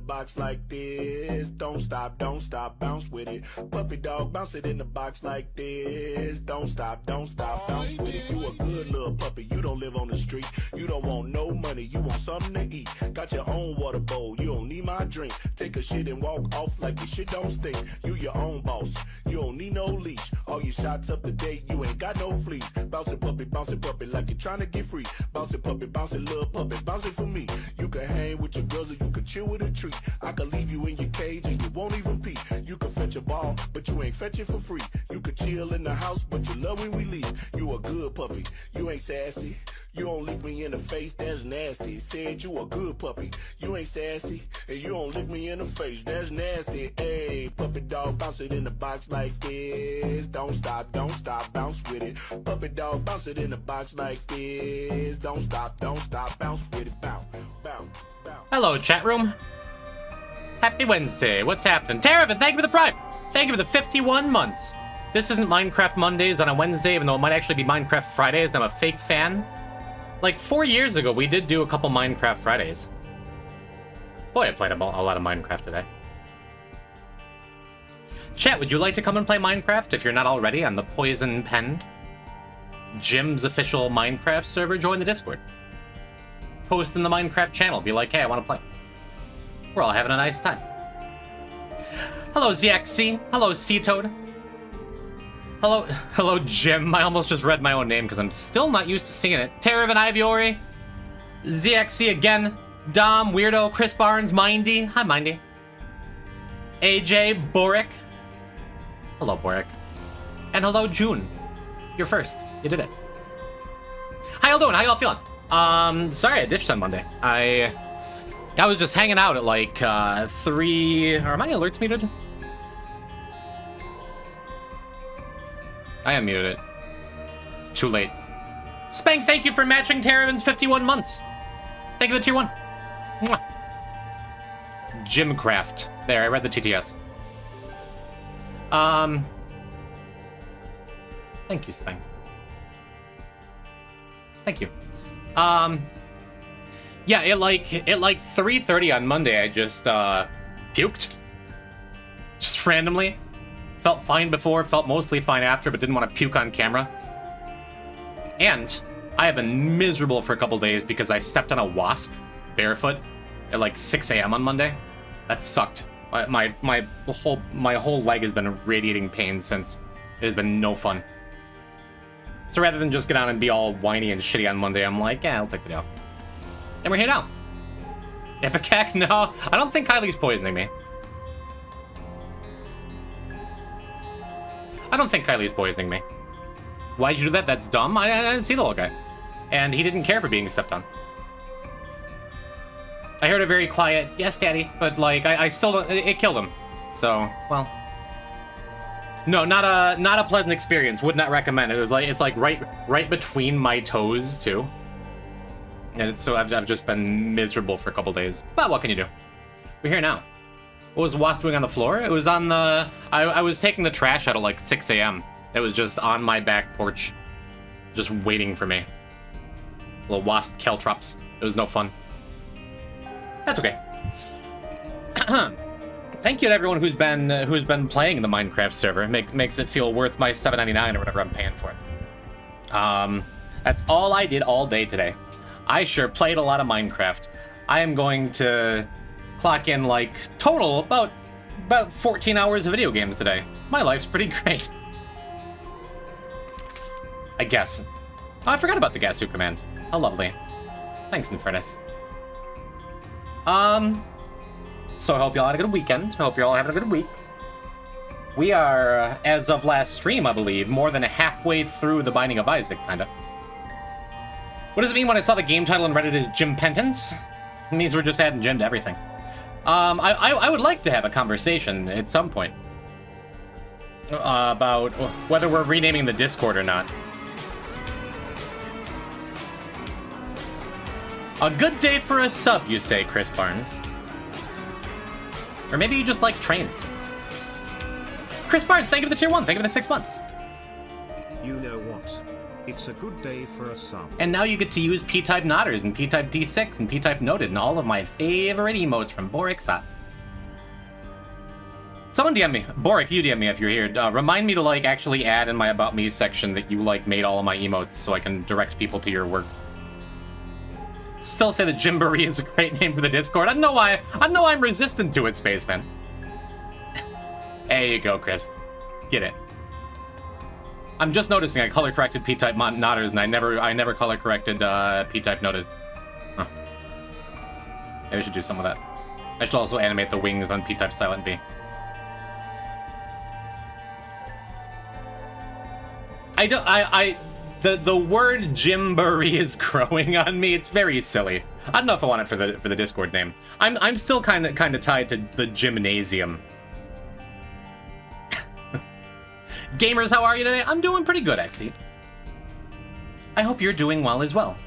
Box like this, don't stop, bounce with it. Puppy dog, bounce it in the box like this. Don't stop, bounce with it. You a good little puppy, you don't live on the street. You don't want no money, you want something to eat. Got your own water bowl, you don't need my drink. Take a shit and walk off like your shit don't stink. You your own boss, you don't need no leash. All your shots up to date, you ain't got no fleas. Bounce it puppy, like you're trying to get free. Bounce it puppy, little puppy, bounce it for me. You can hang with your girls or you can chill with a treat. I can leave you in your cage and you won't even pee. You can fetch a ball, but you ain't fetch it for free. You can chill in the house, but you love when we leave. You a good puppy, you ain't sassy. You don't lick me in the face, that's nasty. Said you a good puppy, you ain't sassy. And you don't lick me in the face, that's nasty. Hey, puppy dog, bounce it in the box like this. Don't stop, bounce with it. Puppy dog, bounce it in the box like this. Don't stop, bounce with it. Bounce, bounce, bounce. Hello, chat room. Happy Wednesday. What's happening? Terravan, thank you for the prime. Thank you for the 51 months. This isn't Minecraft Mondays on a Wednesday, even though it might actually be Minecraft Fridays, and I'm a fake fan. Like 4 years ago, we did do a couple Minecraft Fridays. Boy, I played a lot of Minecraft today. Chat, would you like to come and play Minecraft if you're not already on the Poison Pen? Jim's official Minecraft server? Join the Discord. Post in the Minecraft channel. Be like, hey, I want to play. We're all having a nice time. Hello, ZXC. Hello, C-Toad. Hello, Jim. I almost just read my own name because I'm still not used to seeing it. Terravan Iviori. ZXC again. Dom, Weirdo, Chris Barnes, Mindy. Hi, Mindy. AJ, Boric. Hello, Boric. And hello, June. You're first. You did it. How y'all doing? How y'all feeling? Sorry I ditched on Monday. I was just hanging out at like 3... Are my alerts muted? I unmuted it. Too late. Spank, thank you for matching Terravin's 51 months. Thank you for the tier 1. Mwah. Gymcraft. There, I read the TTS. Thank you, Spank. Thank you. Yeah, at like 3:30 on Monday, I just puked. Just randomly. Felt fine before, felt mostly fine after, but didn't want to puke on camera. And I have been miserable for a couple days because I stepped on a wasp barefoot at like 6 a.m. on Monday. That sucked. My whole leg has been radiating pain since. It has been no fun. So rather than just get on and be all whiny and shitty on Monday, I'm like, yeah, I'll take the day off. And we're here now. Ipecac? No, I don't think Kylie's poisoning me. I don't think Kylie's poisoning me. Why'd you do that? That's dumb. I didn't see the little guy. And he didn't care for being stepped on. I heard a very quiet, yes, daddy, but like, I still don't, it killed him. So, well. No, not a pleasant experience. Would not recommend it. It's like right between my toes, too. And so I've just been miserable for a couple days. But what can you do? We're here now. What was Wasp doing on the floor? It was on the... I was taking the trash out at like 6 a.m. It was just on my back porch. Just waiting for me. Little Wasp caltrops. It was no fun. That's okay. Thank you to everyone who's been playing the Minecraft server. Makes it feel worth my $7.99 or whatever I'm paying for it. That's all I did all day today. I sure played a lot of Minecraft. I am going to clock in like total about 14 hours of video games today. My life's pretty great. I guess. Oh, I forgot about the Gasu command. How lovely. Thanks, Infernus. So I hope y'all had a good weekend. I hope you're all having a good week. We are, as of last stream, I believe, more than halfway through The Binding of Isaac, kinda. What does it mean when I saw the game title and read it as Gym Pentance? It means we're just adding gym to everything. I would like to have a conversation at some point about whether we're renaming the Discord or not. A good day for a sub, you say, Chris Barnes. Or maybe you just like trains. Chris Barnes, thank you for the tier 1. Thank you for the 6 months. You know what? It's a good day for a sub. And now you get to use P-type Nodders and P-type D6 and P-type Noted and all of my favorite emotes from Borixot. Someone DM me. Boric, you DM me if you're here. Remind me to like actually add in my About Me section that you like made all of my emotes so I can direct people to your work. Still say that Jimboree is a great name for the Discord. I don't know why I'm resistant to it, Spaceman. There you go, Chris. Get it. I'm just noticing I color corrected P-type Nodders and I never color corrected P-type Noted. Huh. Maybe I should do some of that. I should also animate the wings on P-type Silent B. The word Jimboree is growing on me. It's very silly. I don't know if I want it for the Discord name. I'm still kind of tied to the gymnasium. Gamers, how are you today? I'm doing pretty good, Exy. I hope you're doing well as well.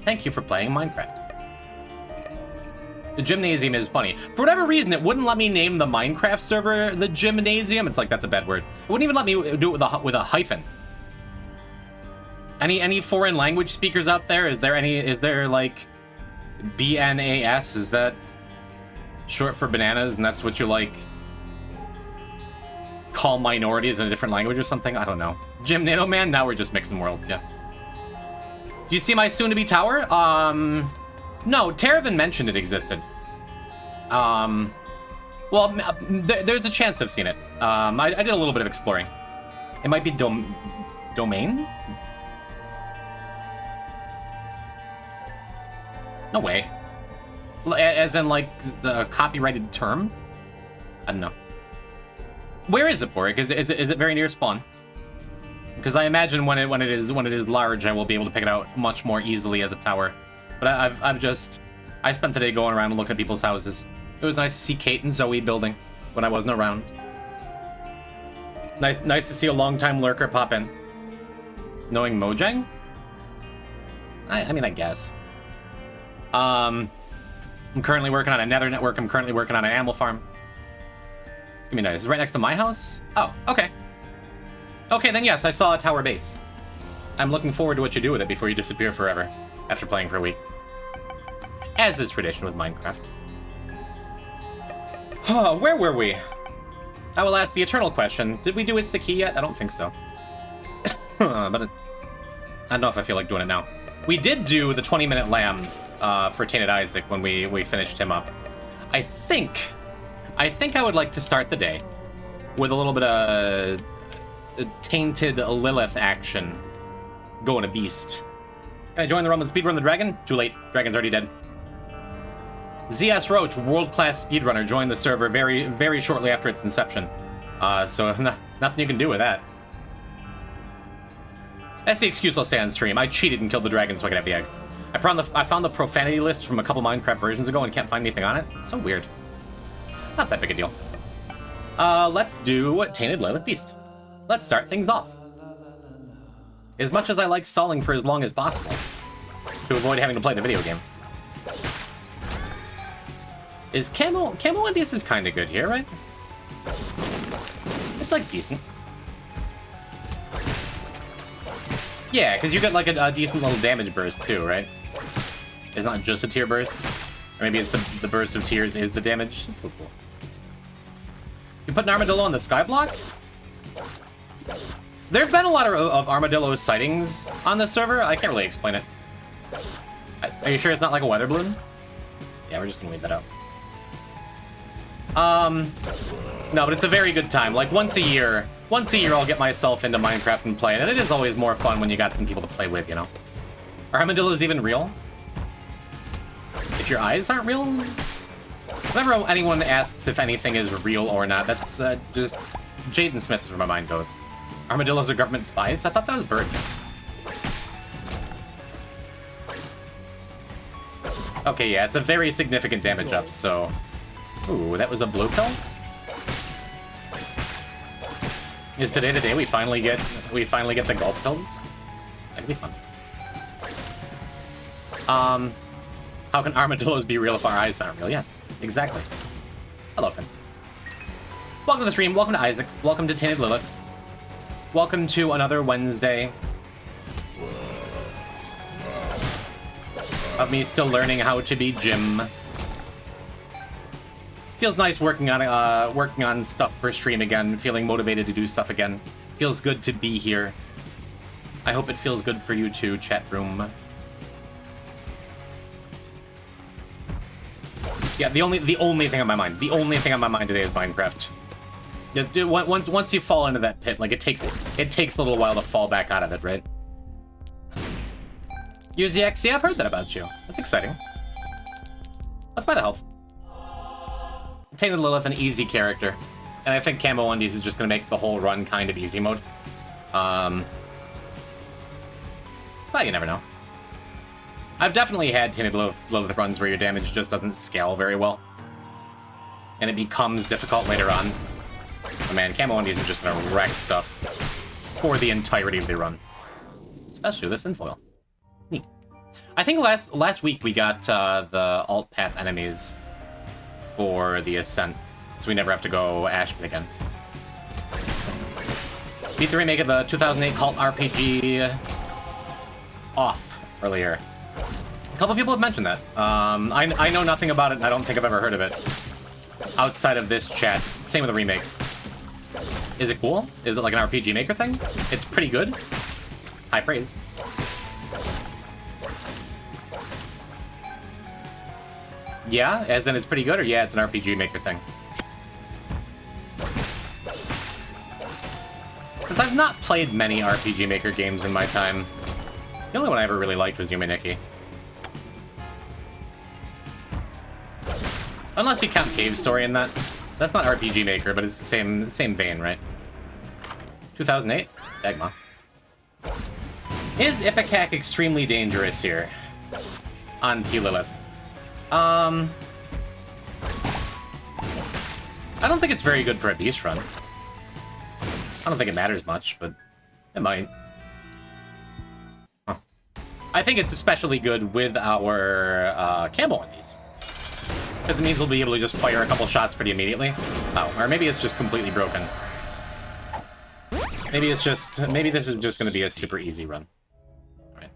Thank you for playing Minecraft. The gymnasium is funny. For whatever reason, it wouldn't let me name the Minecraft server the gymnasium. It's like, that's a bad word. It wouldn't even let me do it with a hyphen. Any foreign language speakers out there? Is there like BNAS? Is that short for bananas and that's what you like call minorities in a different language or something? I don't know. Jim Nano Man, now we're just mixing worlds, yeah. Do you see my soon-to-be tower? No, Terravan mentioned it existed. Well, there's a chance I've seen it. I did a little bit of exploring. It might be domain? No way. As in, like, the copyrighted term? I don't know. Where is it, Boric? Is it very near spawn? Because I imagine when it is large, I will be able to pick it out much more easily as a tower. But I spent the day going around and looking at people's houses. It was nice to see Kate and Zoe building when I wasn't around. Nice to see a long-time lurker pop in. Knowing Mojang? I mean, I guess. I'm currently working on a nether network. I'm currently working on an animal farm. It's gonna be nice. It's right next to my house? Oh, okay. Okay, then yes, I saw a tower base. I'm looking forward to what you do with it before you disappear forever, after playing for a week. As is tradition with Minecraft. Where were we? I will ask the eternal question. Did we do It's the Key yet? I don't think so. But I don't know if I feel like doing it now. We did do the 20-minute lamb for Tainted Isaac when we finished him up. I think I would like to start the day with a little bit of Tainted Lilith action going to Beast. Can I join the Rumble and speedrun the dragon? Too late. Dragon's already dead. ZS Roach, world-class speedrunner, joined the server very, very shortly after its inception. So nothing you can do with that. That's the excuse I'll stay on stream. I cheated and killed the dragon so I could have the egg. I found the profanity list from a couple Minecraft versions ago and can't find anything on it. It's so weird. Not that big a deal. Let's do Tainted Lilith Beast. Let's start things off. As much as I like stalling for as long as possible, to avoid having to play the video game. Is Camo Indies is kind of good here, right? It's like decent. Yeah, because you get like a decent little damage burst too, right? It's not just a tier burst. Or maybe it's the burst of tears is the damage. It's still cool. You put an armadillo on the skyblock? There have been a lot of armadillo sightings on the server. I can't really explain it. Are you sure it's not like a weather balloon? Yeah, we're just gonna leave that out. No, but it's a very good time. Like once a year I'll get myself into Minecraft and play it, and it is always more fun when you got some people to play with, you know? Are armadillos even real? If your eyes aren't real? Whenever anyone asks if anything is real or not, that's just Jaden Smith is where my mind goes. Armadillos are government spies? I thought that was birds. Okay, yeah, it's a very significant damage up, so... Ooh, that was a blue pill? Is today the day we finally get the gold pills? That'd be fun. How can armadillos be real if our eyes aren't real? Yes, exactly. Hello, Finn. Welcome to the stream, welcome to Isaac, welcome to Tainted Lilith. Welcome to another Wednesday of me still learning how to be Jim. Feels nice working on stuff for stream again, feeling motivated to do stuff again. Feels good to be here. I hope it feels good for you too, chat room. Yeah, the only thing on my mind today is Minecraft. Once you fall into that pit, like it takes a little while to fall back out of it, right? Use the X, yeah, I've heard that about you. That's exciting. Let's buy the health. Tainted Lilith, an easy character. And I think Camo Undies is just going to make the whole run kind of easy mode. But you never know. I've definitely had Tainted Lilith runs where your damage just doesn't scale very well. And it becomes difficult later on. But man, Camo Undies is just going to wreck stuff for the entirety of the run. Especially with this infoil. Neat. I think last week we got the alt path enemies for the Ascent, so we never have to go Ashpit again. Beat the remake of the 2008 cult RPG off earlier. A couple people have mentioned that. I know nothing about it, and I don't think I've ever heard of it. Outside of this chat. Same with the remake. Is it cool? Is it like an RPG Maker thing? It's pretty good. High praise. Yeah, as in it's pretty good, or yeah, it's an RPG Maker thing? Because I've not played many RPG Maker games in my time. The only one I ever really liked was Yume Nikki. Unless you count Cave Story in that. That's not RPG Maker, but it's the same vein, right? 2008? Dagma. Is Ipecac extremely dangerous here? On T-Lilith. I don't think it's very good for a Beast Run. I don't think it matters much, but it might. Huh. I think it's especially good with our camo undies. Because it means we'll be able to just fire a couple shots pretty immediately. Oh, or maybe it's just completely broken. Maybe this is just going to be a super easy run. Alright.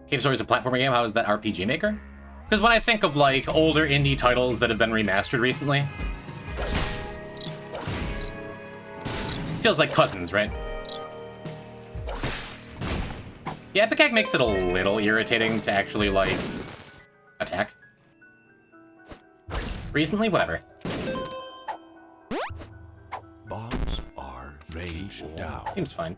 Cave Story is a platformer game. How is that RPG Maker? Because when I think of, like, older indie titles that have been remastered recently, feels like Cousins, right? Yeah, Ipecac makes it a little irritating to actually, like, attack. Recently, whatever. Bombs are ranged down. Seems fine.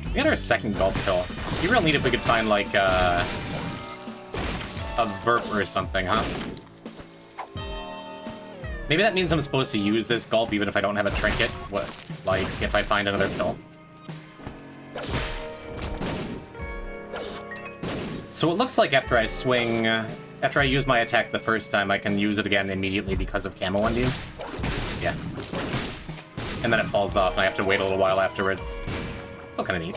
We got our second gulp pill. It'd be real neat if we could find, like, a burp or something, huh? Maybe that means I'm supposed to use this gulp even if I don't have a trinket. What, like, if I find another pill? So it looks like after I swing, after I use my attack the first time, I can use it again immediately because of camo undies. Yeah. And then it falls off and I have to wait a little while afterwards. Still kind of neat.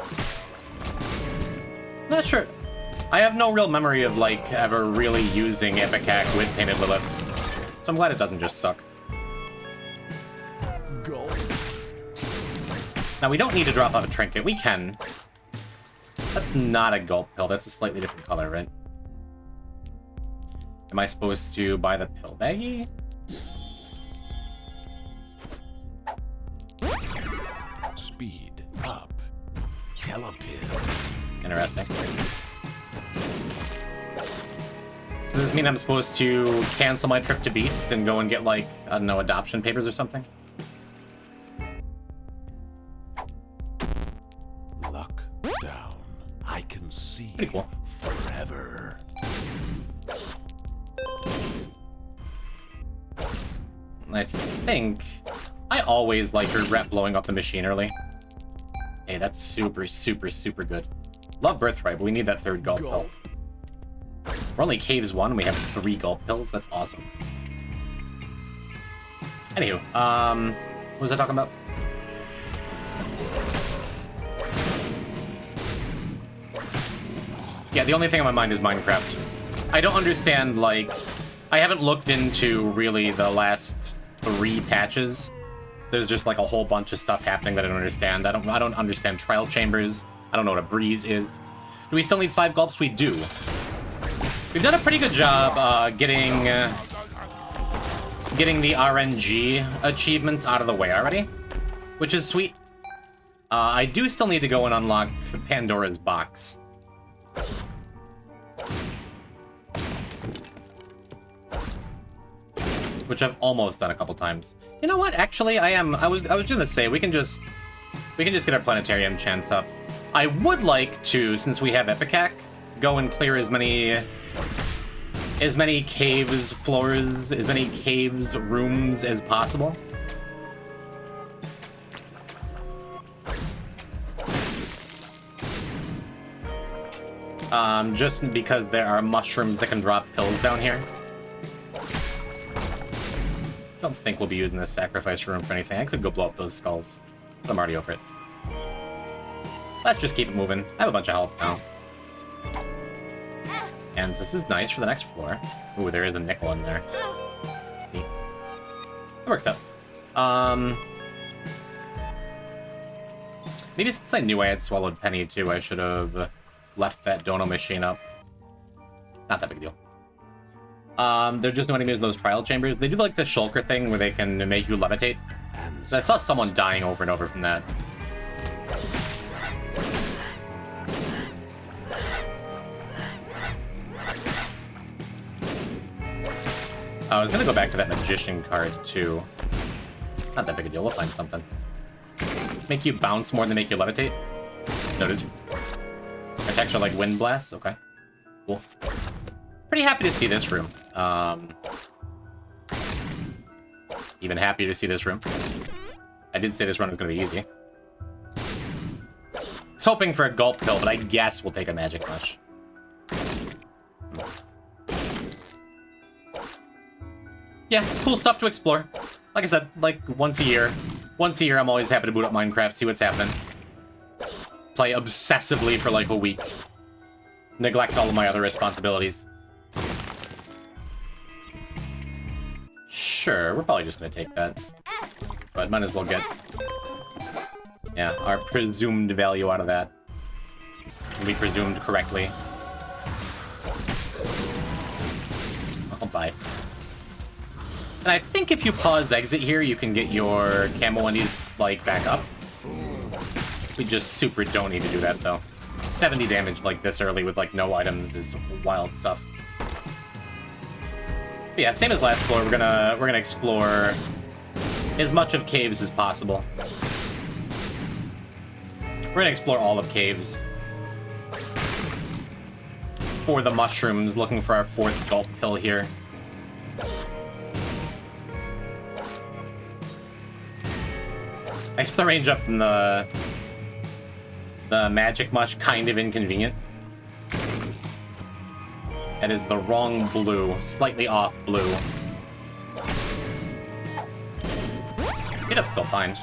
Not sure. I have no real memory of, like, ever really using Ipecac with Painted Lilith. So I'm glad it doesn't just suck. Go. Now, we don't need to drop off a trinket. We can. That's not a gulp pill. That's a slightly different color, right? Am I supposed to buy the pill baggie? Speed up. Telepin. Interesting. Does this mean I'm supposed to cancel my trip to Beast and go and get, like, I don't know, adoption papers or something? Luck down. I can see Pretty cool. forever. I think I always like her rep blowing up the machine early. Hey, that's super, super, super good. Love Birthright, but we need that third gulp pill. We're only Caves 1, and we have 3 gulp pills. That's awesome. Anywho, what was I talking about? Yeah, the only thing on my mind is Minecraft. I don't understand, like, I haven't looked into really the last 3 patches. There's just like a whole bunch of stuff happening that I don't understand. I don't understand trial chambers. I don't know what a breeze is. Do we still need 5 gulps? We do. We've done a pretty good job getting the RNG achievements out of the way already, which is sweet. I do still need to go and unlock Pandora's box. Which I've almost done a couple times. You know what? Actually, I was gonna say we can just get our planetarium chance up. I would like to, since we have Ipecac, go and clear as many caves, floors, as many caves, rooms as possible. Just because there are mushrooms that can drop pills down here. I don't think we'll be using this sacrifice room for anything. I could go blow up those skulls, but I'm already over it. Let's just keep it moving. I have a bunch of health now. And this is nice for the next floor. Ooh, there is a nickel in there. Neat. It works out. Maybe since I knew I had swallowed Penny too, I should have left that dono machine up. Not that big a deal. There are just no enemies in those trial chambers. They do like the shulker thing where they can make you levitate. I saw someone dying over and over from that. I was gonna go back to that magician card too. Not that big a deal, we'll find something. Make you bounce more than make you levitate. Noted. Attacks are like wind blasts, okay. Cool. Pretty happy to see this room. Even happier to see this room. I did say this run was going to be easy. I was hoping for a gulp pill, but I guess we'll take a magic mush. Yeah, cool stuff to explore. Like I said, like once a year. Once a year, I'm always happy to boot up Minecraft, see what's happening. Play obsessively for like a week. Neglect all of my other responsibilities. Sure, we're probably just gonna take that. But might as well get, yeah, our presumed value out of that. We presumed correctly. I'll buy. And I think if you pause exit here, you can get your camo undies, like, back up. We just super don't need to do that, though. 70 damage, like, this early with, like, no items is wild stuff. But yeah, same as last floor, we're gonna explore as much of caves as possible. We're gonna explore all of caves. For the mushrooms, looking for our 4th gulp pill here. I guess the range up from the magic mush kind of inconvenient. That is the wrong blue, slightly off blue. Speed up's still fine.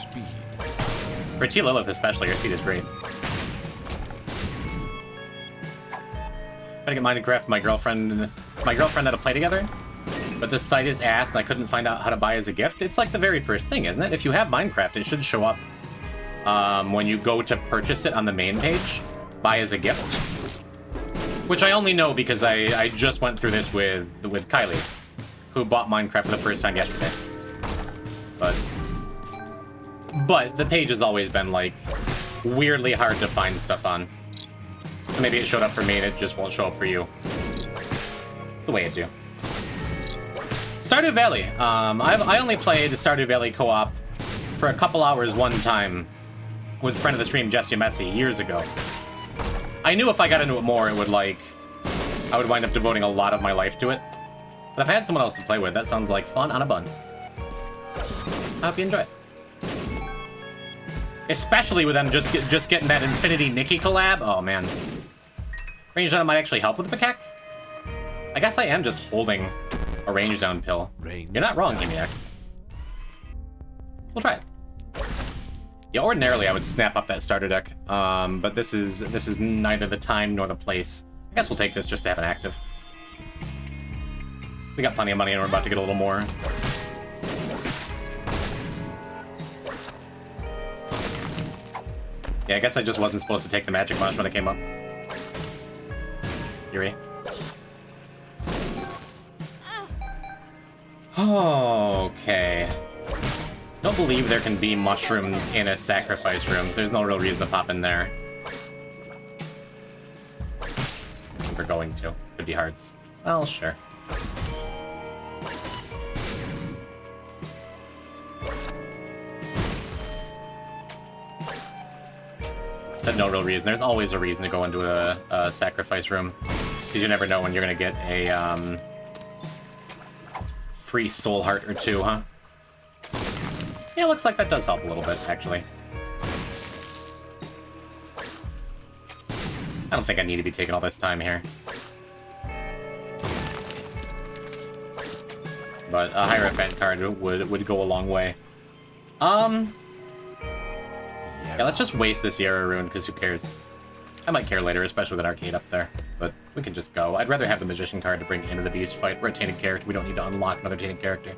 For T Lilith especially, your speed is great. Gotta get Minecraft with my girlfriend. My girlfriend had to play together, but this site is ass and I couldn't find out how to buy as a gift. It's like the very first thing, isn't it? If you have Minecraft, it should show up when you go to purchase it on the main page. Buy as a gift. Which I only know because I just went through this with Kylie, who bought Minecraft for the first time yesterday. But the page has always been, like, weirdly hard to find stuff on. So maybe it showed up for me and it just won't show up for you. It's the way it do. Stardew Valley. I only played Stardew Valley co-op for a couple hours one time with friend of the stream, Jesse Messi, years ago. I knew if I got into it more, it would, like, I would wind up devoting a lot of my life to it. But if I had someone else to play with, that sounds like fun on a bun. I hope you enjoy it. Especially with them just getting that Infinity Nikki collab. Oh, man. Range down might actually help with the macaque. I guess I am just holding a range down pill. You're not wrong, Gimiak. We'll try it. Yeah, ordinarily I would snap up that starter deck, but this is neither the time nor the place. I guess we'll take this just to have an active. We got plenty of money and we're about to get a little more. Yeah, I guess I just wasn't supposed to take the magic mush when it came up. Yuri. Okay. Don't believe there can be mushrooms in a sacrifice room. There's no real reason to pop in there. We're going to. Could be hearts. Well, sure. Said no real reason. There's always a reason to go into a sacrifice room. Because you never know when you're going to get a free soul heart or two, huh? Yeah, looks like that does help a little bit, actually. I don't think I need to be taking all this time here. But a higher event card would go a long way. Yeah, let's just waste this Yarrow Rune, because who cares? I might care later, especially with an arcade up there. But we can just go. I'd rather have the Magician card to bring into the Beast fight. We're a tainted character. We don't need to unlock another tainted character.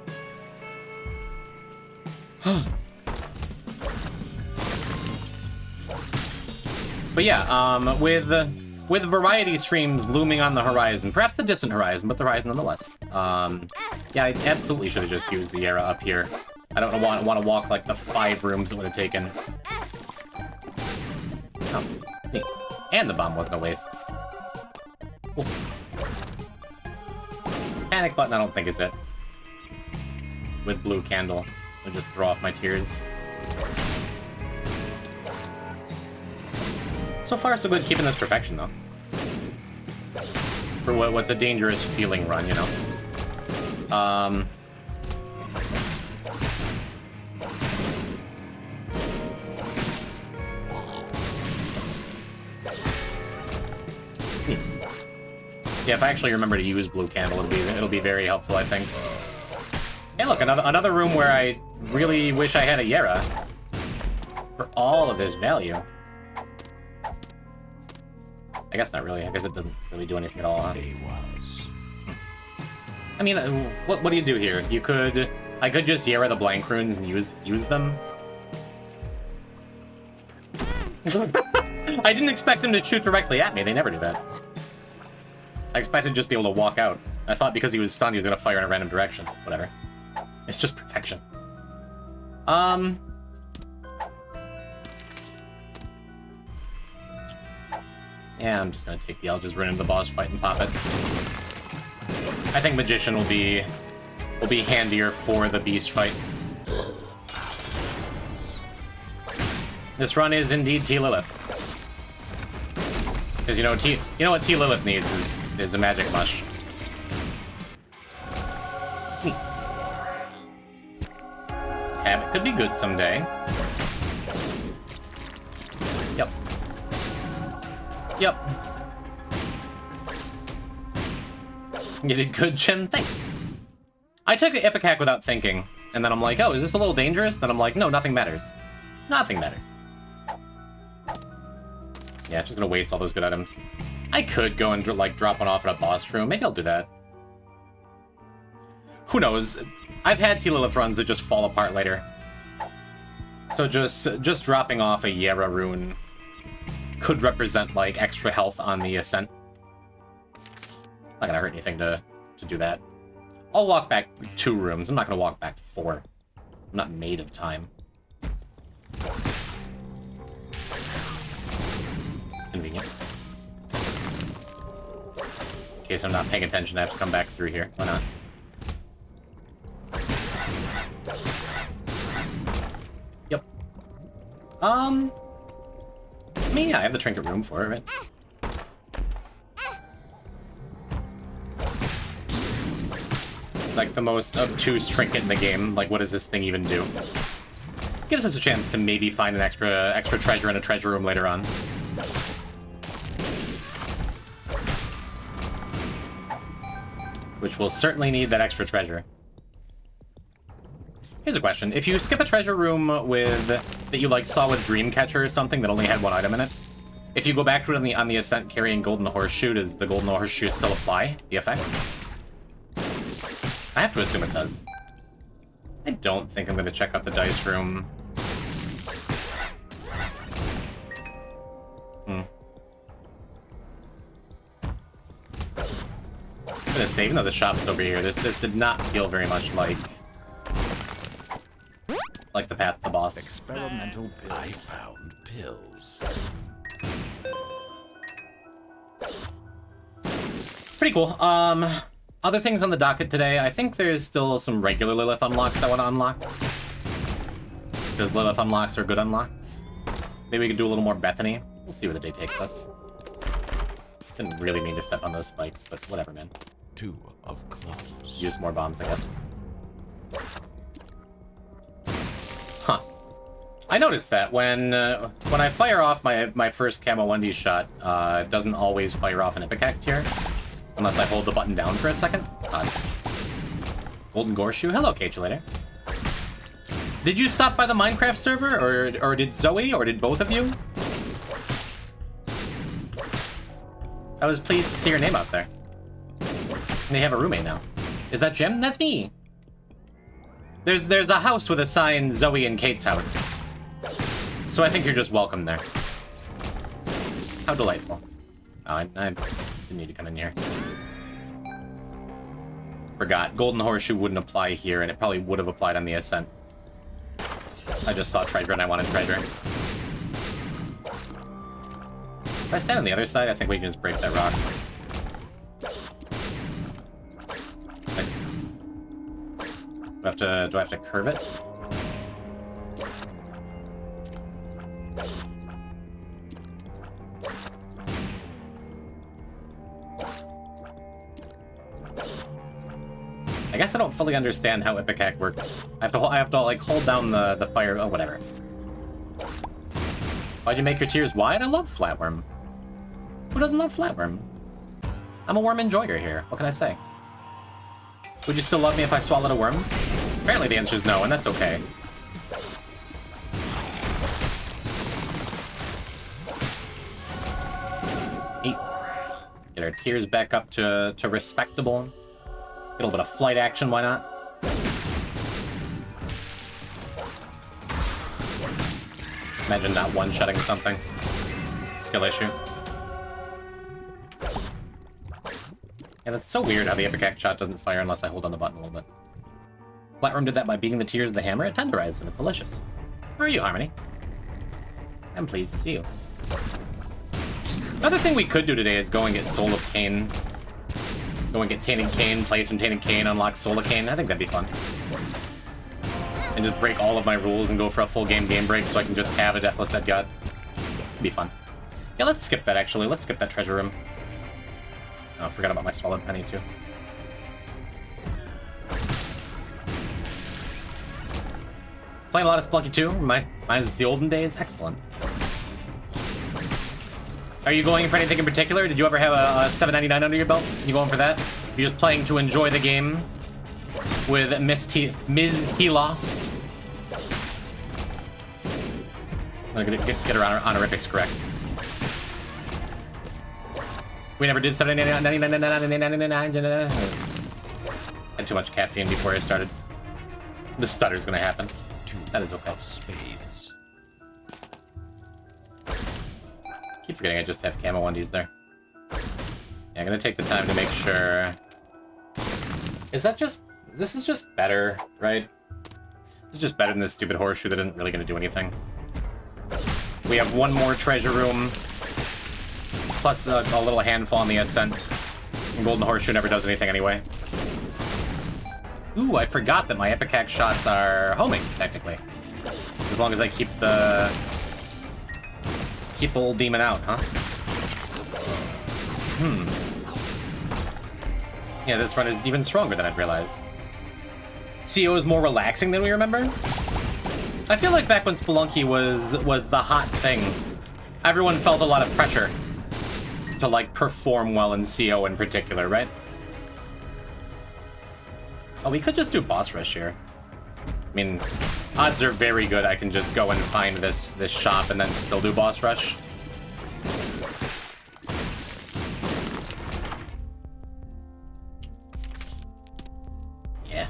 But yeah, with variety streams looming on the horizon, perhaps the distant horizon, but the horizon nonetheless. Yeah, I absolutely should have just used the era up here. I don't want to walk like the 5 rooms it would have taken. Oh, neat. And the bomb wasn't a waste. Cool. Panic button I don't think is it. With blue candle. I'll just throw off my tears. So far so good keeping this perfection though. For what's a dangerous feeling run, you know? Yeah, if I actually remember to use blue candle, it'll be very helpful, I think. Hey, look, another room where I really wish I had a Yera for all of this value. I guess not really. I guess it doesn't really do anything at all, huh? I mean, what do you do here? I could just Yera the blank runes and use them. I didn't expect him to shoot directly at me. They never do that. I expected to just be able to walk out. I thought because he was stunned, he was gonna fire in a random direction. Whatever. It's just protection. Yeah, I'm just gonna take the Elder's Rune into the boss fight and pop it. I think Magician will be handier for the beast fight. This run is indeed T. Lilith. Because you know what T. Lilith needs is a magic mush. Habit could be good someday. Yep. Yep. You did good, Jim. Thanks. I took an Ipecac without thinking, and then I'm like, oh, is this a little dangerous? Then I'm like, no, nothing matters. Nothing matters. Yeah, just gonna waste all those good items. I could go and like drop one off in a boss room. Maybe I'll do that. Who knows? I've had T. Lilith runs that just fall apart later. So just dropping off a Yera rune could represent like extra health on the ascent. Not gonna hurt anything to do that. I'll walk back 2 rooms. I'm not gonna walk back 4. I'm not made of time. Convenient. In case I'm not paying attention, I have to come back through here. Why not? Yep. I mean, yeah, I have the trinket room for it, right? Like the most obtuse trinket in the game. Like, what does this thing even do? Gives us a chance to maybe find an extra treasure in a treasure room later on. Which will certainly need that extra treasure. Here's a question. If you skip a treasure room that you like saw with Dreamcatcher or something that only had 1 item in it, if you go back to it on the ascent carrying Golden Horseshoe, does the Golden Horseshoe still apply the effect? I have to assume it does. I don't think I'm going to check out the dice room. I'm gonna say, even though the shop's over here, this did not feel very much like the path to the boss. Experimental pills. I found pills. Pretty cool. Other things on the docket today, I think there's still some regular Lilith unlocks I want to unlock. Because Lilith unlocks are good unlocks. Maybe we could do a little more Bethany. We'll see where the day takes us. Didn't really mean to step on those spikes, but whatever, man. 2 of clubs. Use more bombs, I guess. Huh. I noticed that when I fire off my first Camo 1D shot, it doesn't always fire off an Ipecac tier. Unless I hold the button down for a second. Golden Gorshoe. Hello, Cagelator. Did you stop by the Minecraft server, or did Zoe, or did both of you? I was pleased to see your name out there. And they have a roommate now. Is that Jim? That's me. There's a house with a sign, Zoe and Kate's house. So I think you're just welcome there. How delightful. Oh, I didn't need to come in here. Forgot. Golden Horseshoe wouldn't apply here, and it probably would have applied on the ascent. I just saw treasure and I wanted treasure. If I stand on the other side, I think we can just break that rock. Thanks. Do I have to curve it? I guess I don't fully understand how Ipecac works. I have to like hold down the fire. Oh, whatever. Why'd you make your tears wide? I love flatworm. Who doesn't love flatworm? I'm a worm enjoyer here. What can I say? Would you still love me if I swallowed a worm? Apparently the answer is no, and that's okay. Eat. Get our tears back up to respectable. Get a little bit of flight action, why not? Imagine not one-shotting something. Skill issue. Yeah, that's so weird how the Ipecac shot doesn't fire unless I hold on the button a little bit. Flatworm did that by beating the tears of the hammer. It tenderizes them. It's delicious. How are you, Harmony? I'm pleased to see you. Another thing we could do today is go and get Soul of Cain. Go and get Tainted Cain, play some Tainted Cain, unlock Soul of Cain. I think that'd be fun. And just break all of my rules and go for a full game break so I can just have a Deathless Dead God. It'd be fun. Yeah, let's skip that, actually. Let's skip that treasure room. Oh, I forgot about my Swallowed Penny, too. Playing a lot of Splunky, too. Mine's the olden days. Excellent. Are you going for anything in particular? Did you ever have a $7.99 under your belt? You going for that? You're just playing to enjoy the game with Ms. He Lost? I'm gonna get her honorifics correct. We never did $7.99. Had too much caffeine before I started. The stutter's gonna happen. That is okay. Spades. Keep forgetting I just have camo undies there. Yeah, I'm gonna take the time to make sure. Is that just... This is just better, right? It's just better than this stupid horseshoe that isn't really gonna do anything. We have one more treasure room, plus a little handful on the ascent. And Golden Horseshoe never does anything anyway. Ooh, I forgot that my Ipecac shots are homing, technically. As long as I keep the old demon out, huh? Yeah, this run is even stronger than I'd realized. CO is more relaxing than we remember. I feel like back when Spelunky was the hot thing, everyone felt a lot of pressure to, like, perform well in CO in particular, right? Oh, we could just do boss rush here. I mean, odds are very good I can just go and find this shop and then still do boss rush. Yeah.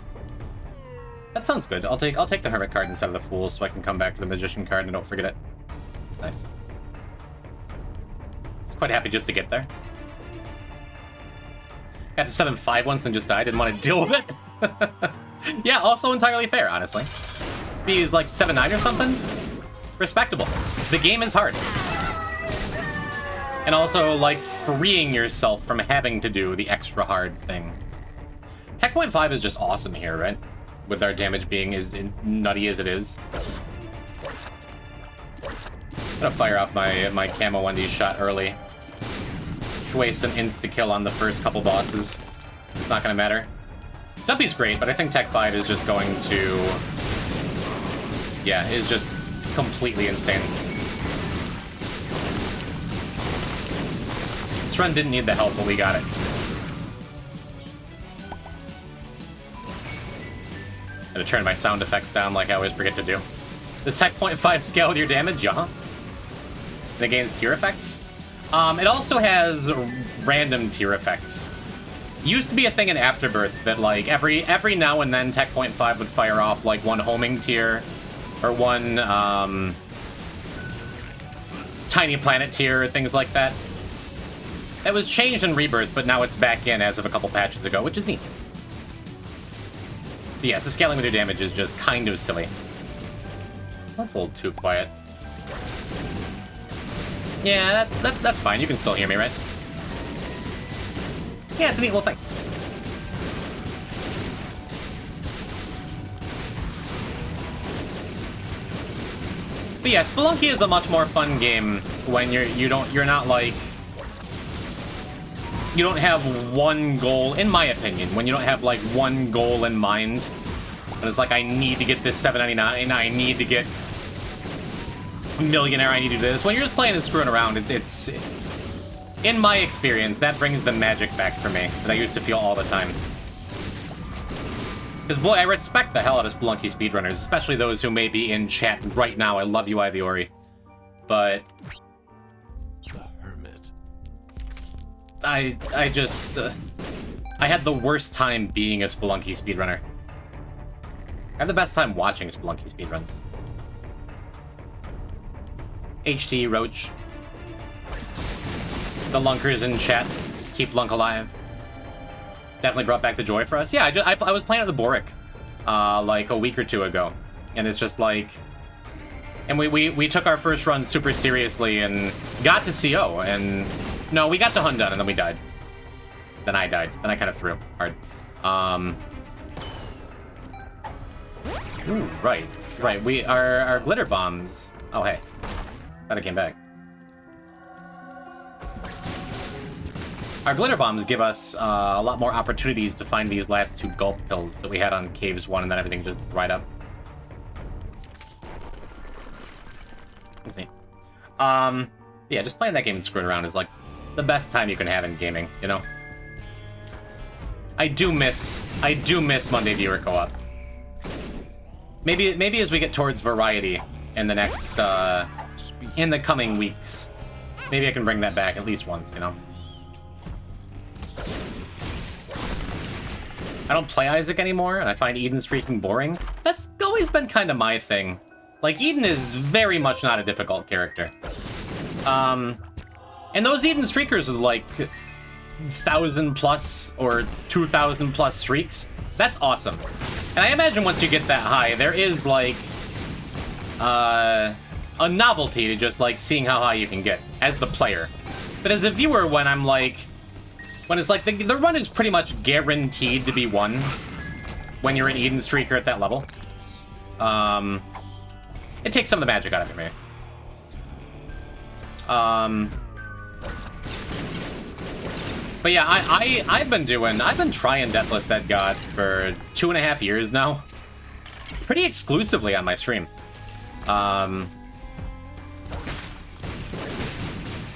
That sounds good. I'll take the Hermit card instead of the Fool so I can come back for the Magician card and don't forget it. It's nice. I was quite happy just to get there. Got to 7-5 once and just died. Didn't want to deal with it. Yeah, also entirely fair, honestly. He was like 7-9 or something. Respectable. The game is hard. And also, like, freeing yourself from having to do the extra hard thing. Tech point 5 is just awesome here, right? With our damage being as nutty as it is. I'm gonna fire off my camo Wendy's shot early. Waste an insta-kill on the first couple bosses. It's not gonna matter. Dumpy's great, but I think Tech 5 is just going to... Yeah, is just completely insane. This run didn't need the help, but we got it. Gotta turn my sound effects down like I always forget to do. Does Tech point 5 scale with your damage? Yeah. It gains tier effects? It also has random tier effects. Used to be a thing in Afterbirth that, like, every now and then Tech point 5 would fire off, like, one homing tier, or one, Tiny Planet tier, or things like that. That was changed in Rebirth, but now it's back in as of a couple patches ago, which is neat. But yes, the scaling with your damage is just kind of silly. That's a little too quiet. Yeah, that's fine. You can still hear me, right? Yeah, it's a neat little thing. But yeah, Spelunky is a much more fun game when you're not like you don't have one goal, in my opinion, when you don't have like one goal in mind, and it's like, I need to get this 799, I need to get millionaire, I need to do this. When you're just playing and screwing around, it's in my experience, that brings the magic back for me that I used to feel all the time. Because I respect the hell out of Spelunky speedrunners, especially those who may be in chat right now. I love you, Iviori. But The hermit. I just I had the worst time being a Spelunky speedrunner. I have the best time watching Spelunky speedruns. HT, Roach. The Lunkers in chat. Keep Lunk alive. Definitely brought back the joy for us. Yeah, I was playing at the Boric like a week or two ago. And it's just like... And we took our first run super seriously and got to CO. And no, we got to Hundun and then we died. Then I died. Then I kind of threw hard. Ooh, right. Right, our glitter bombs... Oh, hey. Glad I came back. Our glitter bombs give us a lot more opportunities to find these last 2 gulp pills that we had on Caves 1, and then everything just dried up. Let's see. Yeah, just playing that game and screwing around is like the best time you can have in gaming, you know? I do miss Monday Viewer Co-op. Maybe as we get towards variety in the next, in the coming weeks, maybe I can bring that back at least once, you know? I don't play Isaac anymore, and I find Eden streaking boring. That's always been kind of my thing. Like, Eden is very much not a difficult character. And those Eden streakers with, like, 1,000+ or 2,000+ streaks, that's awesome. And I imagine once you get that high, there is, like, a novelty to just, like, seeing how high you can get as the player. But as a viewer, when I'm, like... When it's like, the run is pretty much guaranteed to be won when you're an Eden streaker at that level. It takes some of the magic out of it, maybe. But yeah, I've been trying Deathless Dead God for 2.5 years now. Pretty exclusively on my stream.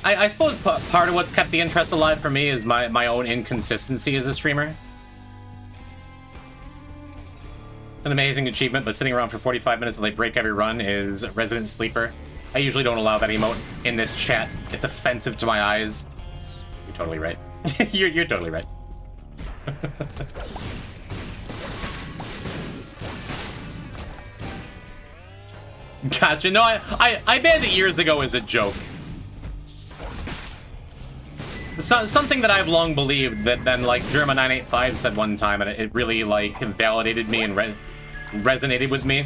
I suppose part of what's kept the interest alive for me is my own inconsistency as a streamer. It's an amazing achievement, but sitting around for 45 minutes and they break every run is Resident Sleeper. I usually don't allow that emote in this chat. It's offensive to my eyes. You're totally right. you're totally right. Gotcha. No, I banned it years ago as a joke. Something that I've long believed that then, like, Germa985 said one time, and it really, like, validated me and resonated with me,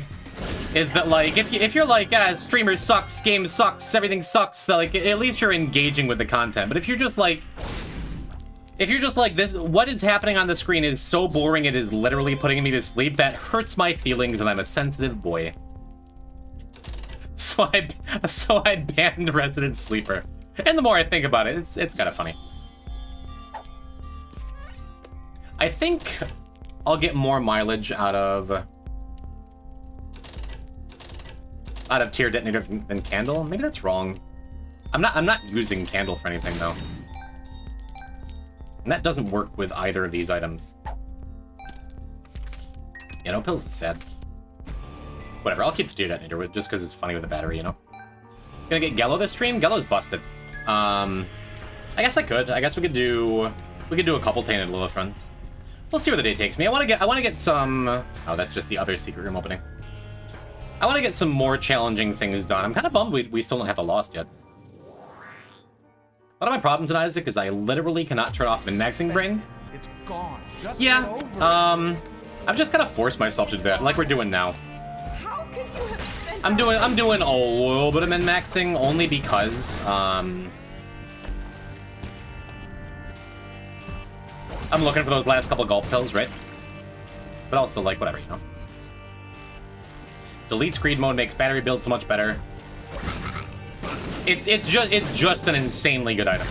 is that, like, if you're like, streamer sucks, game sucks, everything sucks, like, at least you're engaging with the content. But if you're just like, this, what is happening on the screen is so boring it is literally putting me to sleep, that hurts my feelings, and I'm a sensitive boy. So I banned Resident Sleeper. And the more I think about it, it's kind of funny. I think I'll get more mileage out of Tear Detonator than Candle. Maybe that's wrong. I'm not using Candle for anything though. And that doesn't work with either of these items. Yeah, no pills is sad. Whatever, I'll keep the Tear Detonator just because it's funny with the battery, you know? Gonna get Gello this stream? Gello's busted. I guess I could. I guess we could do a couple Tainted Lilith runs. We'll see where the day takes me. I want to get some... Oh, that's just the other secret room opening. I want to get some more challenging things done. I'm kind of bummed we still don't have the Lost yet. One of my problems in Isaac is I literally cannot turn off min-maxing brain. It's gone. Just yeah. I've just kind of forced myself to do that, like we're doing now. How can you have spent I'm doing a little bit of min-maxing only because I'm looking for those last couple gulp pills, right? But also, like, whatever, you know. Delete screed mode makes battery build so much better. It's just an insanely good item.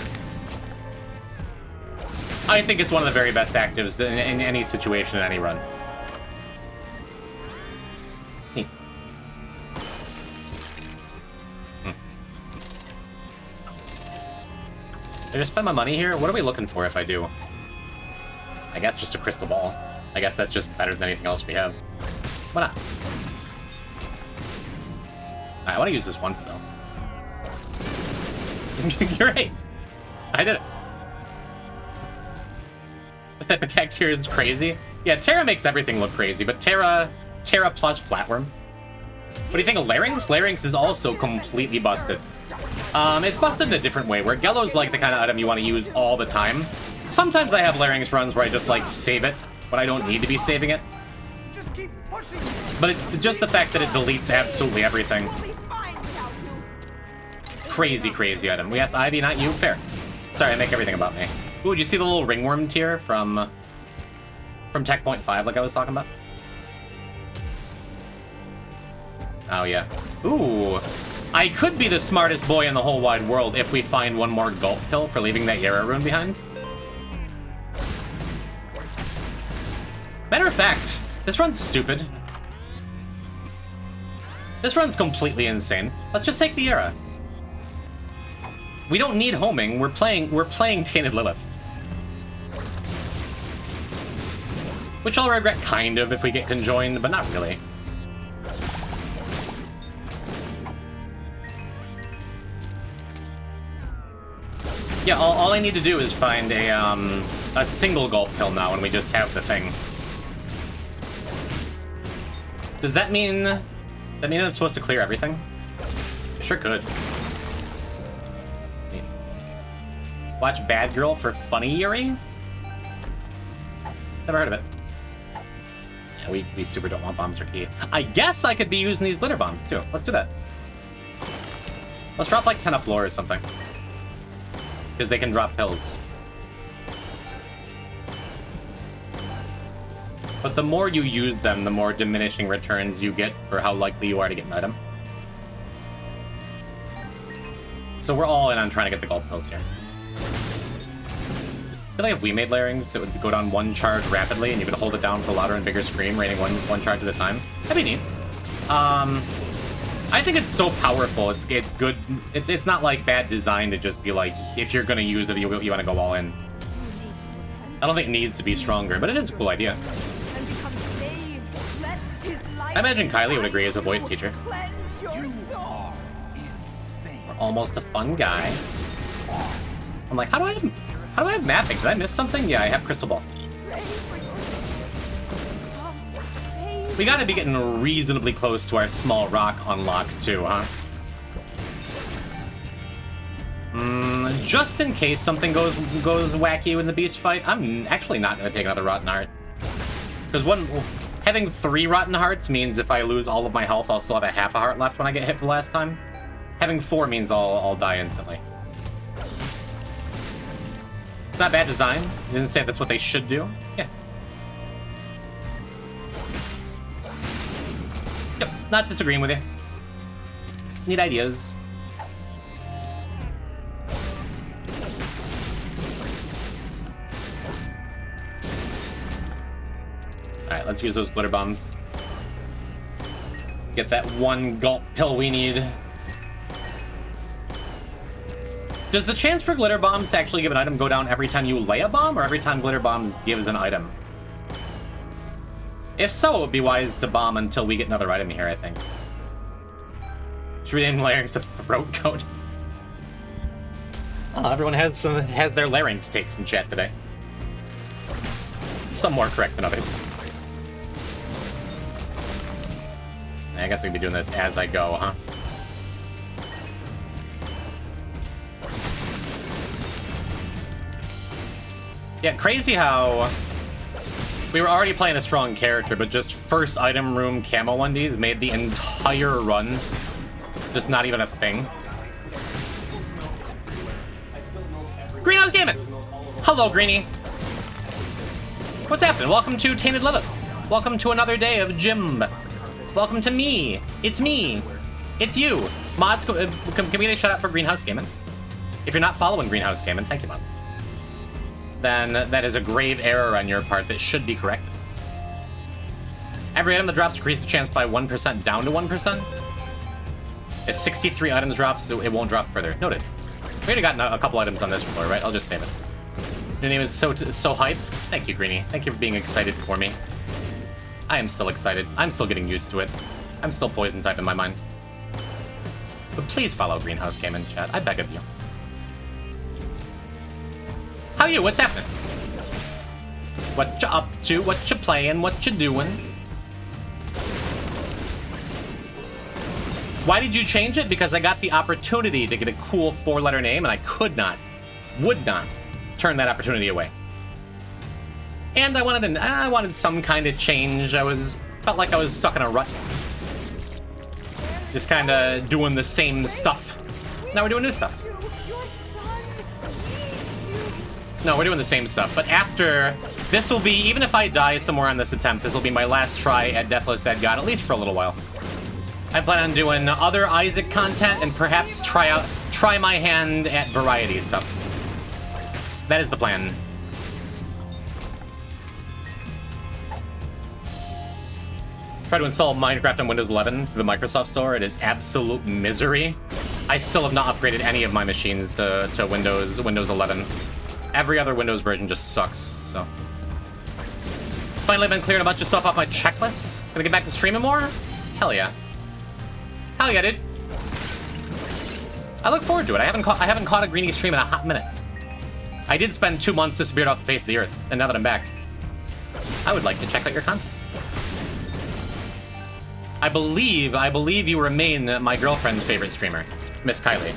I think it's one of the very best actives in any situation, in any run. Did I spend my money here? What are we looking for if I do? I guess just a crystal ball. I guess that's just better than anything else we have. Why not? I want to use this once, though. You're right. I did it. The cacteria is crazy. Yeah, Terra makes everything look crazy, but Terra plus Flatworm. What do you think of Larynx? Larynx is also completely busted. It's busted in a different way, where Gello's like the kind of item you want to use all the time. Sometimes I have Larynx runs where I just like save it, but I don't need to be saving it. But just the fact that it deletes absolutely everything. Crazy, crazy item. We asked Ivy, not you. Fair. Sorry, I make everything about me. Ooh, did you see the little ringworm tier from Tech Point 5 like I was talking about? Oh, yeah. Ooh. I could be the smartest boy in the whole wide world if we find one more gulp pill for leaving that Yara rune behind. Matter of fact, this run's stupid. This run's completely insane. Let's just take the Yara. We don't need homing. We're playing Tainted Lilith. Which I'll regret kind of if we get conjoined, but not really. Yeah, all I need to do is find a single gulp pill now, and we just have the thing. Does that mean I'm supposed to clear everything? Sure could. Watch Bad Girl for funny Yuri? Never heard of it. Yeah, we super don't want bombs or key. I guess I could be using these glitter bombs too. Let's do that. Let's drop like 10 up floor or something. Because they can drop pills. But the more you use them, the more diminishing returns you get for how likely you are to get an item. So we're all in on trying to get the gold pills here. I feel like if we made Larynx, it would go down one charge rapidly, and you could hold it down for a louder and bigger scream, raining one charge at a time. That'd be neat. I think it's so powerful. It's good. It's not like bad design to just be like, if you're gonna use it, you want to go all in. I don't think it needs to be stronger, but it is a cool idea. I imagine Kylie would agree as a voice teacher. We're almost a fun guy. I'm like, how do I have mapping? Did I miss something? Yeah, I have Crystal Ball. We gotta be getting reasonably close to our small rock unlock too, huh? Just in case something goes wacky in the beast fight, I'm actually not gonna take another Rotten Heart. Because having 3 Rotten Hearts means if I lose all of my health, I'll still have a half a heart left when I get hit for the last time. Having 4 means I'll die instantly. It's not bad design. It didn't say that's what they should do. Yeah. Yep, not disagreeing with you. Neat ideas. Alright, let's use those glitter bombs. Get that one gulp pill we need. Does the chance for glitter bombs to actually give an item go down every time you lay a bomb, or every time glitter bombs gives an item? If so, it would be wise to bomb until we get another item here, I think. Should we name Larynx a throat coat? Oh, everyone has their Larynx takes in chat today. Some more correct than others. I guess we can be doing this as I go, huh? Yeah, crazy how we were already playing a strong character, but just first item room camo undies made the entire run just not even a thing. Greenhouse Gaming! Hello, Greenie! What's happening? Welcome to Tainted Lilith. Welcome to another day of gym. Welcome to me. It's me. It's you. Mods, can we get a shout out for Greenhouse Gaming? If you're not following Greenhouse Gaming, thank you, mods. then that is a grave error on your part that should be corrected. Every item that drops decreases the chance by 1% down to 1%. If 63 items drops, it won't drop further. Noted. We already got a couple items on this floor, right? I'll just save it. Your name is so hype. Thank you, Greenie. Thank you for being excited for me. I am still excited. I'm still getting used to it. I'm still poison type in my mind. But please follow Greenhouse Game in chat. I beg of you. How you? What's happening? What you up to? What you playing? What you doing? Why did you change it? Because I got the opportunity to get a cool 4-letter name, and I would not turn that opportunity away. And I wanted some kind of change. Felt like I was stuck in a rut. Just kind of doing the same stuff. Now we're doing new stuff. Your son needs you. No, we're doing the same stuff. But after, this will be, even if I die somewhere on this attempt, this will be my last try at Deathless Dead God, at least for a little while. I plan on doing other Isaac content and perhaps try my hand at variety stuff. That is the plan. Try to install Minecraft on Windows 11 through the Microsoft Store. It is absolute misery. I still have not upgraded any of my machines to Windows 11. Every other Windows version just sucks, so. Finally been clearing a bunch of stuff off my checklist. Gonna get back to streaming more? Hell yeah. Hell yeah, dude. I look forward to it. I haven't caught a Greenie stream in a hot minute. I did spend 2 months disappeared off the face of the earth, and now that I'm back, I would like to check out your content. I believe you remain my girlfriend's favorite streamer, Miss Kylie.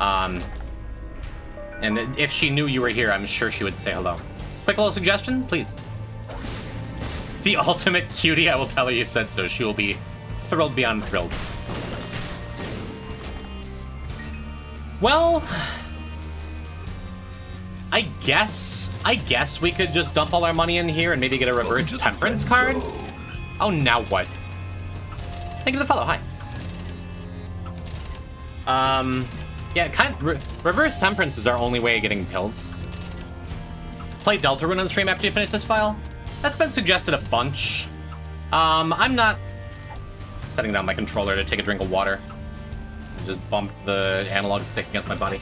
And if she knew you were here, I'm sure she would say hello. Quick little suggestion, please. The ultimate cutie, I will tell her you said so. She will be thrilled beyond thrilled. Well, I guess we could just dump all our money in here and maybe get a reverse temperance card. Oh, now what? Thank you for the follow. Hi. Yeah, reverse temperance is our only way of getting pills. Play Deltarune on stream after you finish this file. That's been suggested a bunch. I'm not setting down my controller to take a drink of water. I just bumped the analog stick against my body.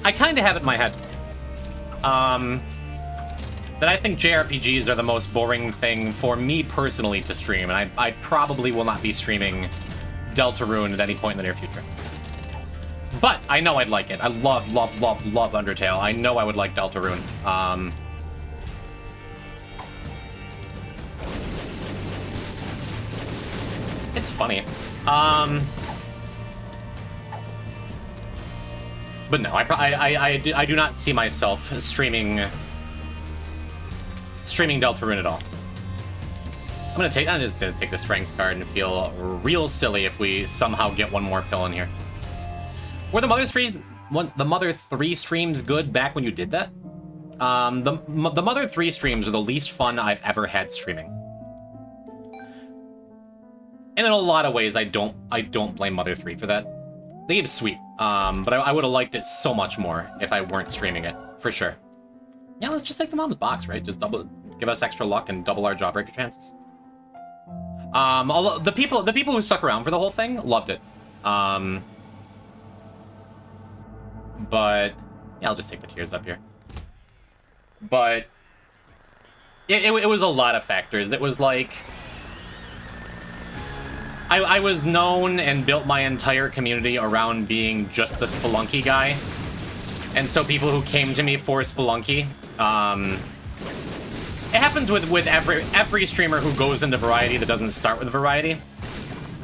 I kind of have it in my head that I think JRPGs are the most boring thing for me personally to stream, and I probably will not be streaming Deltarune at any point in the near future. But I know I'd like it. I love Undertale. I know I would like Deltarune. It's funny. But no, I do not see myself streaming Deltarune at all. I'm just gonna take the strength card and feel real silly if we somehow get one more pill in here. Were the Mother 3 streams good back when you did that? The Mother 3 streams are the least fun I've ever had streaming. And in a lot of ways, I don't blame Mother 3 for that. The game's sweet, but I would have liked it so much more if I weren't streaming it, for sure. Yeah, let's just take the mom's box, right? Just give us extra luck and double our jawbreaker chances. Although the people who stuck around for the whole thing loved it. But yeah, I'll just take the tears up here. But it was a lot of factors. It was like I was known and built my entire community around being just the Spelunky guy. And so people who came to me for Spelunky, it happens with every streamer who goes into variety that doesn't start with variety.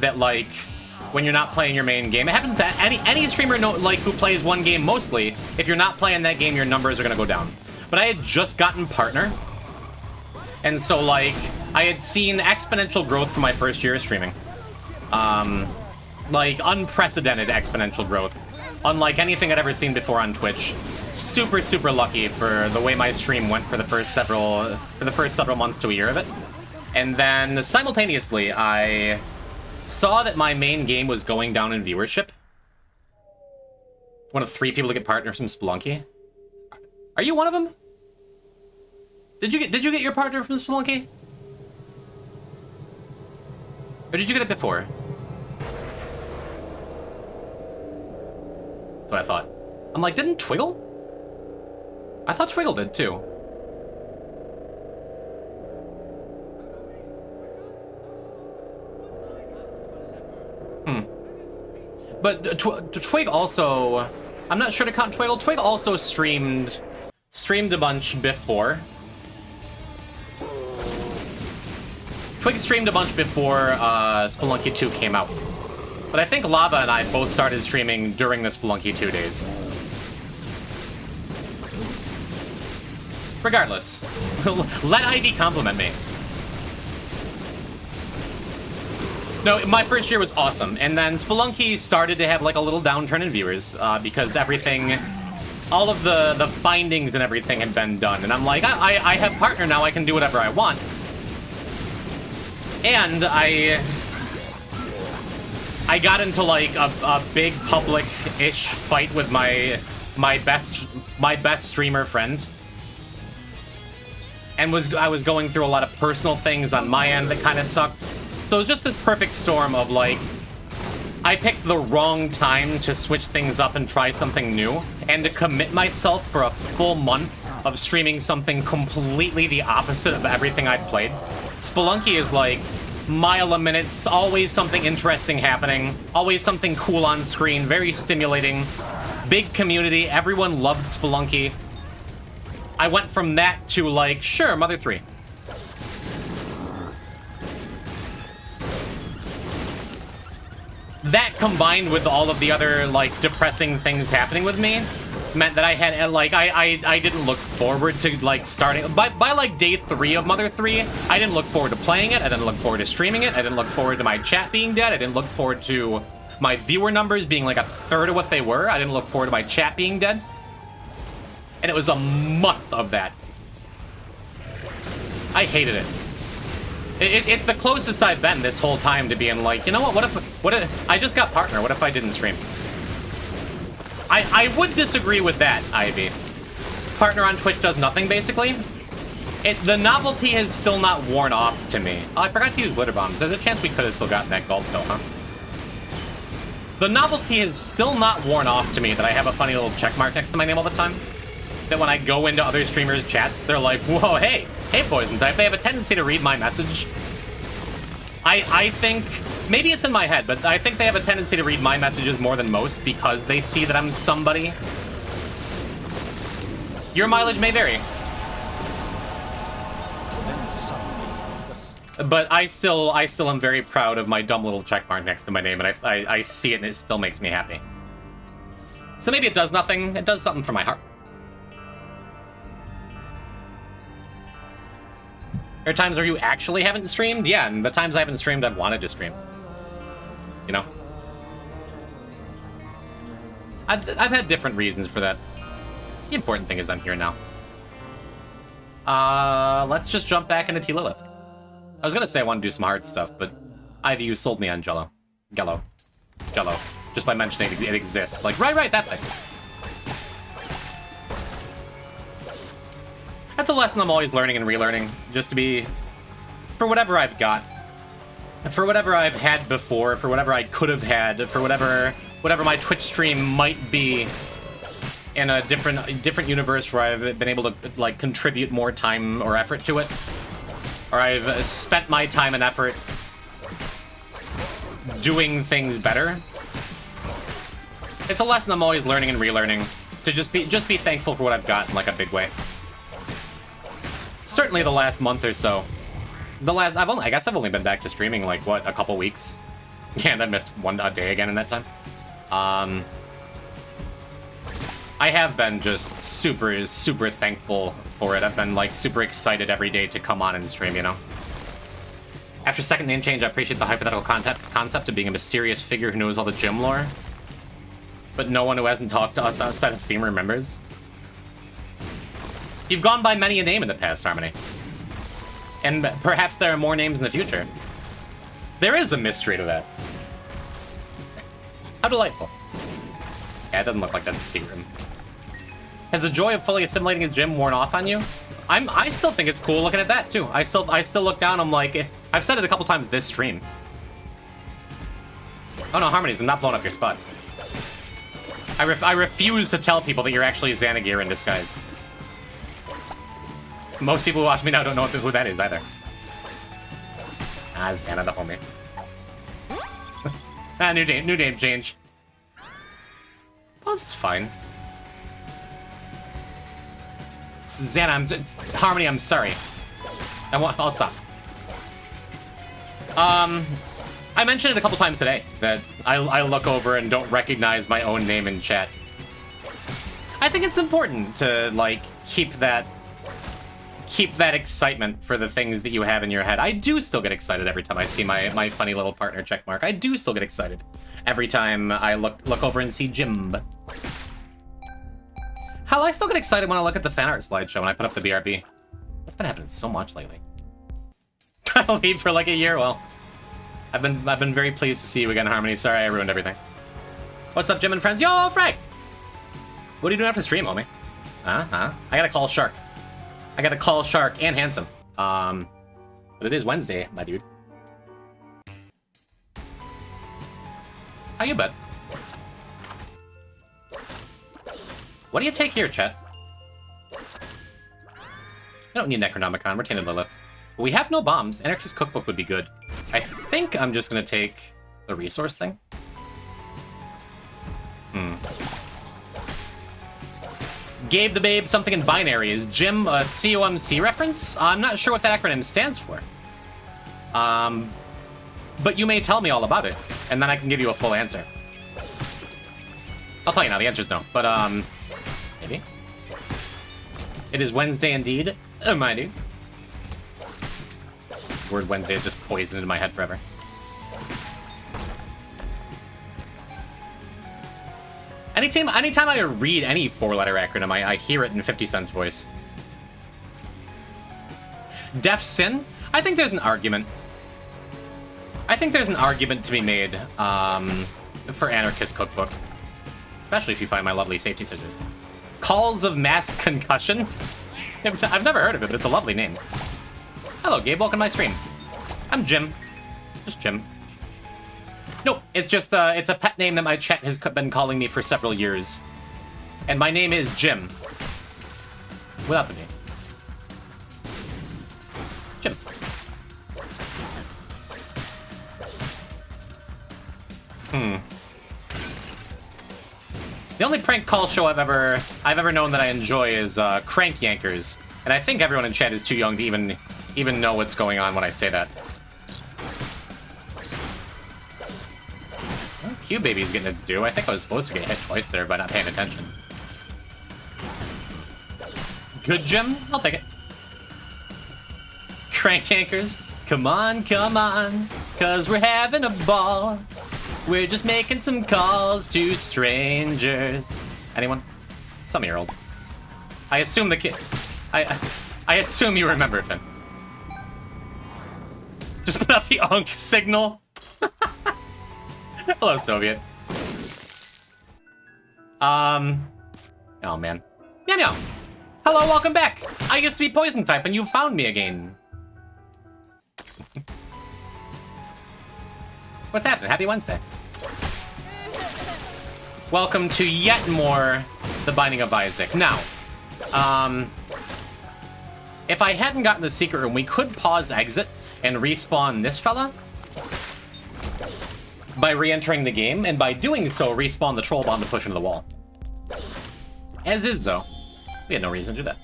That like when you're not playing your main game, it happens to any streamer who plays one game mostly. If you're not playing that game, your numbers are gonna go down. But I had just gotten partner, and so like I had seen exponential growth from my first year of streaming. Like unprecedented exponential growth, unlike anything I'd ever seen before on Twitch. Super lucky for the way my stream went for the first several months to a year of it. And then simultaneously, I saw that my main game was going down in viewership. One of 3 people to get partner from Spelunky. Are you one of them? Did you get your partner from Spelunky? Or did you get it before? That's what I thought. I'm like, didn't Twiggle? I thought Twiggle did too. But Twig also... I'm not sure to count Twiggle. Twig also streamed a bunch before. Twig streamed a bunch before Spelunky 2 came out. But I think Lava and I both started streaming during the Spelunky 2 days. Regardless, let Ivy compliment me. No, my first year was awesome, and then Spelunky started to have like a little downturn in viewers because everything, all of the findings and everything had been done, and I'm like, I have partner now, I can do whatever I want. And I got into like a big public-ish fight with my best streamer friend. And I was going through a lot of personal things on my end that kind of sucked. So it was just this perfect storm of like, I picked the wrong time to switch things up and try something new, and to commit myself for a full month of streaming something completely the opposite of everything I'd played. Spelunky is like mile a minute, always something interesting happening, always something cool on screen, very stimulating, big community, everyone loved Spelunky. I went from that to like, sure, Mother 3. That combined with all of the other like depressing things happening with me meant that I had like I didn't look forward to like starting by like day 3 of Mother 3. I didn't look forward to playing it. I didn't look forward to streaming it. I didn't look forward to my chat being dead. I didn't look forward to my viewer numbers being like a third of what they were. I didn't look forward to my chat being dead. And it was a month of that. I hated it. It's the closest I've been this whole time to being like, you know what if I just got partner, what if I didn't stream? I would disagree with that, Ivy. Partner on Twitch does nothing, basically. The novelty has still not worn off to me. Oh, I forgot to use glitter bombs. There's a chance we could have still gotten that gold though, huh? The novelty has still not worn off to me that I have a funny little check mark next to my name all the time. That when I go into other streamers' chats, they're like, whoa, hey, Poison Type, they have a tendency to read my message. I think, maybe it's in my head, but I think they have a tendency to read my messages more than most because they see that I'm somebody. Your mileage may vary. But I still am very proud of my dumb little check mark next to my name, and I see it and it still makes me happy. So maybe it does nothing, it does something for my heart. There are times where you actually haven't streamed? Yeah, and the times I haven't streamed, I've wanted to stream. You know? I've had different reasons for that. The important thing is I'm here now. Let's just jump back into T. Lilith. I was gonna say I want to do some hard stuff, but Ivy, you sold me on Jello. Jello. Just by mentioning it exists. Like, right, that thing. That's a lesson I'm always learning and relearning, just to be, for whatever I've got, for whatever I've had before, for whatever I could have had, for whatever my Twitch stream might be in a different universe where I've been able to like contribute more time or effort to it, or I've spent my time and effort doing things better. It's a lesson I'm always learning and relearning, to just be thankful for what I've got in like a big way. Certainly the last month or so. I guess I've only been back to streaming like, what, a couple weeks? Yeah, and I missed a day again in that time. I have been just super thankful for it. I've been like super excited every day to come on and stream, you know? After second name change, I appreciate the hypothetical concept of being a mysterious figure who knows all the gym lore. But no one who hasn't talked to us outside of Steam remembers. You've gone by many a name in the past, Harmony. And perhaps there are more names in the future. There is a mystery to that. How delightful. Yeah, it doesn't look like that's a secret room. Has the joy of fully assimilating his gym worn off on you? I still think it's cool looking at that too. I still look down, I'm like, I've said it a couple times this stream. Oh no, Harmonies, I'm not blowing up your spot. I refuse to tell people that you're actually Xanagir in disguise. Most people who watch me now don't know who that is either. Ah, Xana the homie. Ah, new name change. Oh, this is fine. Xana, Harmony, I'm sorry. I'll stop. I mentioned it a couple times today, that I look over and don't recognize my own name in chat. I think it's important to, like, keep that excitement for the things that you have in your head. I do still get excited every time I see my funny little partner checkmark. I do still get excited every time I look over and see Jim. Hell, I still get excited when I look at the fan art slideshow when I put up the BRB. That's been happening so much lately. I'll leave for like a year. Well, I've been very pleased to see you again, Harmony. Sorry I ruined everything. What's up, Jim and friends? Yo, Frank! What are you doing after stream, homie? I gotta call Shark. I gotta call Shark and Handsome. But it is Wednesday, my dude. How you, bud? What do you take here, chat? I don't need Necronomicon. We're Tainted Lilith. But we have no bombs. Anarchist Cookbook would be good. I think I'm just gonna take the resource thing. Gave the babe something in binary. Is Jim a COMC reference? I'm not sure what that acronym stands for. But you may tell me all about it, and then I can give you a full answer. I'll tell you now, the answer's no, but, maybe. It is Wednesday indeed, my dude. Word Wednesday is just poisoned into my head forever. Anytime I read any four-letter acronym, I hear it in 50 Cent's voice. Def Sin? I think there's an argument. I think there's an argument to be made for Anarchist Cookbook. Especially if you find my lovely safety scissors. Calls of Mass Concussion? I've never heard of it, but it's a lovely name. Hello, Gabe. Welcome to my stream. I'm Jim. Just Jim. Nope, it's just, it's a pet name that my chat has been calling me for several years. And my name is Jim. Without the name. Jim. The only prank call show I've ever known that I enjoy is Crank Yankers, and I think everyone in chat is too young to even know what's going on when I say that. Well, Q Baby's getting its due. I think I was supposed to get hit twice there by not paying attention. Good, Jim. I'll take it. Crank Yankers, come on, 'cause we're having a ball. We're just making some calls to strangers. Anyone? Some year old. I assume the kid. I assume you remember, Finn. Just put out the unk signal. Hello, Soviet. Oh man. Meow meow. Hello, welcome back. I used to be poison type, and you found me again. What's happening? Happy Wednesday. Welcome to yet more The Binding of Isaac. Now, if I hadn't gotten the secret room, we could pause exit and respawn this fella by re-entering the game, and by doing so, respawn the troll bomb to push into the wall. As is, though. We had no reason to do that.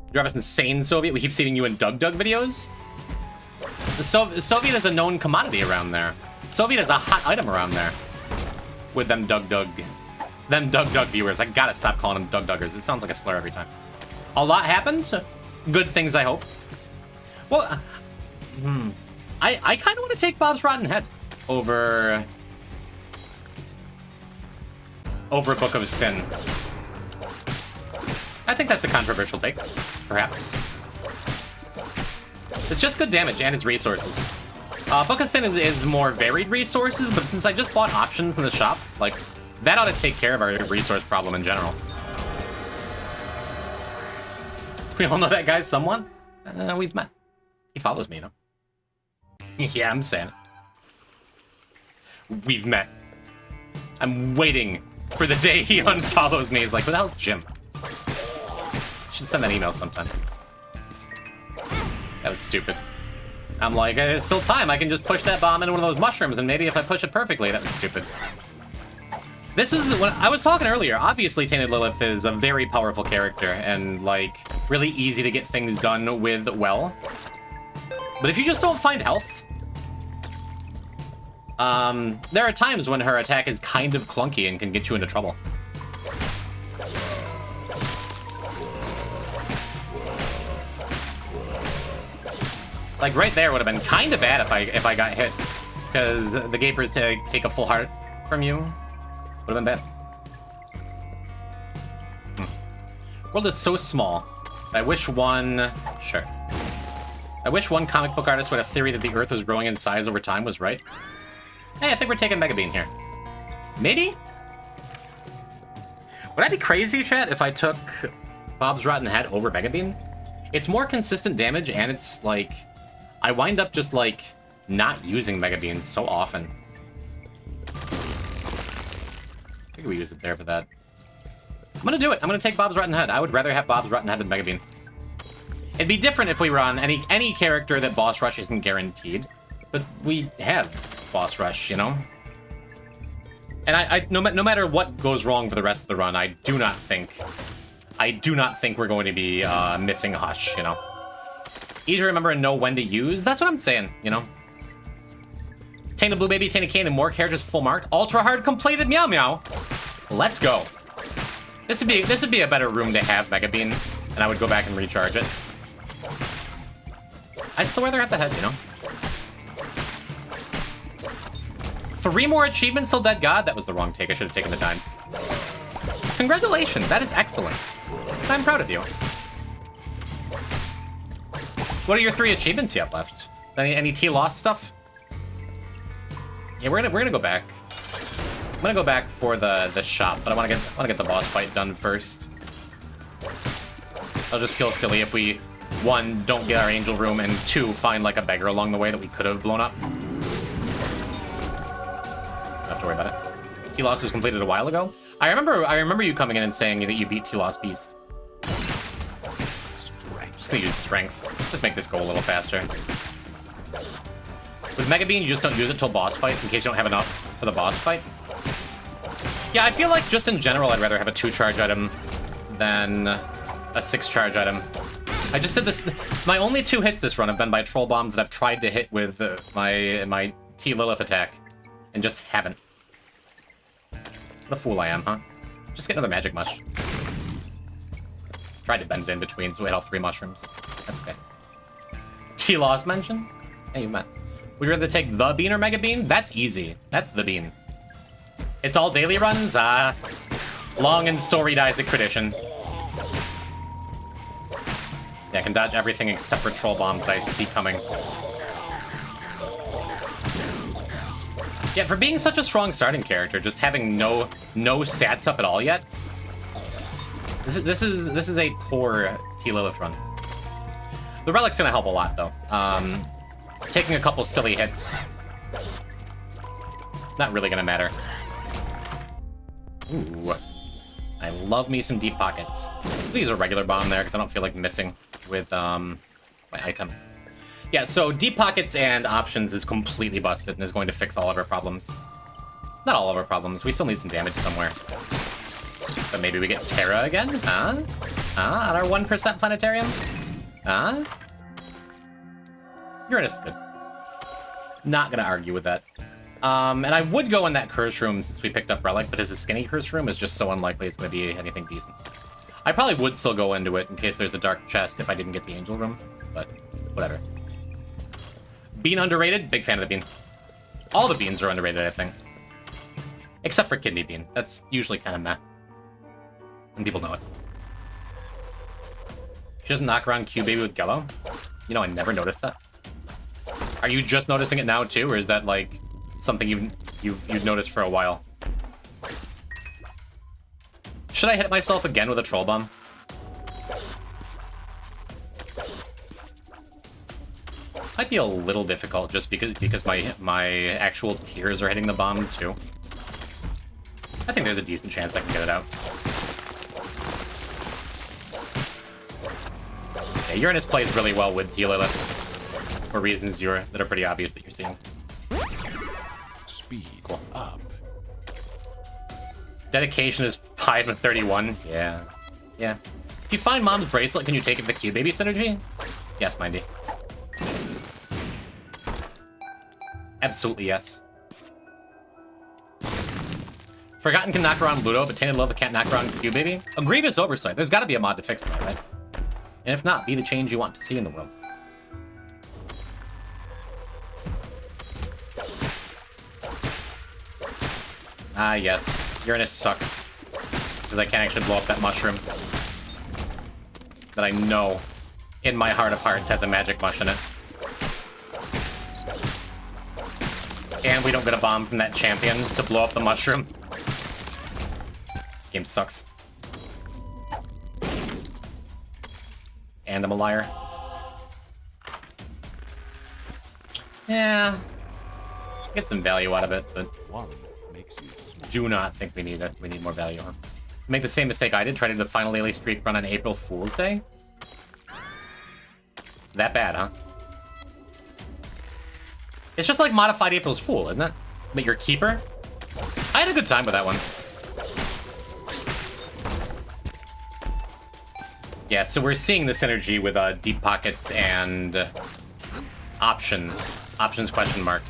You drive us insane, Soviet. We keep seeing you in Doug videos. The Soviet is a known commodity around there. Soviet is a hot item around there. With them Doug viewers. I gotta stop calling them Doug-Duggers. It sounds like a slur every time. A lot happened. Good things, I hope. Well, I kind of want to take Bob's Rotten Head over Book of Sin. I think that's a controversial take, perhaps. It's just good damage and its resources. Book of Sin is more varied resources, but since I just bought options from the shop, like, that ought to take care of our resource problem in general. We all know that guy somewhat? We've met. He follows me, you know? Yeah, I'm saying it. We've met. I'm waiting for the day he unfollows me. He's like, what the hell's Jim? Should send that email sometime. That was stupid. I'm like, there's still time. I can just push that bomb into one of those mushrooms, and maybe if I push it perfectly, that was stupid. This is when I was talking earlier. Obviously, Tainted Lilith is a very powerful character and like really easy to get things done with well. But if you just don't find health, there are times when her attack is kind of clunky and can get you into trouble. Like right there would have been kind of bad if I got hit, because the Gapers take a full heart from you. Would have been bad. World is so small. I wish one... Sure. I wish one comic book artist with a theory that the Earth was growing in size over time was right. Hey, I think we're taking Mega Bean here. Maybe? Would I be crazy, chat, if I took Bob's Rotten Head over Mega Bean? It's more consistent damage, and it's like... I wind up just, like, not using Mega Beans so often. I think we use it there for that. I'm gonna do it. I'm gonna take Bob's Rotten Head. I would rather have Bob's Rotten Head than Mega Bean. It'd be different if we were on any character that Boss Rush isn't guaranteed. But we have Boss Rush, you know? And no matter what goes wrong for the rest of the run, I do not think we're going to be missing Hush, you know? Easy to remember and know when to use. That's what I'm saying, you know? Tainted Blue Baby, Tainted Cane, and more characters full marked. Ultra hard completed, meow meow. Let's go. This would be a better room to have Mega Bean, and I would go back and recharge it. I'd still rather have the head, you know? 3 more achievements till Dead God? That was the wrong take. I should have taken the time. Congratulations, that is excellent. I'm proud of you. What are your 3 achievements you have left? Any T-Lost stuff? Yeah, we're gonna go back. I'm gonna go back for the shop, but I wanna get the boss fight done first. I'll just feel silly if we 1, don't get our angel room, and 2, find like a beggar along the way that we could have blown up. Don't have to worry about it. T-Lost was completed a while ago. I remember you coming in and saying that you beat T-Lost Beast. Just gonna use strength. Just make this go a little faster. With Mega Bean, you just don't use it till boss fight in case you don't have enough for the boss fight. Yeah, I feel like just in general, I'd rather have a 2 charge item than a 6 charge item. I just did this. My only 2 hits this run have been by troll bombs that I've tried to hit with my T Lilith attack and just haven't. The fool I am, huh? Just get another magic mush. Tried to bend it in between, so we had all 3 mushrooms. That's okay. T-Lost mention? Hey, you met. Would you rather take the bean or Mega Bean? That's easy. That's the bean. It's all daily runs? Long and storied Isaac tradition. Yeah, I can dodge everything except for troll bombs that I see coming. Yeah, for being such a strong starting character, just having no stats up at all yet. This is a poor T-Lilith run. The Relic's gonna help a lot, though. Taking a couple silly hits. Not really gonna matter. Ooh. I love me some deep pockets. I'll use a regular bomb there, because I don't feel like missing with my item. Yeah, so deep pockets and options is completely busted and is going to fix all of our problems. Not all of our problems. We still need some damage somewhere. But maybe we get Terra again? Huh? Huh? On our 1% planetarium? Huh? Uranus is good. Not gonna argue with that. And I would go in that curse room since we picked up Relic, but his skinny curse room is just so unlikely it's gonna be anything decent. I probably would still go into it in case there's a dark chest if I didn't get the angel room, but whatever. Bean underrated? Big fan of the bean. All the beans are underrated, I think. Except for kidney bean. That's usually kind of meh. And people know it. She doesn't knock around Q Baby with Gello? You know, I never noticed that. Are you just noticing it now too, or is that like something you've noticed for a while? Should I hit myself again with a troll bomb? Might be a little difficult just because my actual tears are hitting the bomb too. I think there's a decent chance I can get it out. Yeah, Uranus plays really well with DEATHLESS for reasons that are pretty obvious that you're seeing. Speed Cool. up. Dedication is 5 and 31. Yeah. Yeah. If you find Mom's bracelet, can you take it for Q Baby synergy? Yes, Mindy. Absolutely yes. Forgotten can knock around Ludo, but Tainted Love can't knock around Q Baby? A grievous oversight. There's gotta be a mod to fix that, right? And if not, be the change you want to see in the world. Ah, yes. Uranus sucks. Because I can't actually blow up that mushroom. That I know, in my heart of hearts, has a magic mush in it. And we don't get a bomb from that champion to blow up the mushroom. Game sucks. And I'm a liar. Yeah. Get some value out of it, but One makes you smart. do not think we need it. We need more value, huh? Make the same mistake I did, try to do the final daily streak run on April Fool's Day? That bad, huh? It's just like modified April's Fool, isn't it? But your keeper? I had a good time with that one. Yeah, so we're seeing the synergy with deep pockets and options. Options question mark.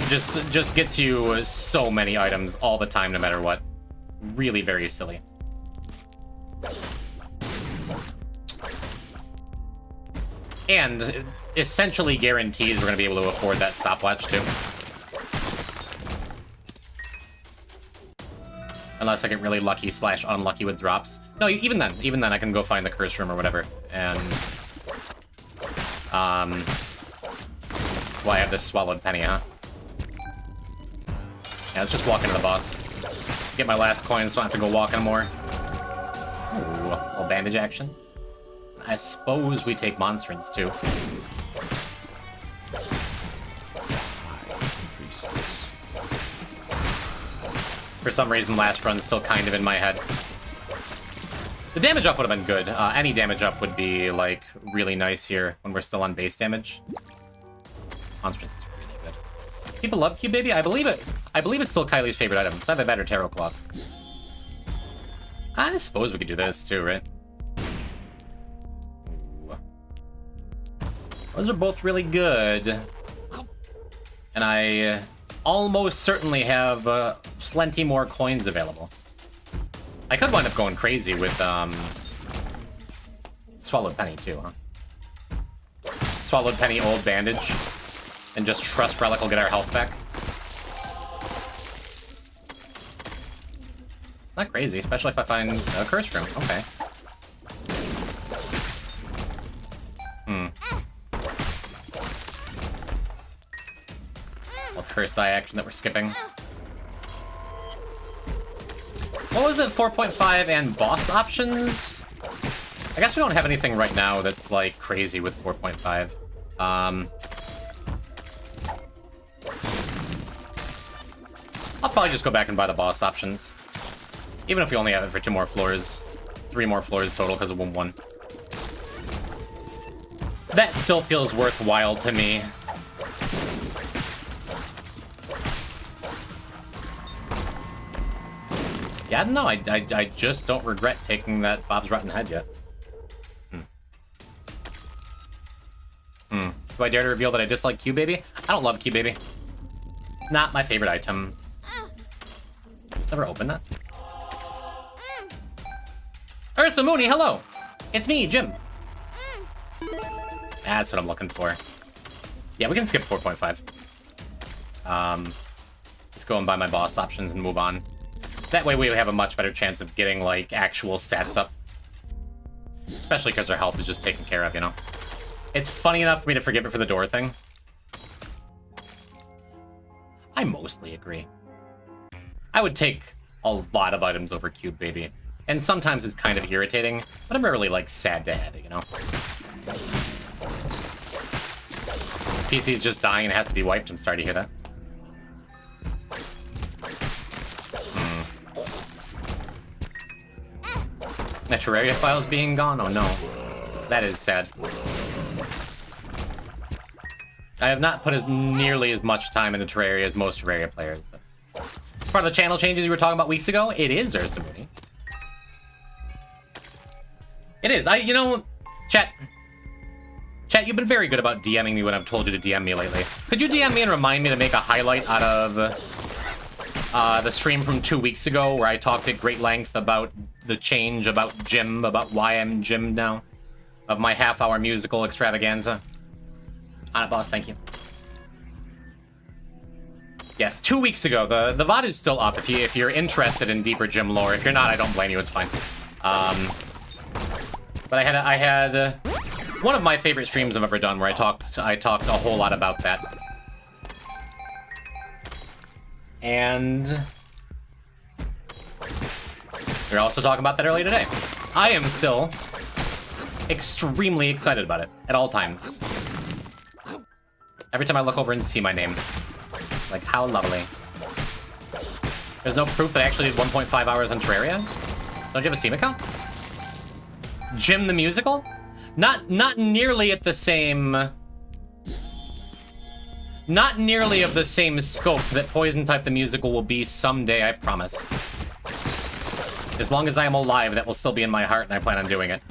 Just gets you so many items all the time, no matter what. Really very silly. And essentially guarantees we're going to be able to afford that stopwatch too. Unless I get really lucky / unlucky with drops. No, even then I can go find the curse room or whatever. And well, I have this swallowed penny, huh? Yeah, let's just walk into the boss. Get my last coin so I don't have to go walk anymore. Ooh, a little bandage action. I suppose we take monstrance too. For some reason, last run's still kind of in my head. The damage up would have been good. Any damage up would be, like, really nice here when we're still on base damage. Monstrance is really good. People love Q Baby? I believe it. I believe it's still Kylie's favorite item. It's either that or Tarot Cloth. I suppose we could do this too, right? Ooh. Those are both really good. And I almost certainly have plenty more coins available. I could wind up going crazy with Swallowed Penny too, huh? Swallowed Penny, Old Bandage, and just Trust Relic will get our health back. It's not crazy, especially if I find a curse room. Okay. Well, curse eye action that we're skipping. What was it? 4.5 and boss options? I guess we don't have anything right now that's like crazy with 4.5. I'll probably just go back and buy the boss options. Even if we only have it for 2 more floors. 3 more floors total because of 1-1. That still feels worthwhile to me. Yeah, I don't know. I just don't regret taking that Bob's Rotten Head yet. Do I dare to reveal that I dislike Q Baby? I don't love Q Baby. Not my favorite item. Just never opened that. Ursa Mooney, hello! It's me, Jim. That's what I'm looking for. Yeah, we can skip 4.5. Just go and buy my boss options and move on. That way we have a much better chance of getting, like, actual stats up. Especially because our health is just taken care of, you know? It's funny enough for me to forgive it for the door thing. I mostly agree. I would take a lot of items over Cube Baby. And sometimes it's kind of irritating, but I'm rarely, like, sad to have it, you know? PC's just dying and it has to be wiped. I'm sorry to hear that. The Terraria files being gone? Oh no. That is sad. I have not put nearly as much time into Terraria as most Terraria players. But part of the channel changes you were talking about weeks ago, it is Ursamuni. It is. You know, chat, you've been very good about DMing me when I've told you to DM me lately. Could you DM me and remind me to make a highlight out of the stream from 2 weeks ago where I talked at great length about the change, about Jim, about why I'm Jim now, of my half-hour musical extravaganza? On it, boss. Thank you. Yes, 2 weeks ago. The VOD is still up if you're interested in deeper Jim lore. If you're not, I don't blame you. It's fine. But I had one of my favorite streams I've ever done where I talked a whole lot about that. And we're also talking about that earlier today. I am still extremely excited about it at all times. Every time I look over and see my name. Like, how lovely. There's no proof that I actually did 1.5 hours on Terraria? Don't you have a Steam account? Jim the Musical? Not nearly at the same... Not nearly of the same scope that Poison Type the Musical will be someday, I promise. As long as I am alive, that will still be in my heart, and I plan on doing it.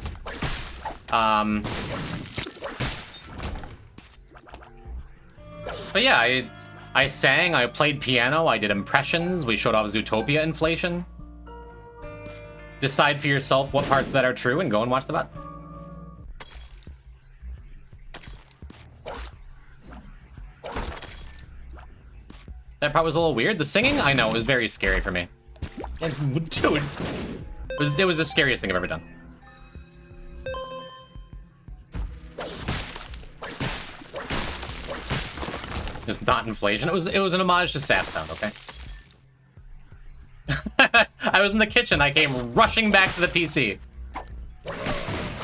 But yeah, I sang, I played piano, I did impressions, we showed off Zootopia inflation. Decide for yourself what parts of that are true and go and watch the VOD. That part was a little weird. The singing, I know, it was very scary for me. And, dude, it was the scariest thing I've ever done. It's not inflation. It was an homage to Sap Sound, okay? I was in the kitchen. I came rushing back to the PC.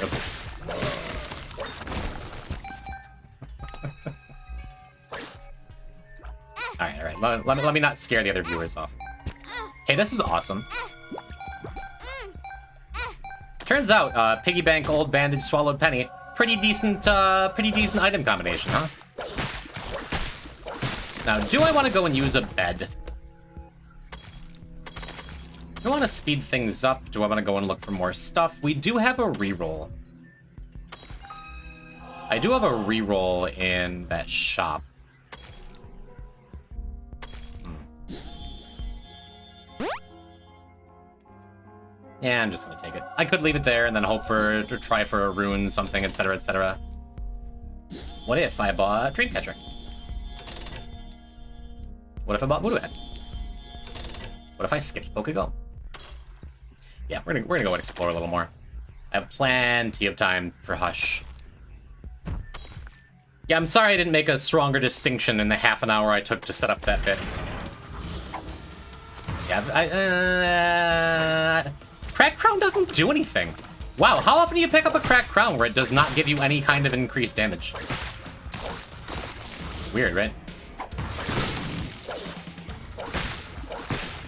Oops. All right. Let me not scare the other viewers off. Hey, this is awesome. Turns out, piggy bank, old bandage, swallowed penny. Pretty decent item combination, huh? Now, do I want to go and use a bed? Do I want to speed things up? Do I want to go and look for more stuff? We do have a reroll. I do have a reroll in that shop. Yeah, I'm just gonna take it. I could leave it there and then hope to try for a rune, something, etc., etc. What if I bought Dreamcatcher? What if I bought Voodoo Head? What if I skipped Pokego? Yeah, we're gonna go and explore a little more. I have plenty of time for Hush. Yeah, I'm sorry I didn't make a stronger distinction in the half an hour I took to set up that bit. Yeah, Cracked Crown doesn't do anything. Wow, how often do you pick up a Cracked Crown where it does not give you any kind of increased damage? Weird, right?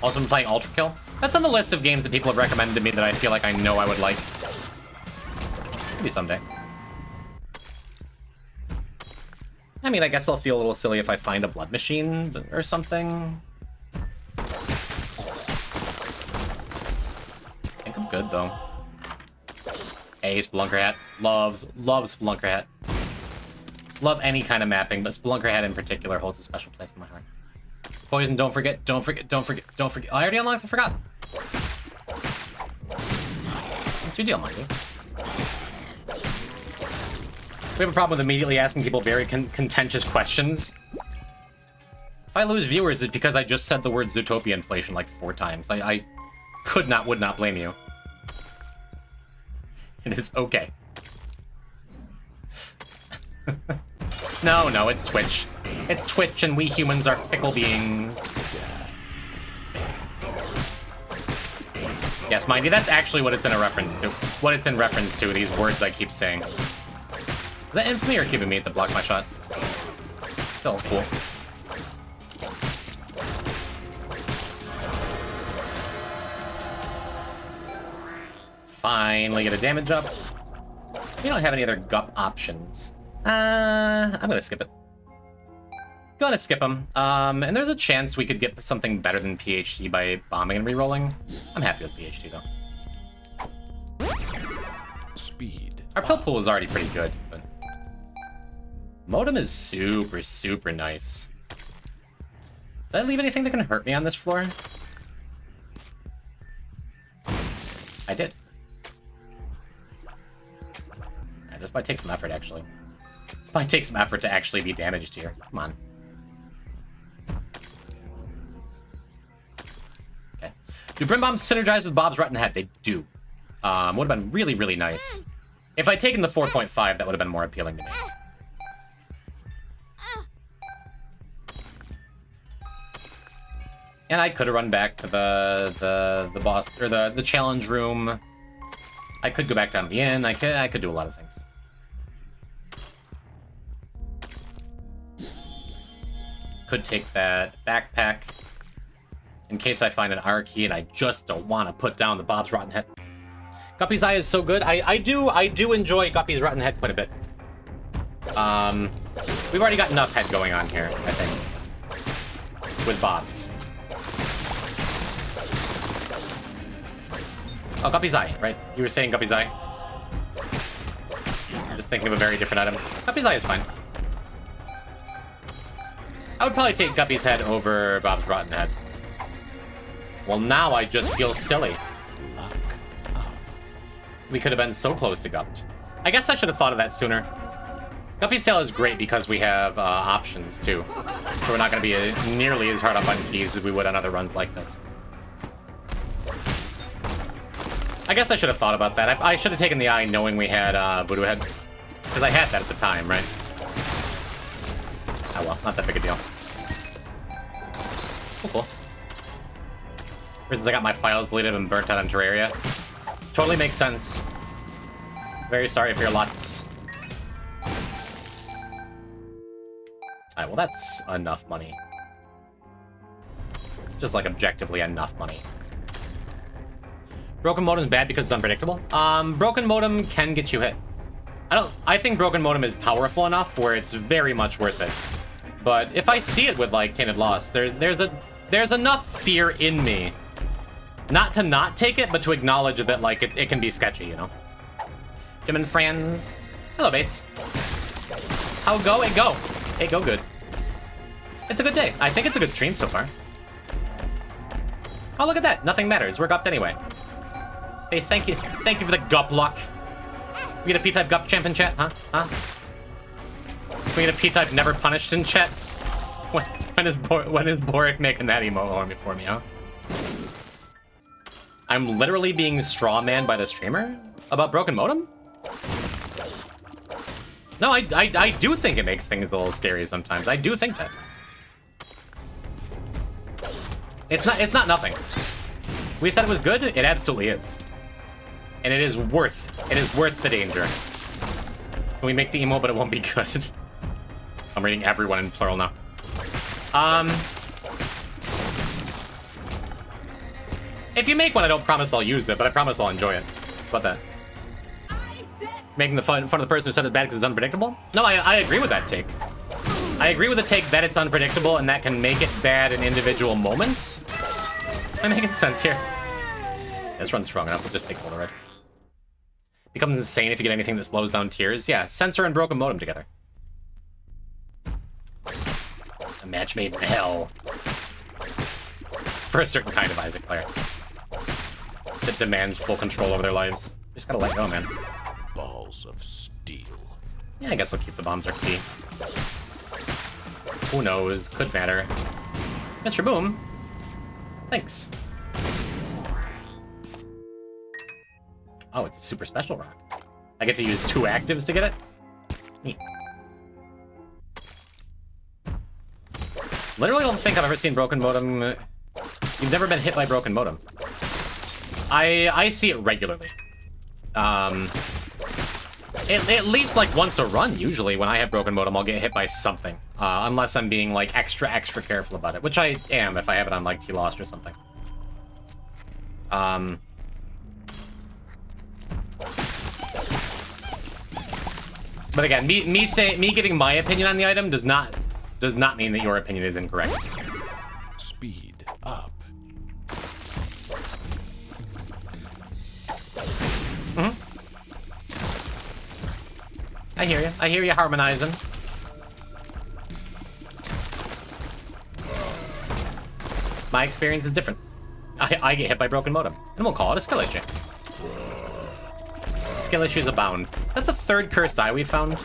Also, I'm playing Ultra Kill. That's on the list of games that people have recommended to me that I feel like I know I would like. Maybe someday. I mean, I guess I'll feel a little silly if I find a blood machine or something. I think I'm good, though. Hey, Spelunker Hat. Love Spelunker Hat. Love any kind of mapping, but Spelunker Hat in particular holds a special place in my heart. Poison, don't forget. I already unlocked the Forgot. What's your deal, Monkey? We have a problem with immediately asking people very contentious questions. If I lose viewers, it's because I just said the word Zootopia inflation like 4 times. I would not blame you. It is okay. No, no, it's Twitch. It's Twitch, and we humans are fickle beings. Yes, mind you, that's actually what it's in a reference to. What it's in reference to, these words I keep saying. Is that infamy or keeping me to block my shot? Still cool. Finally get a damage up. We don't have any other gup options. I'm gonna skip it. Gonna skip them. And there's a chance we could get something better than PhD by bombing and rerolling. I'm happy with PhD though. Speed. Our pill pool is already pretty good, but modem is super, super nice. Did I leave anything that can hurt me on this floor? I did. Alright, this might take some effort, actually. This might take some effort to actually be damaged here. Come on. Okay. Do Brim Bombs synergize with Bob's Rotten Head? They do. Would have been really, really nice. If I'd taken the 4.5, that would have been more appealing to me. And I could have run back to the boss, or the challenge room. I could go back down to the inn. I could do a lot of things. Could take that backpack in case I find an R key and I just don't want to put down the Bob's Rotten Head. Guppy's Eye is so good. I do enjoy Guppy's Rotten Head quite a bit. We've already got enough head going on here, I think, with Bob's. Oh, Guppy's Eye, right? You were saying Guppy's Eye? Just thinking of a very different item. Guppy's Eye is fine. I would probably take Guppy's Head over Bob's Rotten Head. Well, now I just feel silly. We could have been so close to Gupped. I guess I should have thought of that sooner. Guppy's Tail is great because we have options, too. So we're not going to be nearly as hard up on keys as we would on other runs like this. I guess I should have thought about that. I should have taken the eye knowing we had Voodoo Head. Because I had that at the time, right? Oh well, not that big a deal. Cool, cool. Reasons I got my files deleted and burnt out on Terraria. Totally makes sense. Very sorry for your lots. Alright, well that's enough money. Just like objectively enough money. Broken Modem is bad because it's unpredictable. Broken Modem can get you hit. I think Broken Modem is powerful enough where it's very much worth it. But if I see it with like Tainted Lost, there's enough fear in me not to not take it, but to acknowledge that like it can be sketchy, you know. Jim and friends. Hello, base. How go? It go. It go good. It's a good day. I think it's a good stream so far. Oh, look at that. Nothing matters. We're gupped anyway. Base, thank you. Thank you for the gup luck. We get a P-type gup champ in chat, huh? Huh? We get a P-type never punished in chat. When is Boric making that emote for me, huh? I'm literally being straw man by the streamer about Broken Modem? No, I do think it makes things a little scary sometimes. I do think that. It's not nothing. We said it was good. It absolutely is. And it is worth the danger. We make the emo, but it won't be good. I'm reading everyone in plural now. If you make one, I don't promise I'll use it, but I promise I'll enjoy it. How about that? Making the fun of the person who said it's bad because it's unpredictable? No, I agree with that take. I agree with the take that it's unpredictable and that can make it bad in individual moments. I'm making sense here. This run's strong enough. We'll just take hold of it. Becomes insane if you get anything that slows down tears. Yeah, Sensor and Broken Modem together. A match made in hell. For a certain kind of Isaac player. That demands full control over their lives. Just gotta let go, man. Balls of steel. Yeah, I guess I'll keep the bombs are key. Who knows? Could matter. Mr. Boom. Thanks. Oh, it's a super special rock. I get to use 2 actives to get it? Neat. Literally don't think I've ever seen broken modem. You've never been hit by broken modem. I see it regularly. At least like once a run, usually, when I have broken modem, I'll get hit by something. Unless I'm being like extra careful about it, which I am if I have it on like T-Lost or something. But again, me giving my opinion on the item does not mean that your opinion is incorrect. Speed up. I hear you. I hear you harmonizing. My experience is different. I get hit by broken modem, and we'll call it a skill issue. Skill issues abound. Is that the third cursed eye we found?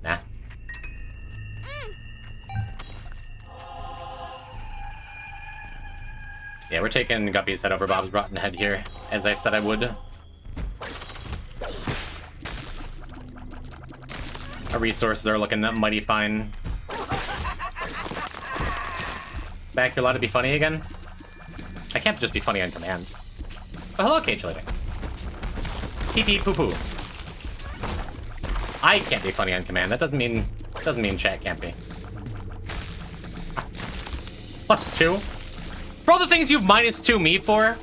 Nah. Yeah, we're taking Guppy's head over Bob's rotten head here, as I said I would. Our resources are looking mighty fine. Back, you're allowed to be funny again? I can't just be funny on command. Oh, hello, Cage Lady. Pee pee poo poo. I can't be funny on command. That doesn't mean chat can't be. +2? For all the things you've -2 me for?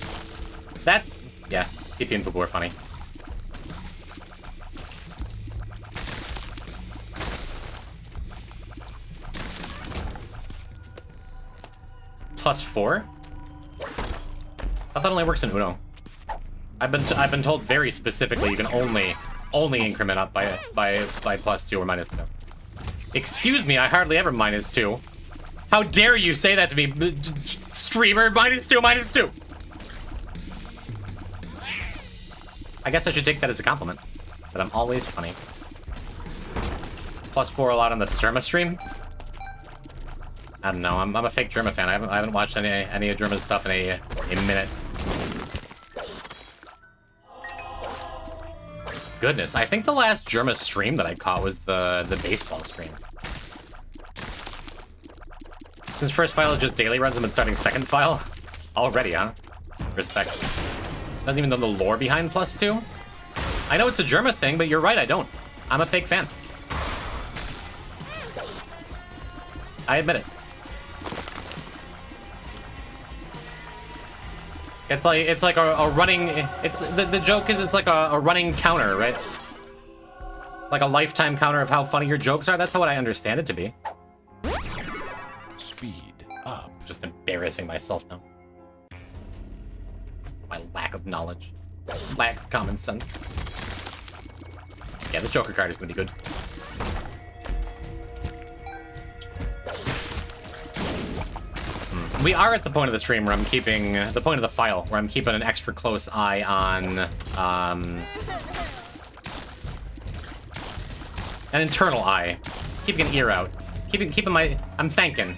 That, yeah, pee pee and poo poo are funny. +4? I thought it only works in Uno. I've been told very specifically you can only increment up by +2 or -2. Excuse me, I hardly ever -2. How dare you say that to me, streamer? -2. I guess I should take that as a compliment. That I'm always funny. +4 a lot on the Sturma stream. I don't know. I'm a fake Germa fan. I haven't watched any of Germa's stuff in a minute. Goodness, I think the last Germa stream that I caught was the baseball stream. Since first file is just daily runs, I've been starting second file already, huh? Respect. Doesn't even know the lore behind +2. I know it's a Germa thing, but you're right, I don't. I'm a fake fan. I admit it. It's like a running. It's the joke is it's like a running counter, right? Like a lifetime counter of how funny your jokes are. That's what I understand it to be. Speed up. Just embarrassing myself now. My lack of knowledge, lack of common sense. Yeah, this Joker card is gonna be good. We are at the point of the stream where I'm keeping the point of the file where I'm keeping an extra close eye on an internal eye, keeping an ear out, keeping my. I'm thinking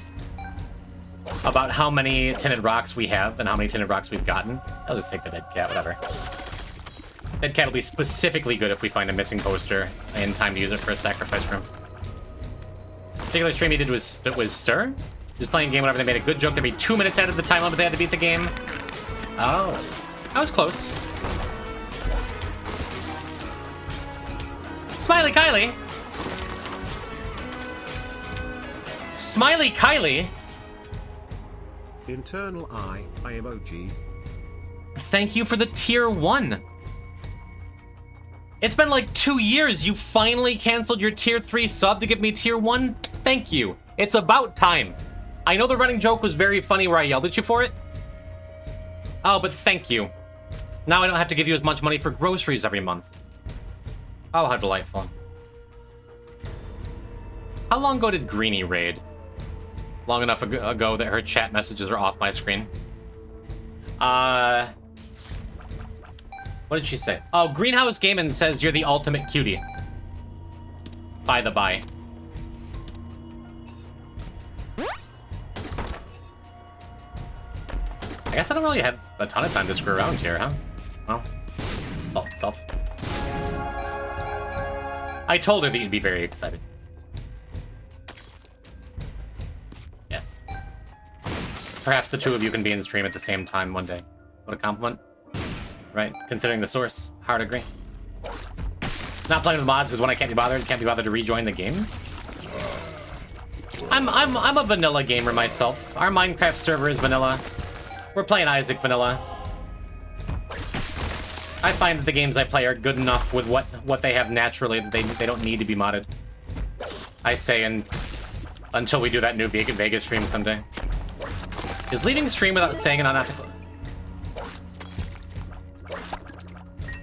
about how many tinted rocks we have and how many tinted rocks we've gotten. I'll just take the dead cat, whatever. Dead cat will be specifically good if we find a missing poster in time to use it for a sacrifice room. The particular stream he did was Stir. He was playing a game whenever they made a good joke. There'd be 2 minutes out of the time limit they had to beat the game. Oh, I was close. Smiley Kylie. Smiley Kylie. Internal eye emoji. Thank you for the tier 1. It's been like 2 years. You finally canceled your tier 3 sub to give me tier 1. Thank you. It's about time. I know the running joke was very funny where I yelled at you for it. Oh, but thank you. Now I don't have to give you as much money for groceries every month. Oh, how delightful. How long ago did Greenie raid? Long enough ago that her chat messages are off my screen. What did she say? Oh, Greenhouse Gaming says you're the ultimate cutie. By the by. I guess I don't really have a ton of time to screw around here, huh? Well, solve itself. I told her that you'd be very excited. Yes. Perhaps the two of you can be in stream at the same time one day. What a compliment. Right? Considering the source. Hard agree. Not playing with mods because when I can't be bothered to rejoin the game. I'm a vanilla gamer myself. Our Minecraft server is vanilla. We're playing Isaac vanilla. I find that the games I play are good enough with what they have naturally that they don't need to be modded. I say, and until we do that new Vegas stream someday. Is leaving stream without saying an unethical...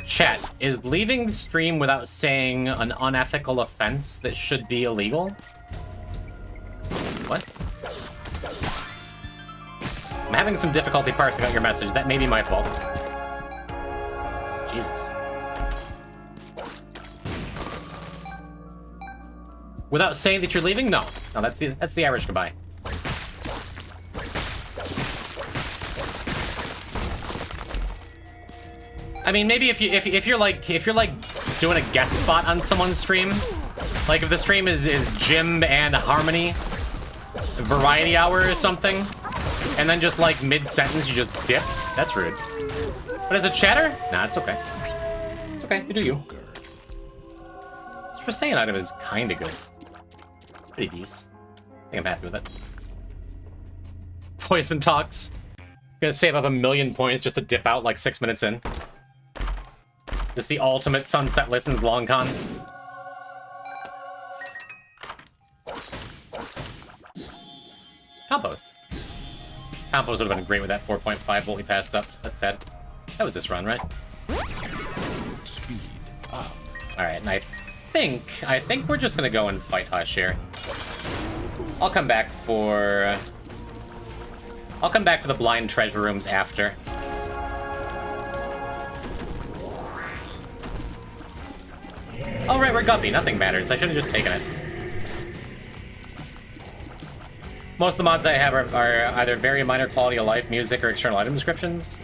Chat, is leaving stream without saying an unethical offense that should be illegal? What? I'm having some difficulty parsing out your message. That may be my fault. Jesus. Without saying that you're leaving? No. No, that's the Irish goodbye. I mean, maybe if you're like doing a guest spot on someone's stream, like if the stream is Jim and Harmony Variety Hour or something, and then just like mid-sentence you just dip, that's rude. But as a chatter, nah, it's okay. It's okay, you do you. This for saying item is kinda good. Pretty decent. I think I'm happy with it. Poison talks. Gonna save up 1,000,000 points just to dip out like 6 minutes in. This is the ultimate Sunset Listens long con. Compost. Compost would have been great with that 4.5 volt we passed up. That's sad. That was this run, right? Speed up. Alright, and I think we're just gonna go and fight Hush here. I'll come back for the blind treasure rooms after. Oh, right, we're Guppy. Nothing matters. I should have just taken it. Most of the mods I have are either very minor quality of life, music, or external item descriptions.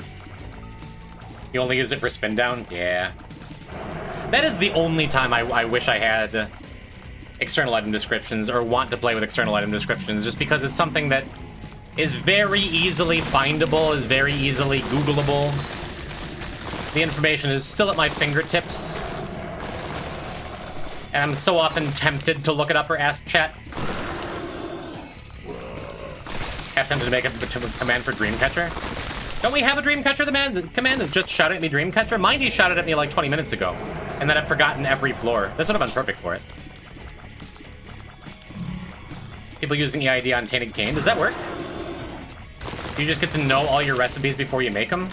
You only use it for spin down? Yeah. That is the only time I wish I had external item descriptions, or want to play with external item descriptions, just because it's something that is very easily findable, is very easily Googleable. The information is still at my fingertips. And I'm so often tempted to look it up or ask chat. Half tempted to make a command for Dreamcatcher. Don't we have a Dreamcatcher command that's just shouting at me Dreamcatcher? Mindy shouted at me like 20 minutes ago. And then I've forgotten every floor. This would have been perfect for it. People using EID on Tainted Cane. Does that work? Do you just get to know all your recipes before you make them?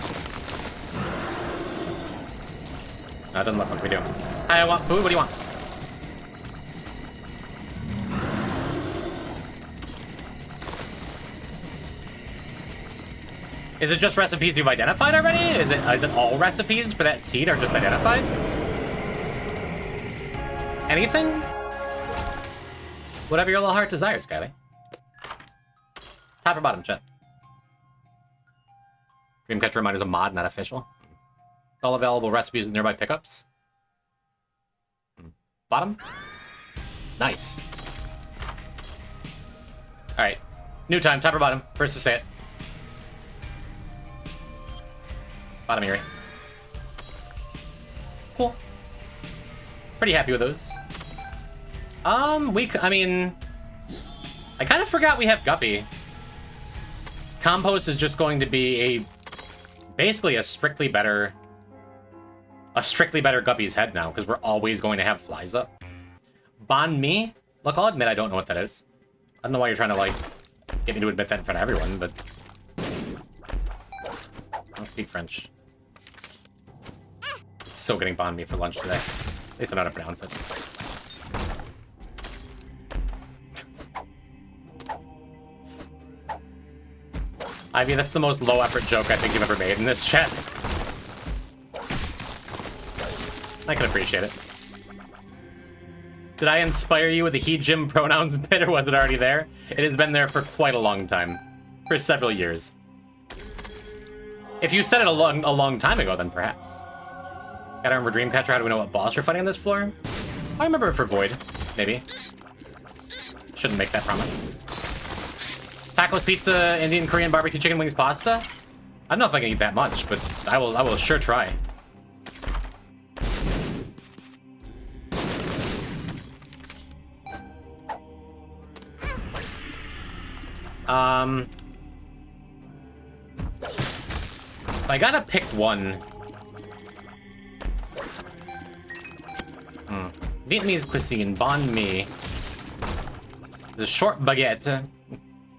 No, it doesn't look like we do. Hi, I want food. What do you want? Is it just recipes you've identified already? Is it all recipes for that seed are just identified? Anything? Whatever your little heart desires, Kylie. Top or bottom, chat? Dreamcatcher Reminder is a mod, not official. All available recipes in nearby pickups. Bottom? Nice. Alright. New time, top or bottom? First to say it. Bottom Erie. Cool. Pretty happy with those. I mean... I kind of forgot we have Guppy. Compost is just going to be basically a strictly better Guppy's head now, because we're always going to have flies up. Bon me? Look, I'll admit I don't know what that is. I don't know why you're trying to, like, get me to admit that in front of everyone, but... I don't speak French. I'm so getting bon me for lunch today. At least I know how to pronounce it. Ivy, that's the most low-effort joke I think you've ever made in this chat. I can appreciate it. Did I inspire you with the he, Jim pronouns bit, or was it already there? It has been there for quite a long time. For several years. If you said it a long time ago, then perhaps. Gotta remember Dreamcatcher, how do we know what boss we're fighting on this floor? I remember it for Void, maybe. Shouldn't make that promise. Tacos, pizza, Indian, Korean, barbecue, chicken wings, pasta. I don't know if I can eat that much, but I will sure try. If I gotta pick one. Vietnamese cuisine, banh mi. The short baguette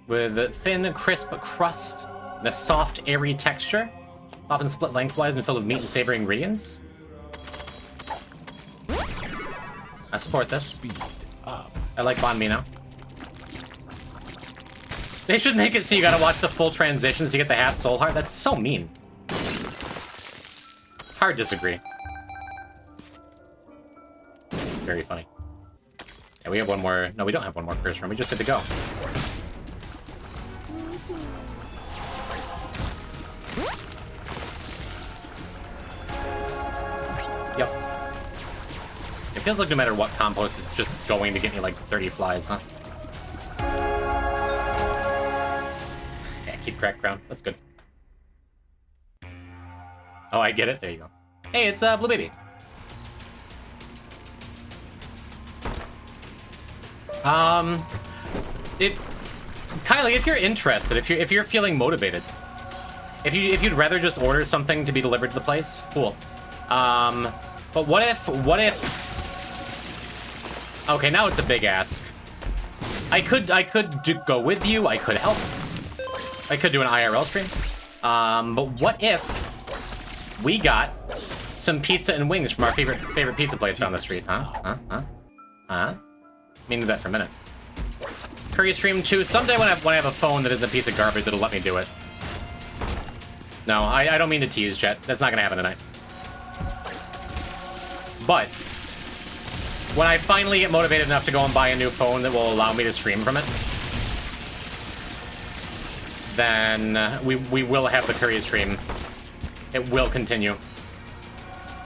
with a thin, crisp crust and a soft, airy texture, often split lengthwise and filled with meat and savory ingredients. I support this. Speed up. I like banh mi now. They should make it so you gotta watch the full transitions to get the half soul heart. That's so mean. Hard disagree. Very funny. Yeah, we have one more. No, we don't have one more curse room. We just had to go. Yep. It feels like no matter what compost, it's just going to get me like 30 flies, huh? Yeah, keep cracked ground. That's good. Oh, I get it. There you go. Hey, it's Blue Baby. Kylie, if you're interested, if you're feeling motivated, if you'd rather just order something to be delivered to the place, cool. But what if? Okay, now it's a big ask. I could go with you. I could help. I could do an IRL stream. But what if we got some pizza and wings from our favorite pizza place down the street? Huh? Mean that for a minute. Curry stream 2. Someday when I have a phone that isn't a piece of garbage, it'll let me do it. No, I don't mean to tease, chat. That's not gonna happen tonight. But when I finally get motivated enough to go and buy a new phone that will allow me to stream from it, then we will have the curry stream. It will continue.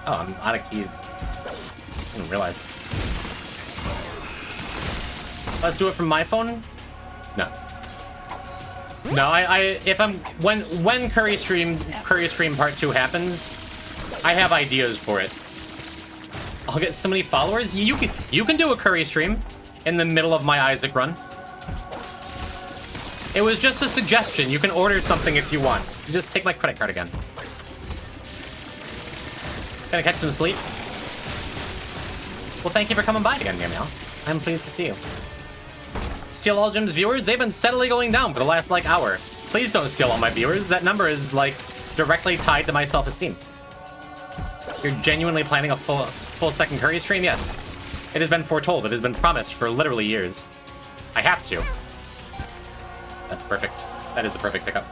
Oh, I'm out of keys. I didn't realize. Let's do it from my phone? No. No, when Curry Stream Part 2 happens, I have ideas for it. I'll get so many followers. You can do a Curry stream in the middle of my Isaac run. It was just a suggestion. You can order something if you want. You just take my credit card again. Gonna catch some sleep? Well, thank you for coming by again, Meow. I'm pleased to see you. Steal all Jim's viewers? They've been steadily going down for the last, like, hour. Please don't steal all my viewers. That number is, like, directly tied to my self-esteem. You're genuinely planning a full second Curry stream? Yes. It has been foretold. It has been promised for literally years. I have to. That's perfect. That is the perfect pickup.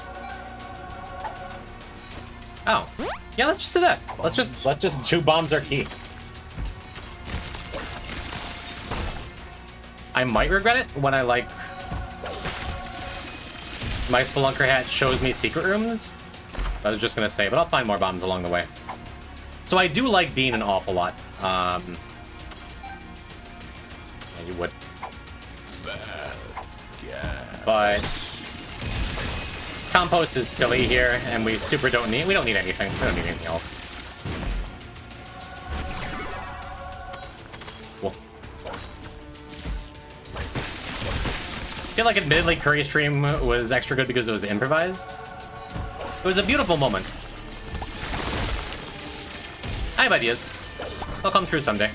Oh. Yeah, let's just do that. Let's just 2 bombs are key. I might regret it when I, like, my Spelunker hat shows me secret rooms. I was just gonna say, but I'll find more bombs along the way. So I do like Bean an awful lot. Yeah, you would. But compost is silly here, and we don't need anything. We don't need anything else. Cool. I feel like admittedly Curry stream was extra good because it was improvised. It was a beautiful moment. I have ideas. They'll come through someday.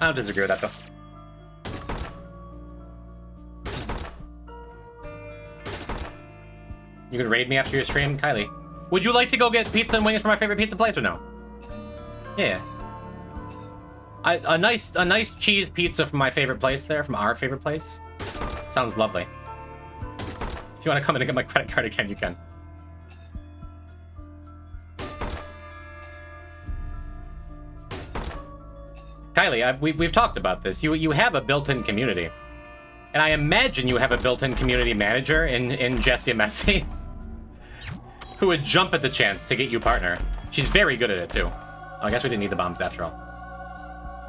I don't disagree with that, though. You can raid me after your stream, Kylie. Would you like to go get pizza and wings from my favorite pizza place or no? Yeah. A nice cheese pizza from my favorite place there, from our favorite place. Sounds lovely. If you want to come in and get my credit card again, you can. Kylie, we've talked about this. You have a built-in community. And I imagine you have a built-in community manager in Jessie Messi who would jump at the chance to get you partner. She's very good at it, too. Oh, I guess we didn't need the bombs after all.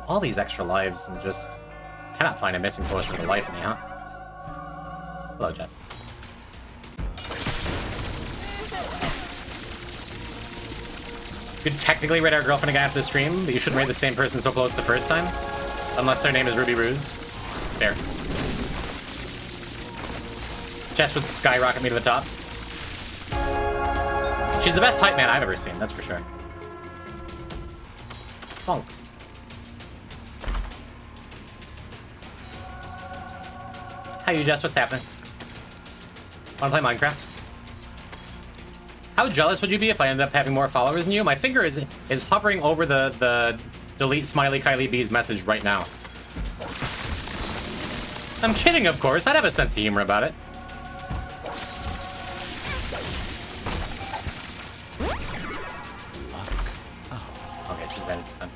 All these extra lives and just cannot find a missing potion of life in me, huh? Hello, Jess. You could technically raid our girlfriend again after the stream, but you shouldn't raid the same person so close the first time. Unless their name is Ruby Ruse. Fair. Jess would skyrocket me to the top. She's the best hype man I've ever seen, that's for sure. Funks. How you, Jess? What's happening? Wanna play Minecraft? How jealous would you be if I ended up having more followers than you? My finger is hovering over the delete Smiley Kylie B's message right now. I'm kidding, of course. I'd have a sense of humor about it. Okay, so that is fun.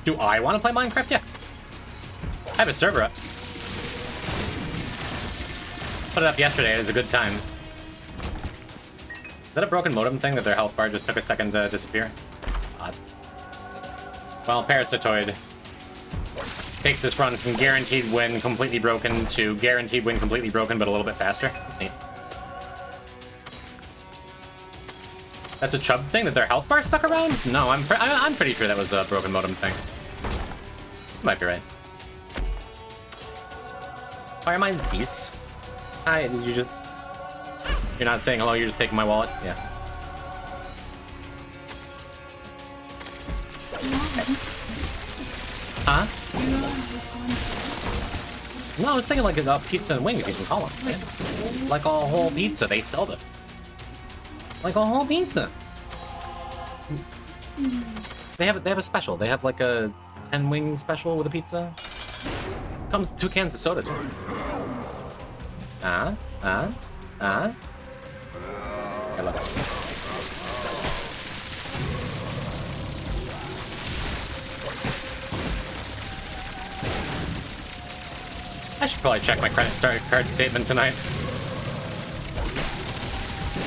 Do I want to play Minecraft? Yeah. I have a server up. Put it up yesterday. It was a good time. Is that a broken modem thing that their health bar just took a second to disappear? Odd. Well, Parasitoid takes this run from guaranteed win completely broken to guaranteed win completely broken, but a little bit faster. That's neat. That's a Chubb thing that their health bar stuck around? No, I'm pretty sure that was a broken modem thing. You might be right. Fire mine's peace. Hi, did you just... You're not saying hello, you're just taking my wallet? Yeah. Huh? No, I was thinking like a pizza and wings, you can call them. Yeah. Like a whole pizza, they sell those. Like a whole pizza. They have a special. They have like a 10 wing special with a pizza. Comes 2 cans of soda too. I love it. I should probably check my credit card statement tonight.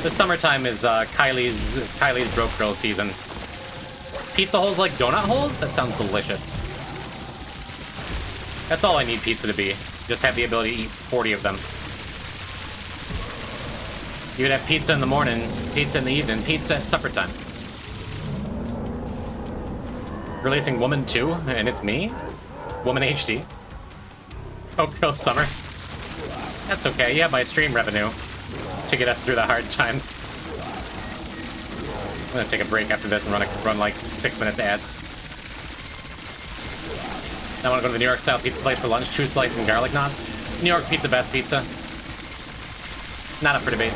The summertime is Kylie's broke girl season. Pizza holes like donut holes? That sounds delicious. That's all I need pizza to be. Just have the ability to eat 40 of them. You would have pizza in the morning, pizza in the evening, pizza at supper time. Releasing Woman 2, and it's me? Woman HD. Oh, girl summer. That's okay, you have my stream revenue to get us through the hard times. I'm gonna take a break after this and run like 6 minutes ads. I wanna go to the New York style pizza place for lunch, 2 slices and garlic knots. New York pizza, best pizza. Not up for debate.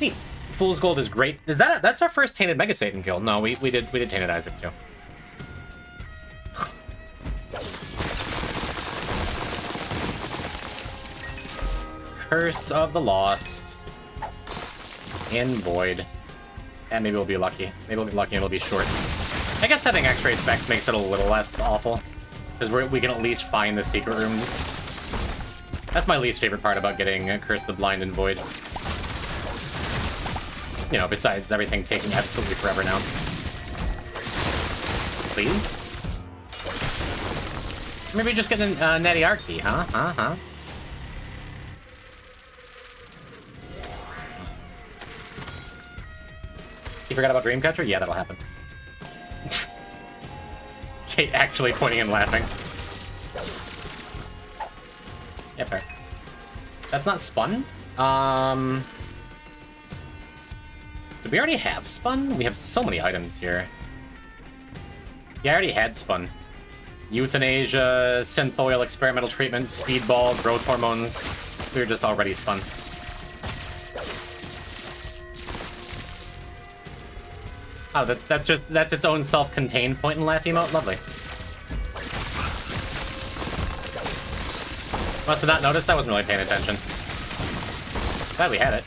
Neat. Fool's Gold is great. Is that that's our first Tainted Mega Satan kill? No, we did Tainted Isaac too. Curse of the Lost. And Void. And maybe we'll be lucky. Maybe we'll be lucky and it'll be short. I guess having X-ray specs makes it a little less awful. Because we can at least find the secret rooms. That's my least favorite part about getting Curse of the Blind and Void. You know, besides everything taking absolutely forever now. Please? Maybe just get a Natty Art key, huh? You forgot about Dreamcatcher? Yeah, that'll happen. Kate actually pointing and laughing. Yeah, fair. That's not spun? Did we already have spun? We have so many items here. Yeah, I already had spun. Euthanasia, synth oil, experimental treatment, speedball, growth hormones. We were just already spun. Oh, that's its own self-contained point and laugh emote? Lovely. Must have not noticed, I wasn't really paying attention. Glad we had it.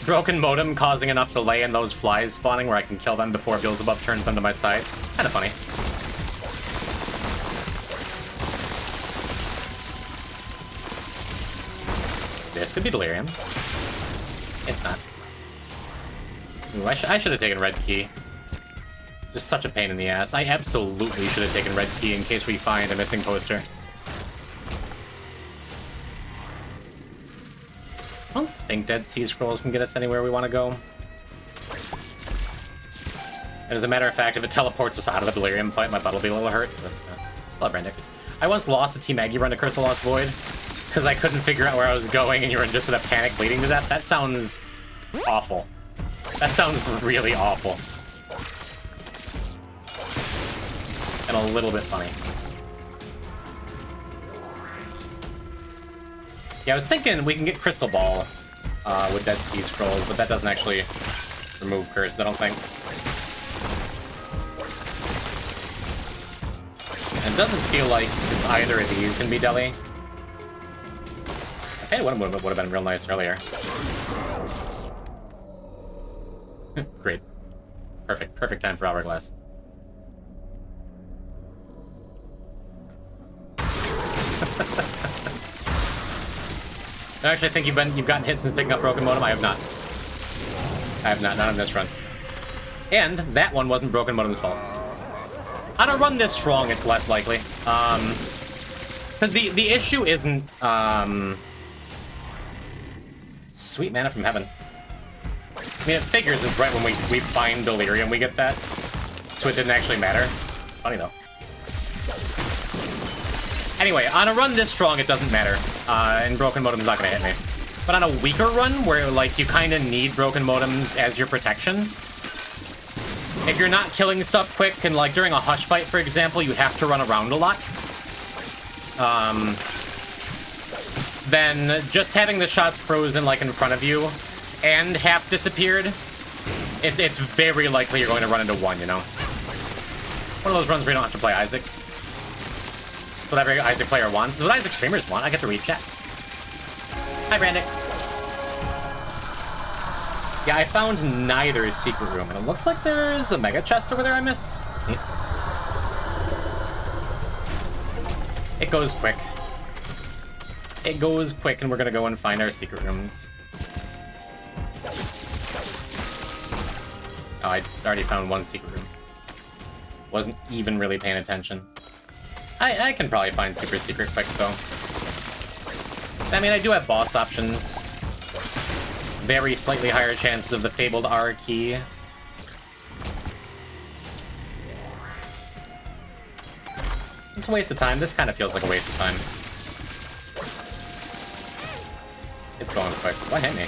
Broken modem causing enough delay in those flies spawning where I can kill them before Beelzebub turns them to my side. Kinda funny. This could be Delirium. It's not. Ooh, I should have taken Red Key. It's just such a pain in the ass. I absolutely should have taken Red Key in case we find a missing poster. I don't think Dead Sea Scrolls can get us anywhere we want to go. And as a matter of fact, if it teleports us out of the Delirium fight, my butt will be a little hurt. But, love Rendick. I once lost a Team Aggie run to Curse the Lost Void because I couldn't figure out where I was going and you were just in a panic bleeding to death. That sounds awful. That sounds really awful. And a little bit funny. Yeah, I was thinking we can get Crystal Ball with Dead Sea Scrolls, but that doesn't actually remove Curse, I don't think. And it doesn't feel like either of these can be Deli. Okay, one would have been real nice earlier. Great. Perfect time for Hourglass. Actually, I think you've gotten hit since picking up Broken Modem. I have not. Not on this run. And that one wasn't Broken Modem's fault. On a run this strong, it's less likely. Because the issue isn't sweet mana from heaven. I mean, it figures it's right when we find Delirium we get that, so it didn't actually matter. Funny though. Anyway, on a run this strong, it doesn't matter, and Broken Modem's not gonna hit me. But on a weaker run, where like you kind of need Broken Modem as your protection, if you're not killing stuff quick, and like during a Hush fight, for example, you have to run around a lot, then just having the shots frozen like in front of you and half disappeared, it's very likely you're going to run into one, you know? One of those runs where you don't have to play Isaac. Whatever Isaac player wants is what Isaac streamers want. I get to read chat. Hi, Brandon. Yeah, I found neither secret room, and it looks like there's a mega chest over there I missed. It goes quick. It goes quick, and we're gonna go and find our secret rooms. Oh, I already found one secret room. Wasn't even really paying attention. I can probably find super secret quick, though. I mean, I do have boss options. Very slightly higher chances of the fabled R key. It's a waste of time. This kind of feels like a waste of time. It's going quick. What hit me?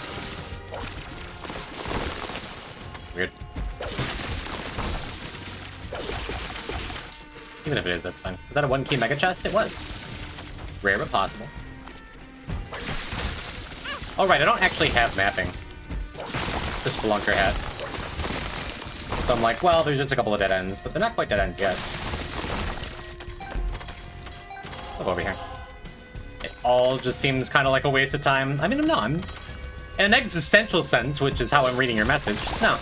Weird. Even if it is, that's fine. Was that a 1-key mega chest? It was. Rare but possible. Oh right, I don't actually have mapping. The Spelunker hat. So I'm like, well, there's just a couple of dead ends, but they're not quite dead ends yet. Look over here. It all just seems kind of like a waste of time. I mean, no, I'm... In an existential sense, which is how I'm reading your message, no.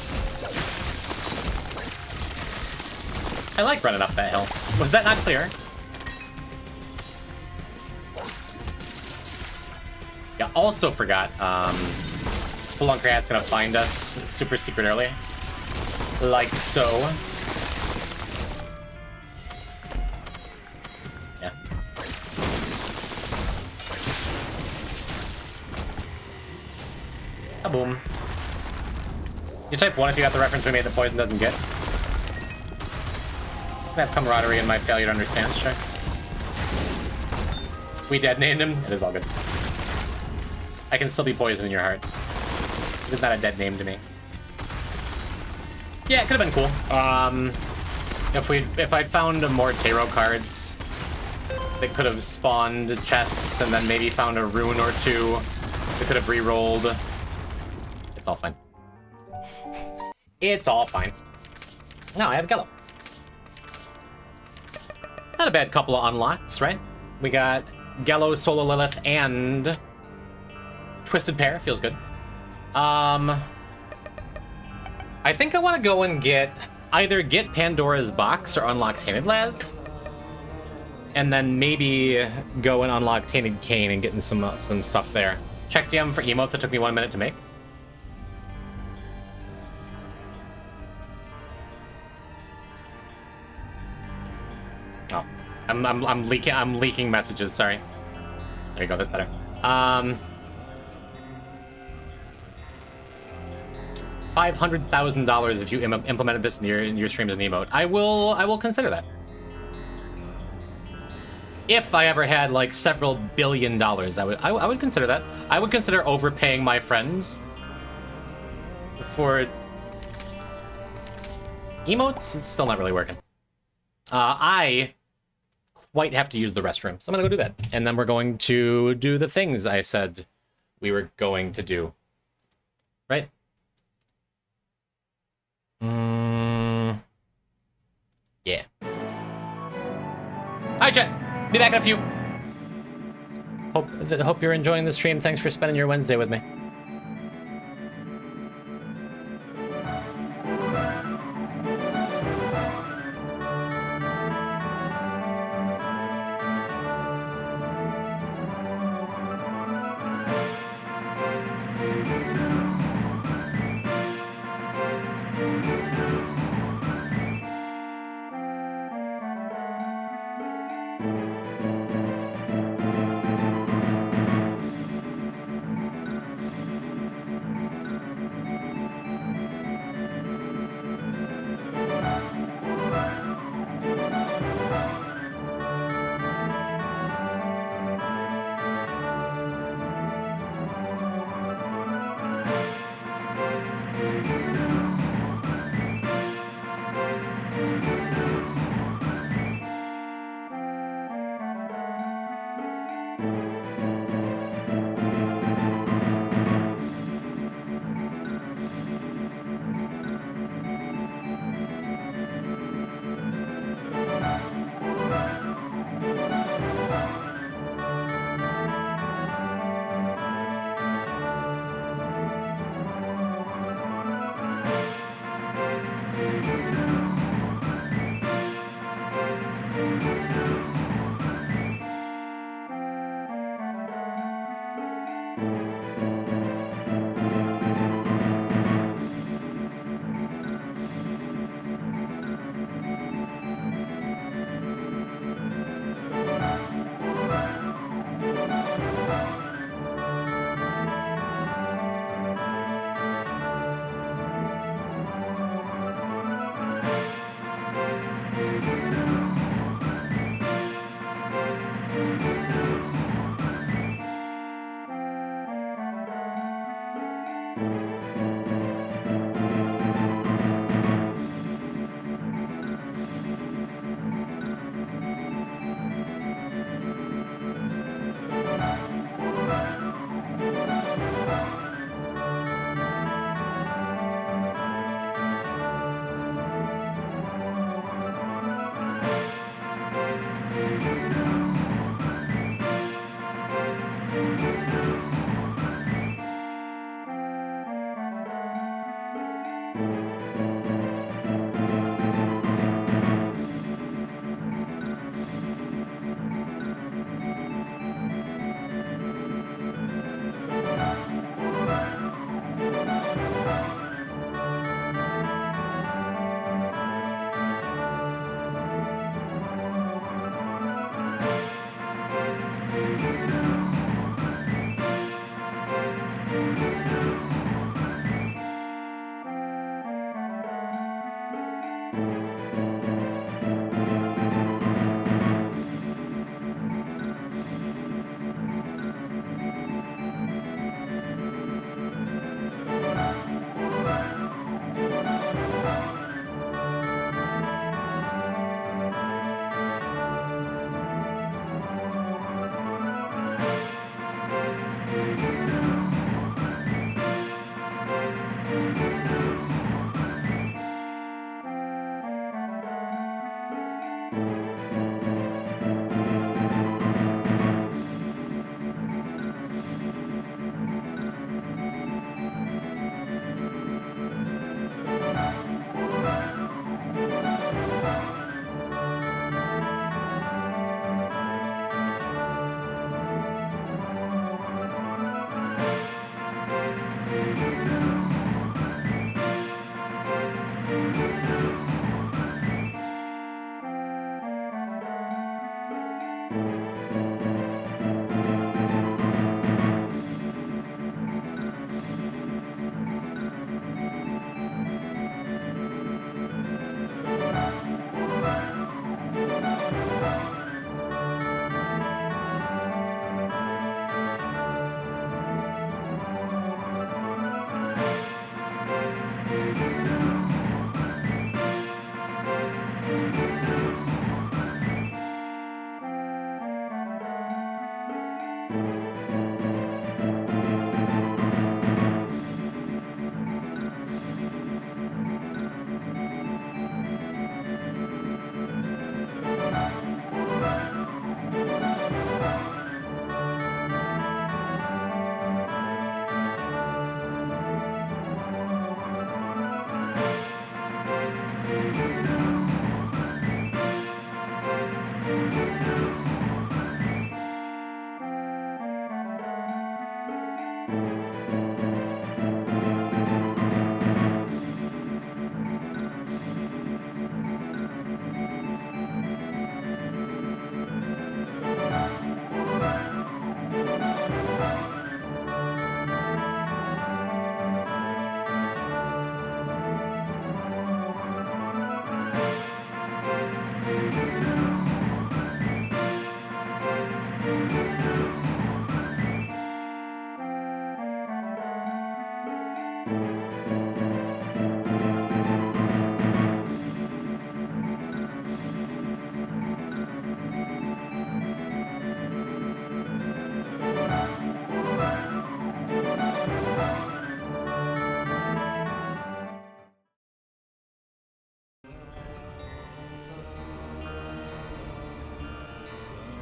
I like running up that hill. Was that not clear? Yeah, also forgot, Spelunker hat's gonna find us super secret early. Like so. Yeah. Kaboom. You type 1 if you got the reference we made that Poison doesn't get. I have camaraderie in my failure to understand, sure. We dead named him. It is all good. I can still be poison in your heart. It's not a dead name to me. Yeah, it could have been cool. If I'd found more tarot cards that could have spawned chests and then maybe found a rune or two that could have re-rolled. It's all fine. It's all fine. Now I have Gello. Not a bad couple of unlocks, right? We got Gello, Solar Lilith, and Twisted Pair. Feels good. I think I want to go and either get Pandora's Box or unlock Tainted Laz, and then maybe go and unlock Tainted Cane and getting some stuff there. Check DM for emote that took me 1 minute to make. Oh, I'm leaking messages. Sorry. There you go. That's better. $500,000 if you implemented this in your streams and emote. I will consider that. If I ever had like several billion dollars, I would consider that. I would consider overpaying my friends for emotes. It's still not really working. I quite have to use the restroom, so I'm gonna go do that, and then we're going to do the things I said we were going to do. Right? Yeah. Hi, chat. Be back in a few. Hope you're enjoying the stream. Thanks for spending your Wednesday with me.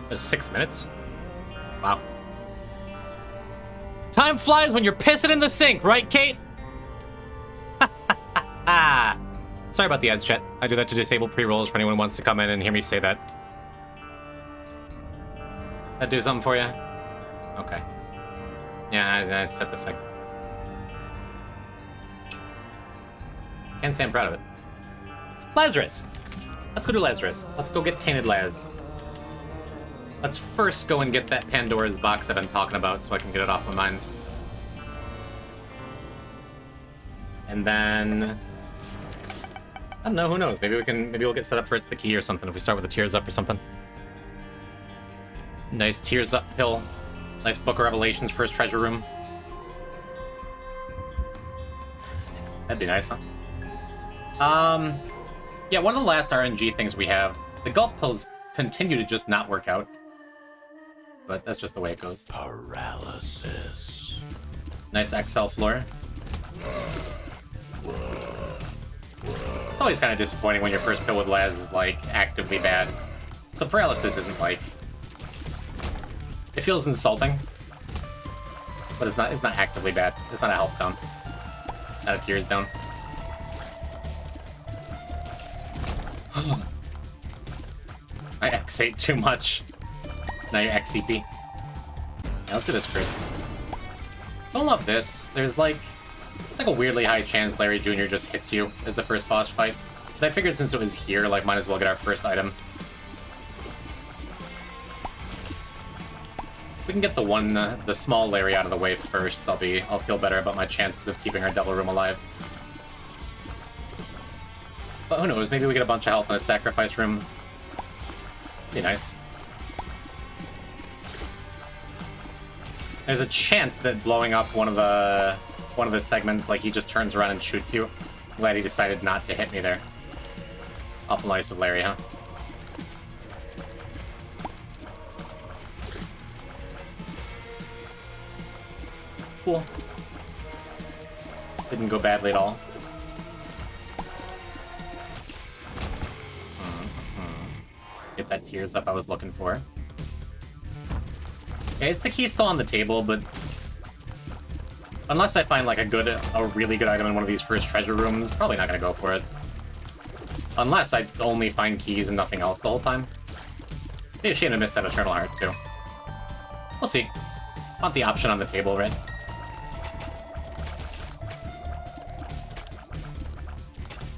There's 6 minutes? Wow. Time flies when you're pissing in the sink, right, Kate? Sorry about the ads, chat. I do that to disable pre-rolls for anyone who wants to come in and hear me say that. That do something for you? Okay. Yeah, I set the thing. Can't say I'm proud of it. Lazarus! Let's go do Lazarus. Let's go get Tainted Laz. Let's first go and get that Pandora's box that I'm talking about so I can get it off my mind. And then... I don't know, who knows? Maybe we'll get set up for It's the Key or something if we start with the Tears Up or something. Nice Tears Up pill. Nice Book of Revelations first treasure room. That'd be nice, huh? Yeah, one of the last RNG things we have, the gulp pills continue to just not work out. But that's just the way it goes. Paralysis. Nice XL floor. It's always kind of disappointing when your first pill with Laz is, like, actively bad. So paralysis isn't, like... It feels insulting. But it's not actively bad. It's not a health down. Not a tears down. I X8 too much. Now you're XCP. Yeah, let's do this first. Don't love this. There's like a weirdly high chance Larry Jr. just hits you as the first boss fight. But I figured since it was here, like, might as well get our first item. If we can get the small Larry out of the way first, I'll feel better about my chances of keeping our Devil Room alive. But who knows, maybe we get a bunch of health in a sacrifice room. Be nice. There's a chance that blowing up one of the segments, like, he just turns around and shoots you. I'm glad he decided not to hit me there. Awful nice of Larry, huh? Cool. Didn't go badly at all. Get that Tears Up I was looking for. Okay, the key's still on the table, but unless I find like a really good item in one of these first treasure rooms, probably not gonna go for it. Unless I only find keys and nothing else the whole time. It'd be a shame to miss that Eternal Heart too. We'll see. Want the option on the table, right?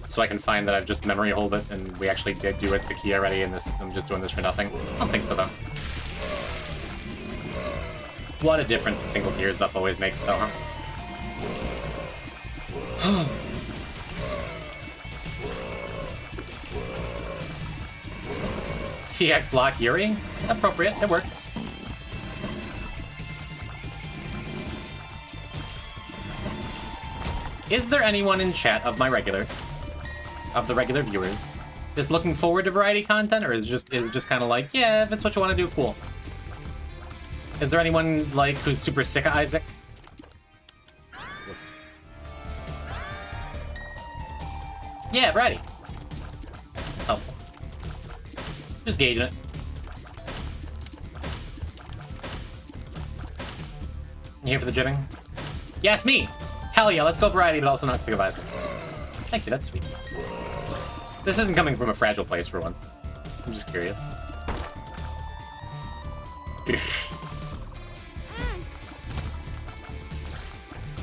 So I can find that I've just memory hold it, and we actually did do it the key already, and I'm just doing this for nothing. I don't think so, though. What a difference a single Tears Up always makes, though, huh? TX Lock Yuri? Appropriate, it works. Is there anyone in chat of my regulars? Of the regular viewers, is looking forward to variety content, or is it just kind of like, yeah, if it's what you want to do, cool? Is there anyone like who's super sick of Isaac? Yeah, variety. Helpful. Just gauging it. You here for the jibbing? Yes, me. Hell yeah, let's go variety, but also not sick of Isaac. Thank you, that's sweet. This isn't coming from a fragile place for once. I'm just curious.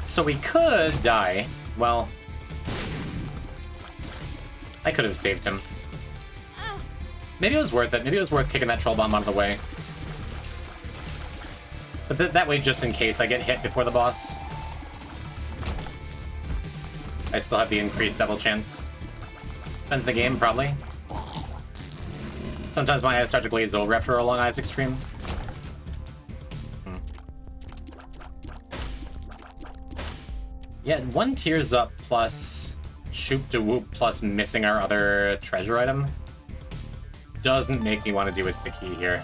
So we could die. Well, I could have saved him. Maybe it was worth it. Maybe it was worth kicking that troll bomb out of the way. But that way, just in case I get hit before the boss, I still have the increased devil chance. Depends the game, probably. Sometimes my eyes start to glaze over after a long Isaac stream. Yeah, 1 Tears Up plus Shoop de Whoop plus missing our other treasure item doesn't make me want to do It's the Key here.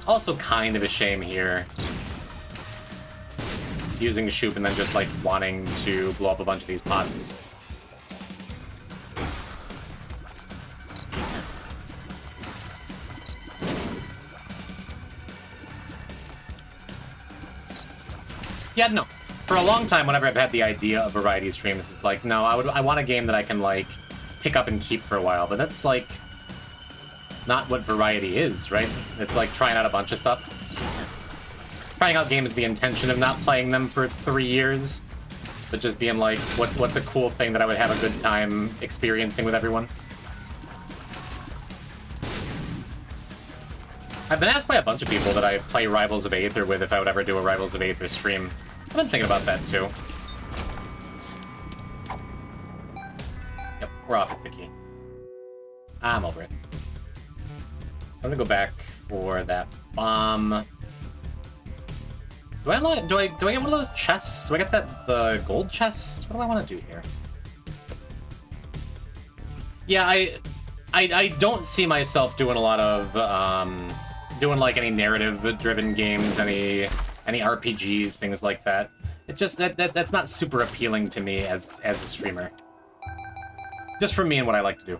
Also kind of a shame here. Using Shoop and then just like wanting to blow up a bunch of these pots. Yeah, no. For a long time, whenever I've had the idea of variety streams, it's like, no, I want a game that I can, like, pick up and keep for a while. But that's, like, not what variety is, right? It's like trying out a bunch of stuff. Trying out games with the intention of not playing them for 3 years, but just being like, what's a cool thing that I would have a good time experiencing with everyone? I've been asked by a bunch of people that I play Rivals of Aether with if I would ever do a Rivals of Aether stream. I've been thinking about that too. Yep, we're off at the key. I'm over it. So I'm gonna go back for that bomb. Do I get one of those chests? Do I get the gold chest? What do I want to do here? Yeah, I don't see myself doing a lot of doing like any narrative-driven games, any RPGs, things like that. It just that's not super appealing to me as a streamer. Just for me and what I like to do.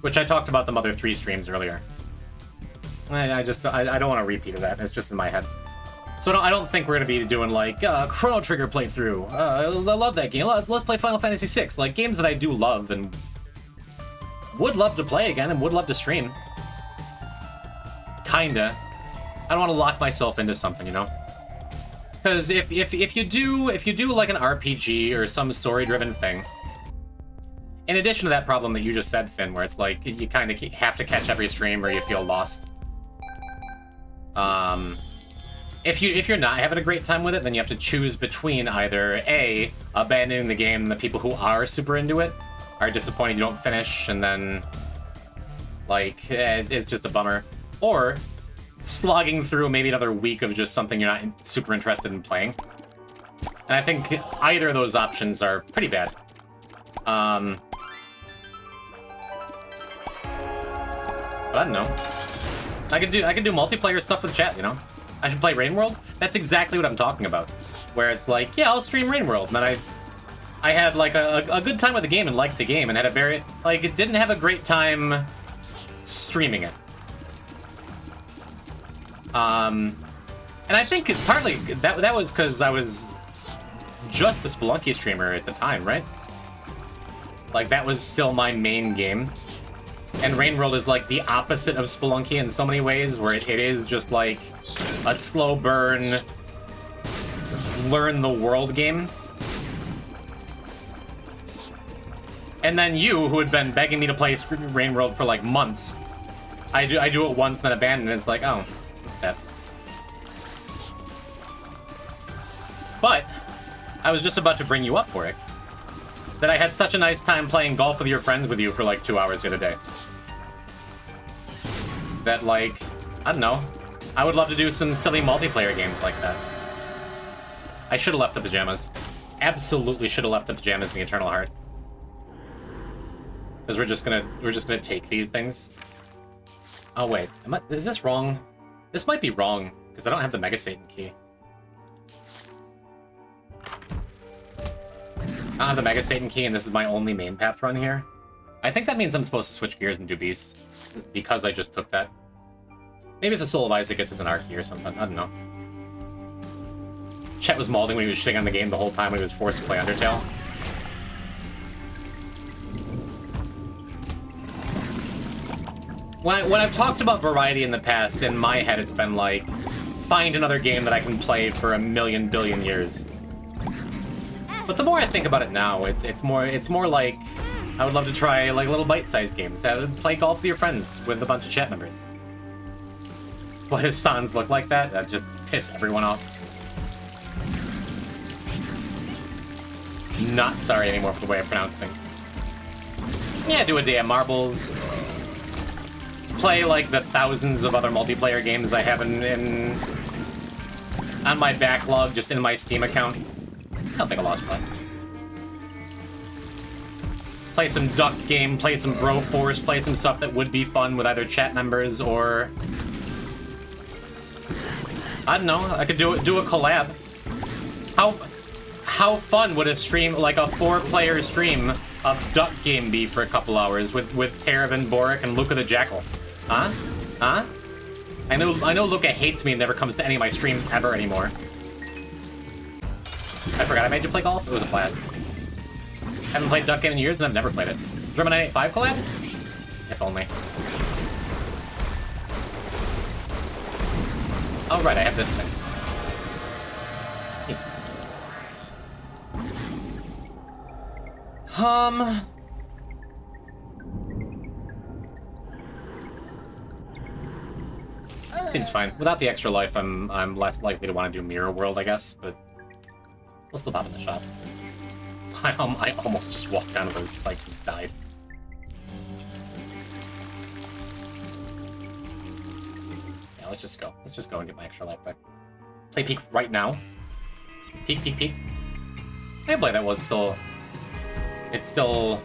Which I talked about the Mother 3 streams earlier. I don't want to repeat of that. It's just in my head. So I don't think we're gonna be doing like Chrono Trigger playthrough. I love that game. Let's play Final Fantasy VI. Like games that I do love and would love to play again and would love to stream. Kinda. I don't want to lock myself into something, you know. Because if you do like an RPG or some story-driven thing, in addition to that problem that you just said, Finn, where it's like you kind of have to catch every stream or you feel lost. If you're not having a great time with it, then you have to choose between either A, abandoning the game and the people who are super into it are disappointed you don't finish, and then like it's just a bummer, or slogging through maybe another week of just something you're not super interested in playing. And I think either of those options are pretty bad. But I don't know. I could do multiplayer stuff with chat, you know? I should play Rain World? That's exactly what I'm talking about. Where it's like, yeah, I'll stream Rain World. And then I had like a good time with the game and liked the game and had a very, like, it didn't have a great time streaming it. And I think partly that was because I was just a Spelunky streamer at the time, right? Like, that was still my main game. And Rain World is like the opposite of Spelunky in so many ways, where it is just like a slow burn, learn the world game. And then you, who had been begging me to play Rain World for like months, I do it once, then abandon it. It's like, oh, that's sad. But I was just about to bring you up for it. That I had such a nice time playing golf with your friends with you for like 2 hours the other day. That, like, I don't know. I would love to do some silly multiplayer games like that. I should have left the pajamas. Absolutely should have left the pajamas in the Eternal Heart. Because we're just gonna take these things. Oh wait, is this wrong? This might be wrong, because I don't have the Mega Satan key. I don't have the Mega Satan key, and this is my only main path run here. I think that means I'm supposed to switch gears and do Beast, because I just took that. Maybe if the Soul of Isaac gets as an Archie or something, I don't know. Chet was malding when he was shitting on the game the whole time when he was forced to play Undertale. When I've talked about variety in the past, in my head it's been like, find another game that I can play for a million billion years. But the more I think about it now, it's more like I would love to try like little bite-sized games. Play golf with your friends with a bunch of chat members. Why does Sans look like that? That just piss everyone off. Not sorry anymore for the way I pronounce things. Yeah, do a day of marbles. Play like the thousands of other multiplayer games I have on my backlog, just in my Steam account. I don't think I lost play. Play some Duck Game, play some Broforce, play some stuff that would be fun with either chat members or... I don't know, I could do a collab. How fun would a stream, like a 4-player stream of Duck Game be for a couple hours with Terravan, Boric, and Luca the Jackal? Huh? Huh? I know Luca hates me and never comes to any of my streams ever anymore. I forgot I made you play golf. It was a blast. Haven't played Duck Game in years, and I've never played it. German 985 collab? If only. Oh, right, I have this thing. Seems fine. Without the extra life, I'm less likely to want to do Mirror World, I guess, but we'll still pop in the shop. I almost just walked down to those spikes and died. Yeah, let's just go. Let's just go and get my extra life back. Play Peak right now. Peak, Peak, Peak. I play that was still... It's still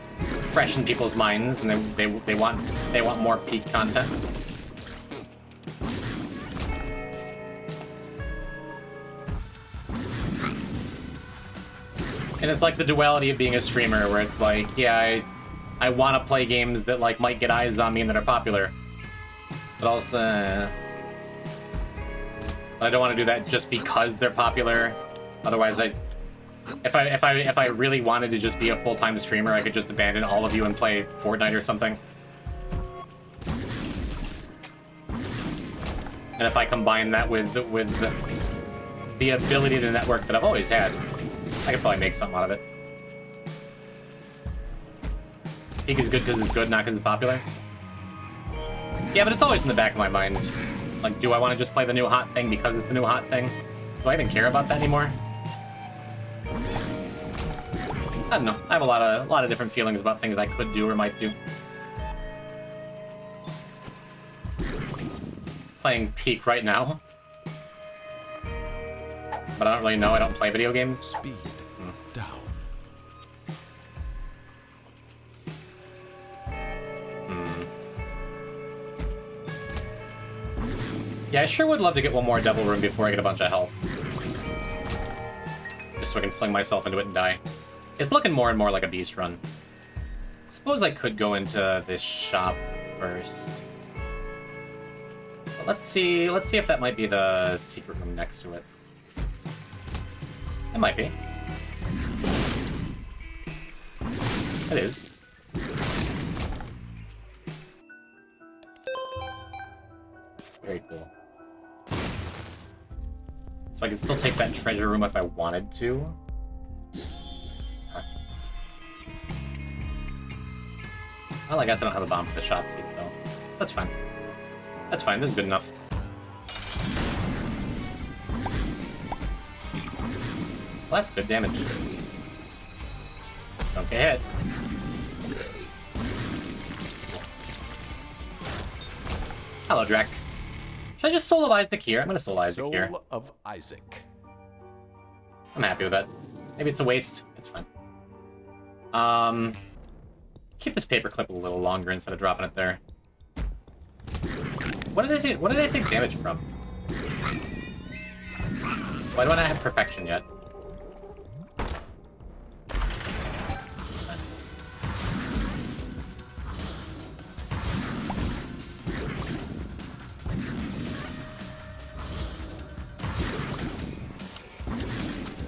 fresh in people's minds, and they want more Peak content. And it's like the duality of being a streamer, where it's like, yeah, I want to play games that like might get eyes on me and that are popular, but also, but I don't want to do that just because they're popular. Otherwise, if I really wanted to just be a full-time streamer, I could just abandon all of you and play Fortnite or something. And if I combine that with the ability to network that I've always had, I could probably make something out of it. Peak is good because it's good, not because it's popular. Yeah, but it's always in the back of my mind. Like, do I want to just play the new hot thing because it's the new hot thing? Do I even care about that anymore? I don't know. I have a lot of different feelings about things I could do or might do. Playing Peak right now. But I don't really know. I don't play video games. Speed down. Yeah, I sure would love to get one more Devil Room before I get a bunch of health. Just so I can fling myself into it and die. It's looking more and more like a beast run. Suppose I could go into this shop first. But let's see if that might be the secret room next to it. It might be. It is. Very cool. So I can still take that treasure room if I wanted to. Huh. Well, I guess I don't have a bomb for the shopkeep, though. That's fine. That's fine, this is good enough. Well, that's good damage. Don't get hit. Hello, Drek. Should I just solo Isaac here? I'm gonna solo Isaac here. Soul of Isaac. I'm happy with that. Maybe it's a waste. It's fine. Keep this paperclip a little longer instead of dropping it there. What did I take damage from? Why do I not have perfection yet?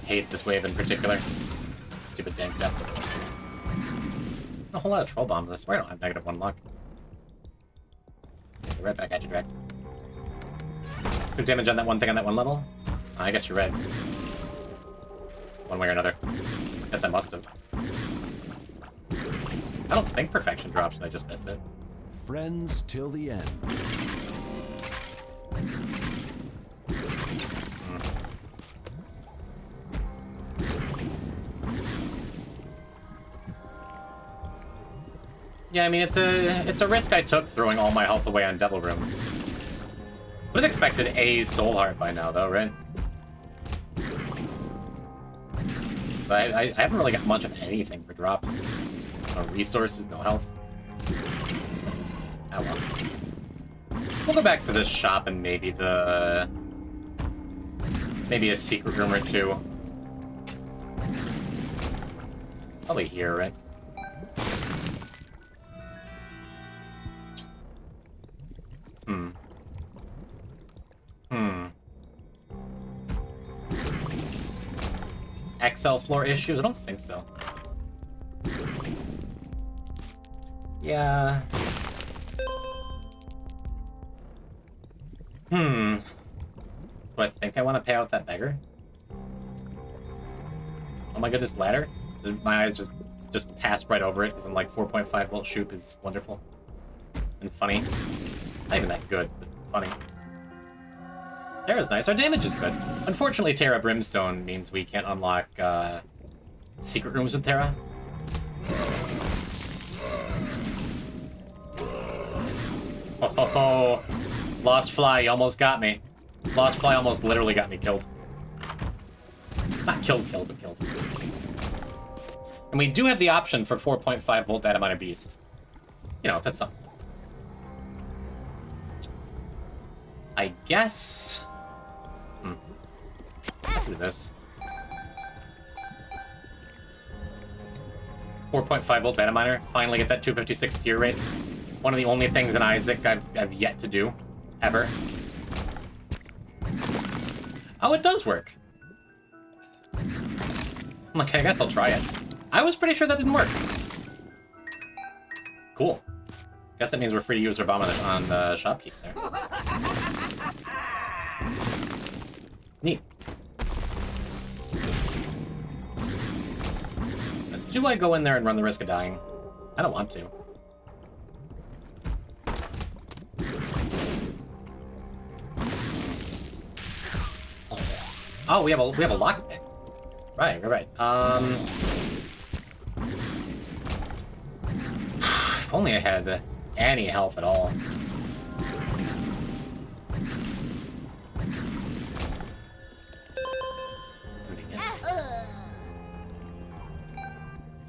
Hate this wave in particular. Stupid dank depths. A whole lot of troll bombs. I swear I don't have -1 luck. Okay, right back at you, Drek. Good damage on that one thing on that one level? I guess you're right. One way or another. Guess I must have. I don't think perfection drops, and I just missed it. Friends till the end. Yeah, I mean, it's a risk I took throwing all my health away on Devil Rooms. Would have expected a Soul Heart by now, though, right? But I haven't really got much of anything for drops. No resources, no health. Oh well. We'll go back to this shop and maybe a secret room or two. Probably here, right? XL floor issues? I don't think so. Yeah. Do I think I want to pay out that beggar? Oh my goodness, ladder? My eyes just passed right over it because I'm like 4.5 volt shoop is wonderful. And funny. Not even that good, but funny. Terra's nice. Our damage is good. Unfortunately, Terra Brimstone means we can't unlock secret rooms with Terra. Oh, Lost Fly, you almost got me. Lost Fly almost literally got me killed. Not killed, but killed. And we do have the option for 4.5 volt data miner beast. You know, that's something. I guess... Let's do this. 4.5 volt data miner. Finally get that 256 tier rate. One of the only things in Isaac I've yet to do. Ever. Oh, it does work. I'm like, I guess I'll try it. I was pretty sure that didn't work. Cool. Guess that means we're free to use our bomb on the shopkeep there. Neat. Do I go in there and run the risk of dying? I don't want to. Oh, we have a lockpick. Right. If only I had any health at all.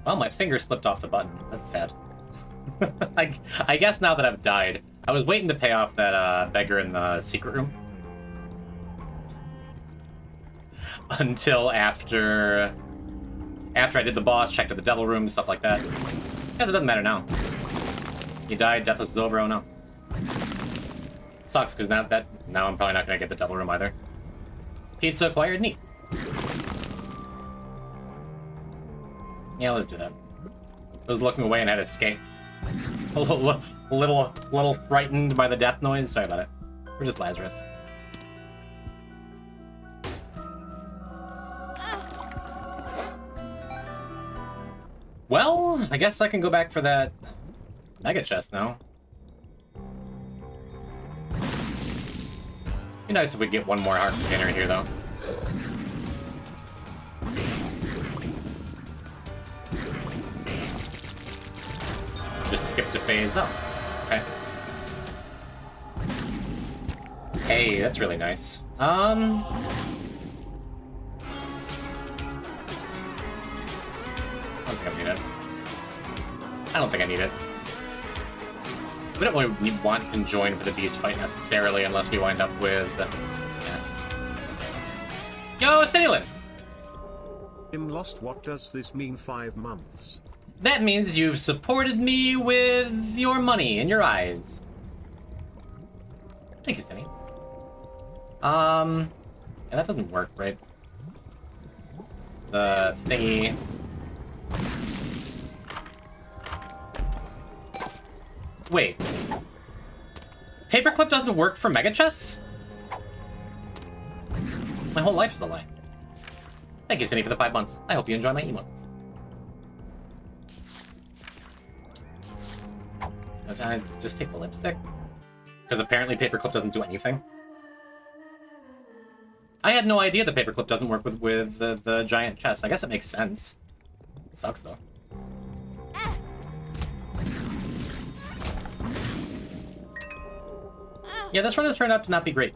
Well, my finger slipped off the button. That's sad. I guess now that I've died, I was waiting to pay off that beggar in the secret room. Until after I did the boss, checked out the devil room, stuff like that. Guess it doesn't matter now. He died, Deathless is over, oh no. Sucks, because now I'm probably not going to get the devil room either. Pizza acquired, neat. Yeah, let's do that. I was looking away and had to escape. A little frightened by the death noise. Sorry about it. We're just Lazarus. Well, I guess I can go back for that mega chest now. Be nice if we get one more heart container here, though. Just skipped a phase. Oh, okay. Hey, that's really nice. I don't think I need it. I don't think I need it. We don't really want conjoined for the beast fight necessarily unless we wind up with... yeah. Yo, Stanielin! I'm lost. What does this mean, 5 months? That means you've supported me with your money and your eyes. Thank you, Stenny. Yeah, that doesn't work, right? The thingy... Wait. Paperclip doesn't work for mega chests? My whole life is a lie. Thank you, Cindy, for the 5 months. I hope you enjoy my emotes. I just take the lipstick? Because apparently Paperclip doesn't do anything. I had no idea the Paperclip doesn't work with the giant chest. I guess it makes sense. It sucks, though. Yeah, this run has turned out to not be great.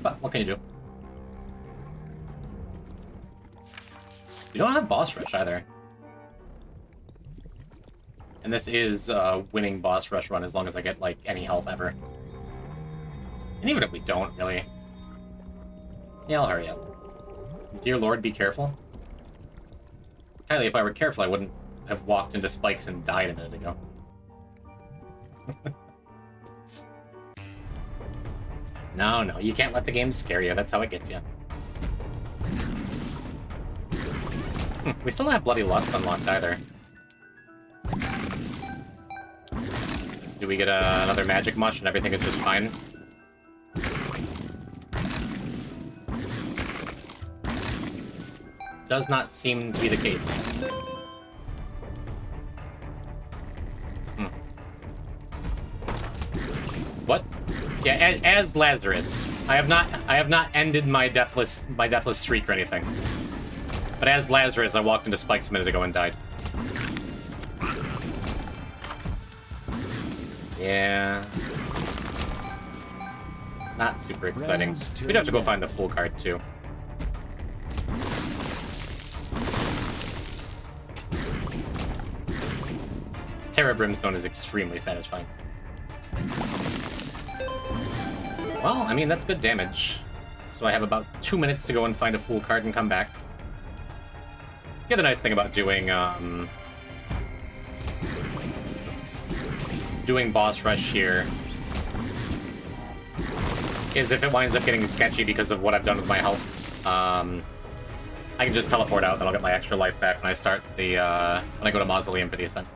But what can you do? We don't have boss rush either. And this is a winning boss rush run as long as I get, like, any health ever. And even if we don't, really. Yeah, I'll hurry up. Dear Lord, be careful. Kylie, if I were careful, I wouldn't have walked into spikes and died a minute ago. No, you can't let the game scare you. That's how it gets you. We still don't have Bloody Lust unlocked either. Do we get another magic mush and everything is just fine? Does not seem to be the case. What? Yeah, as Lazarus. I have not ended my deathless streak or anything. But as Lazarus, I walked into spikes a minute ago and died. Yeah. Not super exciting. We'd have to go find the full card too. Terra Brimstone is extremely satisfying. Well, I mean, that's good damage. So I have about 2 minutes to go and find a full card and come back. The other nice thing about doing, doing boss rush here is if it winds up getting sketchy because of what I've done with my health, I can just teleport out, then I'll get my extra life back when I start the, when I go to Mausoleum for the Ascent.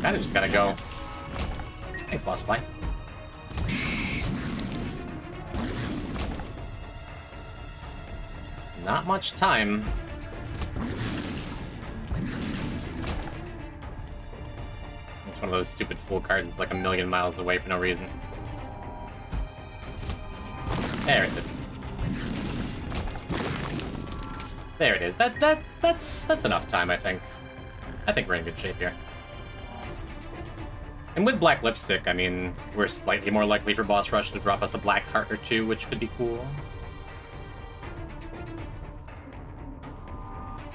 Kinda just gotta go. Thanks, Lost Fly. Not much time. It's one of those stupid full cards. It's like a million miles away for no reason. There it is. There it is. That's enough time, I think. I think we're in good shape here. And with Black Lipstick, I mean, we're slightly more likely for Boss Rush to drop us a black heart or two, which could be cool.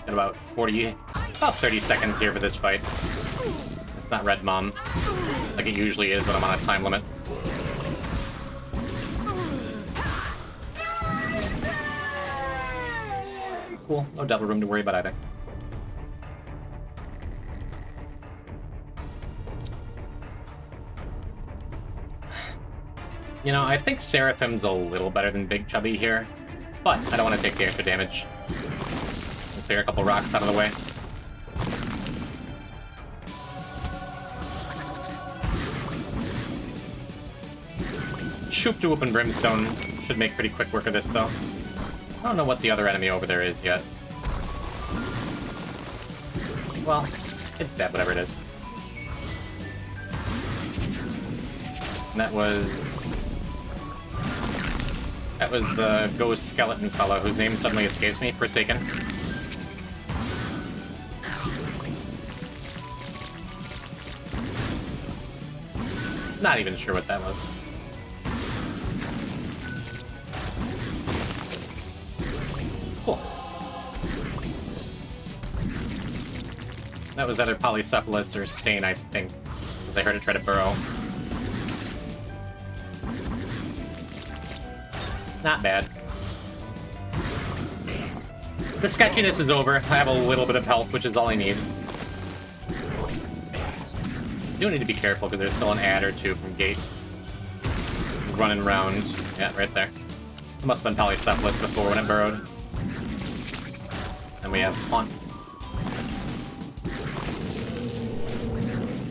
Got about 30 seconds here for this fight. It's not Red Mom, like it usually is when I'm on a time limit. Cool, no Devil Room to worry about either. You know, I think Seraphim's a little better than Big Chubby here, but I don't want to take the extra damage. We'll clear a couple rocks out of the way. Shoop to Whoop and Brimstone should make pretty quick work of this, though. I don't know what the other enemy over there is yet. Well, it's dead, whatever it is. And that was the ghost skeleton fellow whose name suddenly escapes me. Forsaken. Not even sure what that was. Cool. That was either Polycephalus or Stain, I think, because I heard it try to burrow. Not bad. The sketchiness is over. I have a little bit of health, which is all I need. Do need to be careful because there's still an ad or two from Gate running around. Yeah, right there. It must have been Polycephalus before when it burrowed. And we have Haunt.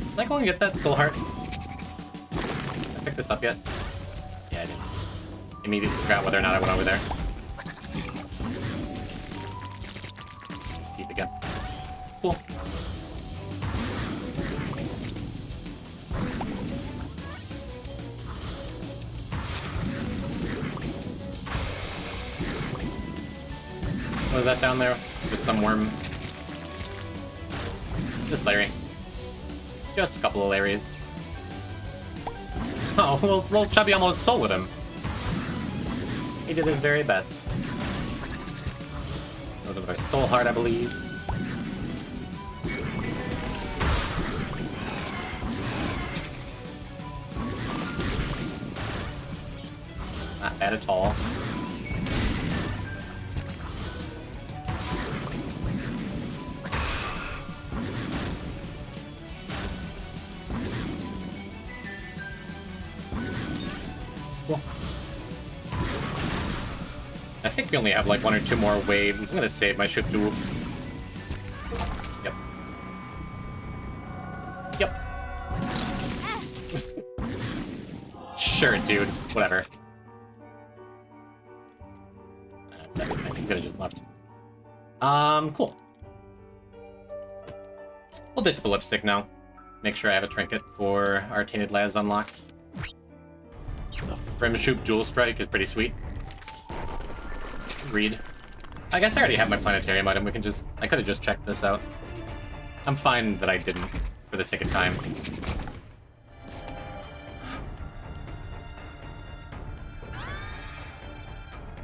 Did I go and get that soul heart? Did I pick this up yet? Yeah, I did. Immediately forgot whether or not I went over there. Let's keep again. Cool. What was that down there? Just some worm. Just Larry. Just a couple of Larrys. Oh, well, Chubby almost soloed him. He did his very best. That was our soul heart, I believe. Not bad at all. think we only have like 1 or 2 more waves. I'm gonna save my ship to... Yep. Yep. Sure, dude. Whatever. That's everything. We could've just left. Cool. We'll ditch the lipstick now. Make sure I have a trinket for our Tainted Laz unlocked. The Frimshoop Jewel Strike is pretty sweet. Read. I guess I already have my planetarium item. We can just... I could have just checked this out. I'm fine that I didn't, for the sake of time.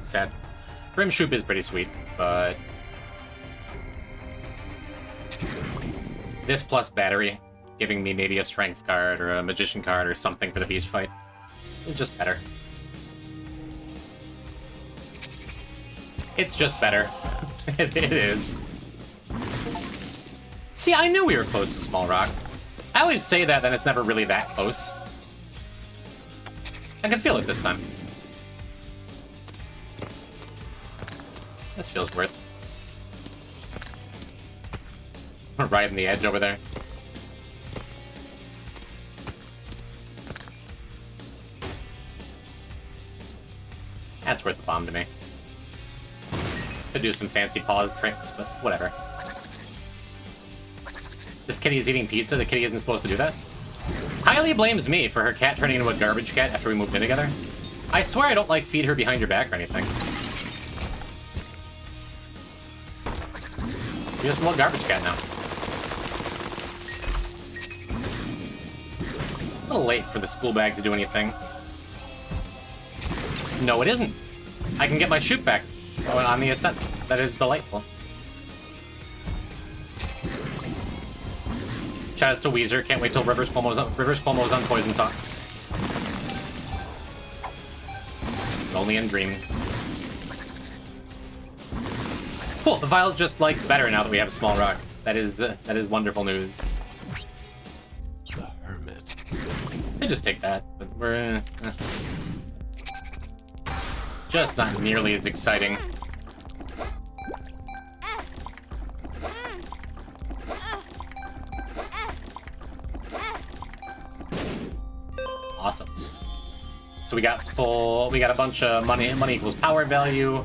Sad. Frimshoop is pretty sweet, but... This plus battery, giving me maybe a strength card or a magician card or something for the beast fight, is just better. It's just better. It is. See, I knew we were close to Small Rock. I always say that, then it's never really that close. I can feel it this time. This feels worth. We're riding the edge over there. That's worth a bomb to me. Could do some fancy paws tricks, but whatever. This kitty is eating pizza? The kitty isn't supposed to do that? Kylie blames me for her cat turning into a garbage cat after we moved in together. I swear I don't, like, feed her behind your back or anything. You're just a little garbage cat now. A little late for the school bag to do anything. No, it isn't. I can get my chute back on the ascent. That is delightful. Chaz to Weezer. Can't wait till Rivers Cuomo's on Poison Talks. Only in dreams. Cool. The vial's just like better now that we have a Small Rock. That is wonderful news. The Hermit. I just take that, but we're just not nearly as exciting. Awesome. So we got a bunch of money. Money equals power value,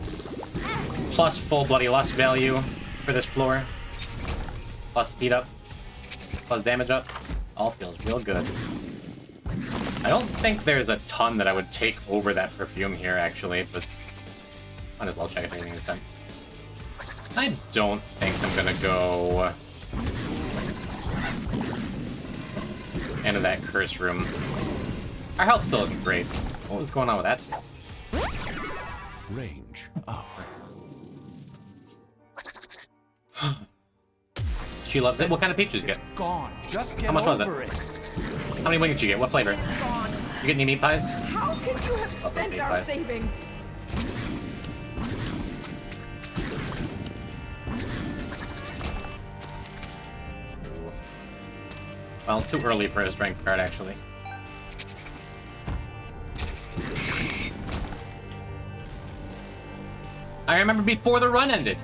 plus full bloody lust value for this floor, plus speed up, plus damage up. All feels real good. I don't think there's a ton that I would take over that perfume here, actually, but might as well check if anything is sent. I don't think I'm gonna go into that curse room. Our health still isn't great. What was going on with that? Range up. She loves it. What kind of peach did you get? Gone. Just get How much was it? over it. How many wings did you get? What flavor? You get any meat pies? How could you have I'll take spent meat our pies. savings? Well, too early for a strength card, actually. I remember before the run ended.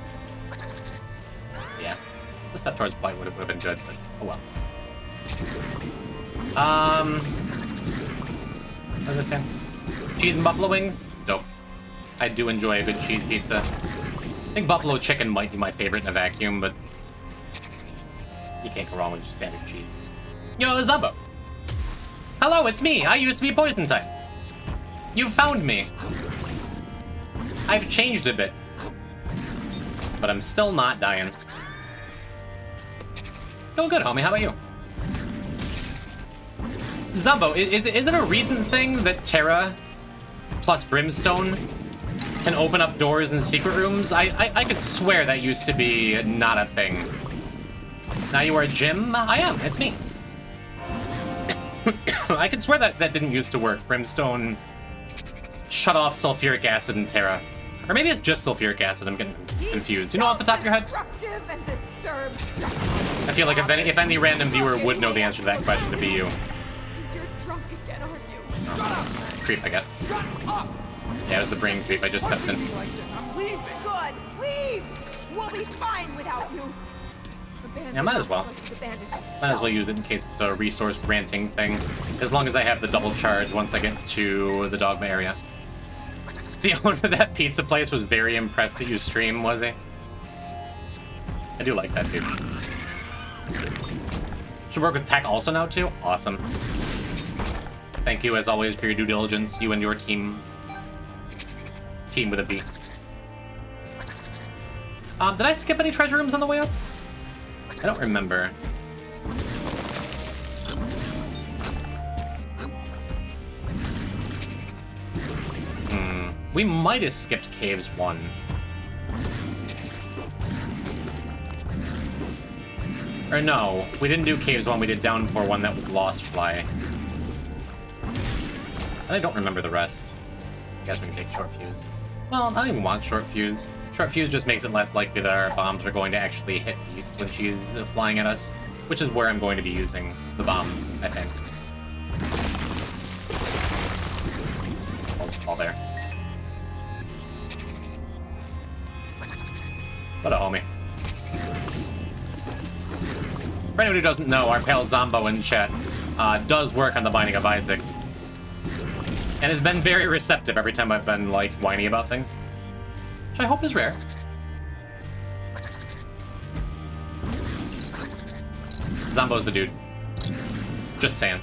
Yeah, the step towards blight would have been good, but oh well. What was I saying? Cheese and buffalo wings? Dope. I do enjoy a good cheese pizza. I think buffalo chicken might be my favorite in a vacuum, but you can't go wrong with just standard cheese. Yo, Zubbo! Hello, it's me! I used to be poison type. You found me. I've changed a bit. But I'm still not dying. Doing good, homie. How about you? Zubbo, is it a recent thing that Terra plus Brimstone can open up doors in secret rooms? I could swear that used to be not a thing. Now you are Jim? I am. It's me. I could swear that didn't used to work. Brimstone shut off sulfuric acid in Terra. Or maybe it's just sulfuric acid. I'm getting confused. Do you know off the top of your head? And disturbed. I feel like if any random viewer would know the answer to that question, it'd be you. You're drunk again, aren't you? Creep, I guess. Shut up! Yeah, it was the brain creep. I just stepped in. Like this, I'm Leave it. Good. Leave. We'll be fine without you. Abandon Yeah, might as well. us like you've abandoned yourself. Might as well use it in case it's a resource granting thing. As long as I have the double charge once I get to the dogma area. The owner of that pizza place was very impressed that you stream, was he? I do like that dude. Should work with tech also now too? Awesome. Thank you as always for your due diligence, you and your team. Team with a B. Did I skip any treasure rooms on the way up? I don't remember. We might have skipped Caves 1. Or no, we didn't do Caves 1, we did Downpour 1, that was Lost Fly. And I don't remember the rest. I guess we can take Short Fuse. Well, I don't even want Short Fuse. Short Fuse just makes it less likely that our bombs are going to actually hit Beast when she's flying at us, which is where I'm going to be using the bombs, I think. I'll just fall there. What a homie. For anyone who doesn't know, our pal Zombo in chat does work on the Binding of Isaac. And has been very receptive every time I've been, like, whiny about things. Which I hope is rare. Zombo's the dude. Just saying.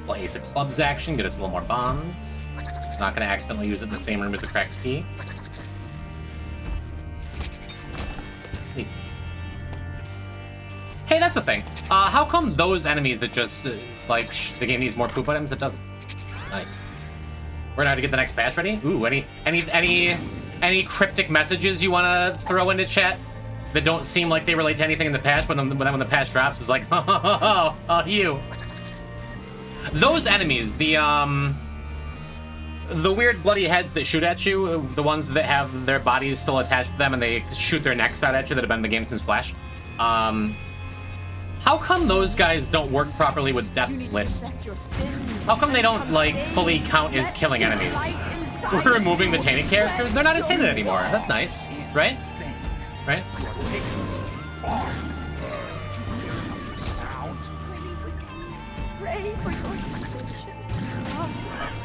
Well, Ace of Clubs action, get us a little more bombs. Not gonna accidentally use it in the same room as the cracked key. Hey, that's the thing. How come those enemies that just, like, the game needs more poop items? It doesn't. Nice. We're gonna have to get the next patch ready? Ooh, any cryptic messages you wanna throw into chat that don't seem like they relate to anything in the patch, but then when the patch drops, it's like, oh, you. Those enemies, the weird bloody heads that shoot at you, the ones that have their bodies still attached to them and they shoot their necks out at you that have been in the game since Flash, how come those guys don't work properly with Deathless? How come they don't, like, fully count as killing enemies? We're removing the tainted characters? They're not as tainted anymore. That's nice, right? Right? Pray for your salvation.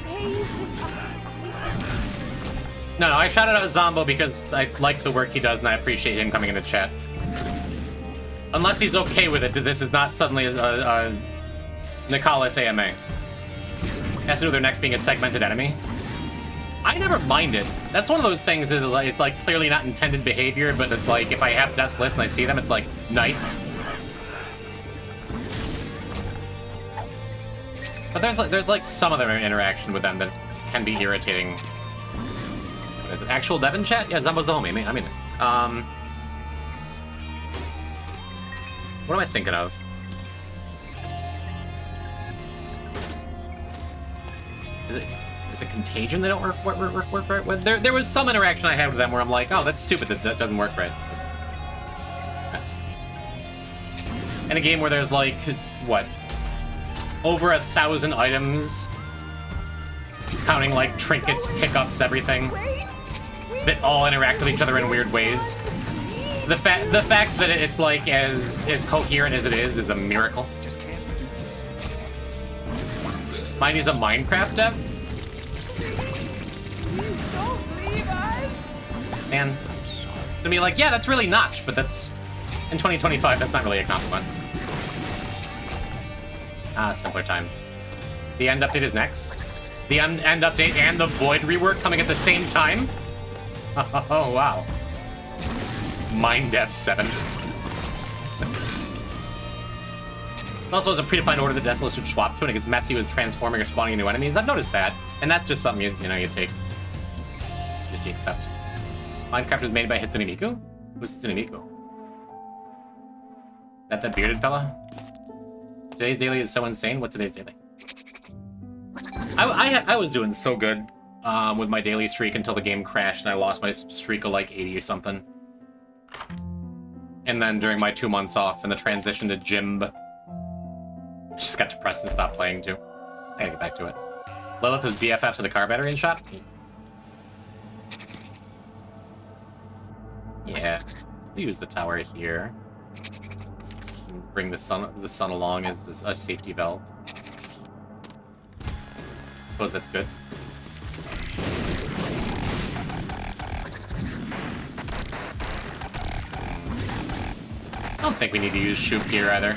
Pray with us. No, I shouted out Zombo because I like the work he does and I appreciate him coming into chat. Unless he's okay with it, this is not suddenly a Nicholas AMA. It has to do with their next being a segmented enemy. I never mind it. That's one of those things that it's like clearly not intended behavior, but it's like if I have Death's List and I see them, it's like, nice. But there's like some other interaction with them that can be irritating. Is it actual Devin chat? Yeah, Zombo's the homie. I mean, what am I thinking of? Is it Contagion they don't work right with? There was some interaction I had with them where I'm like, oh, that's stupid that doesn't work right. In a game where there's like, what? Over 1,000 items, counting like trinkets, pickups, everything, that all interact with each other in weird ways. The fact that it's like as coherent as it is a miracle. Just can't do this. Mine is a Minecraft dev. Don't leave us. Man, to be like, yeah, that's really notch, but that's in 2025. That's not really a compliment. Simpler times. The end update is next. The end update and the Void rework coming at the same time. Oh wow. Mind Dev 7. It also has a predefined order that Deathless should swap to, and it gets messy with transforming or spawning new enemies. I've noticed that, and that's just something you take. Just you accept. Minecraft was made by Hatsune Miku? Who's Hatsune Miku? That bearded fella? Today's daily is so insane. What's today's daily? I was doing so good with my daily streak until the game crashed and I lost my streak of like 80 or something. And then during my 2 months off and the transition to Jimb, I just got depressed and stopped playing too. I gotta get back to it. Lilith was BFFs with the car battery in shop? Yeah. We'll use the tower here. Bring the sun along as a safety valve. Suppose that's good. I don't think we need to use Shoop here either.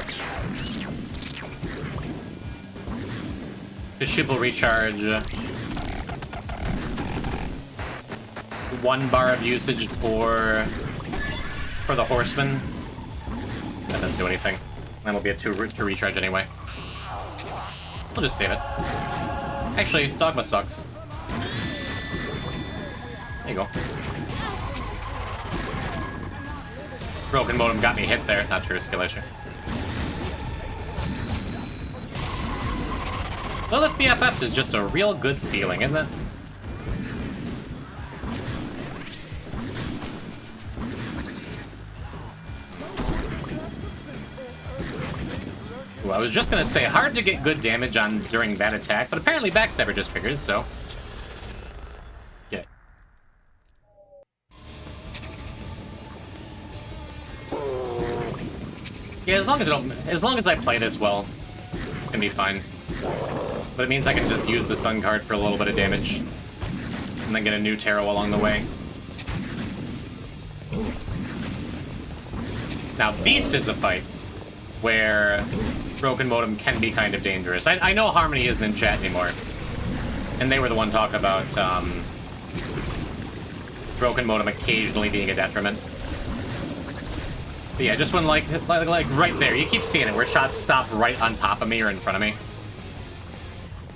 The Shoop will recharge 1 bar of usage for the Horseman. That doesn't do anything. And we'll be at 2 to recharge anyway. We'll just save it. Actually, Dogma sucks. There you go. Broken modem got me hit there. Not true, Skillation. Lilith BFFs is just a real good feeling, isn't it? Ooh, I was just gonna say, hard to get good damage on during that attack, but apparently Backstabber just triggers, so... Get it. Yeah, as long as I play this well, it's gonna be fine. But it means I can just use the Sun card for a little bit of damage, and then get a new tarot along the way. Now, Beast is a fight where Broken Modem can be kind of dangerous. I know Harmony isn't in chat anymore, and they were the one talking about Broken Modem occasionally being a detriment. But yeah, just when like right there, you keep seeing it where shots stop right on top of me or in front of me.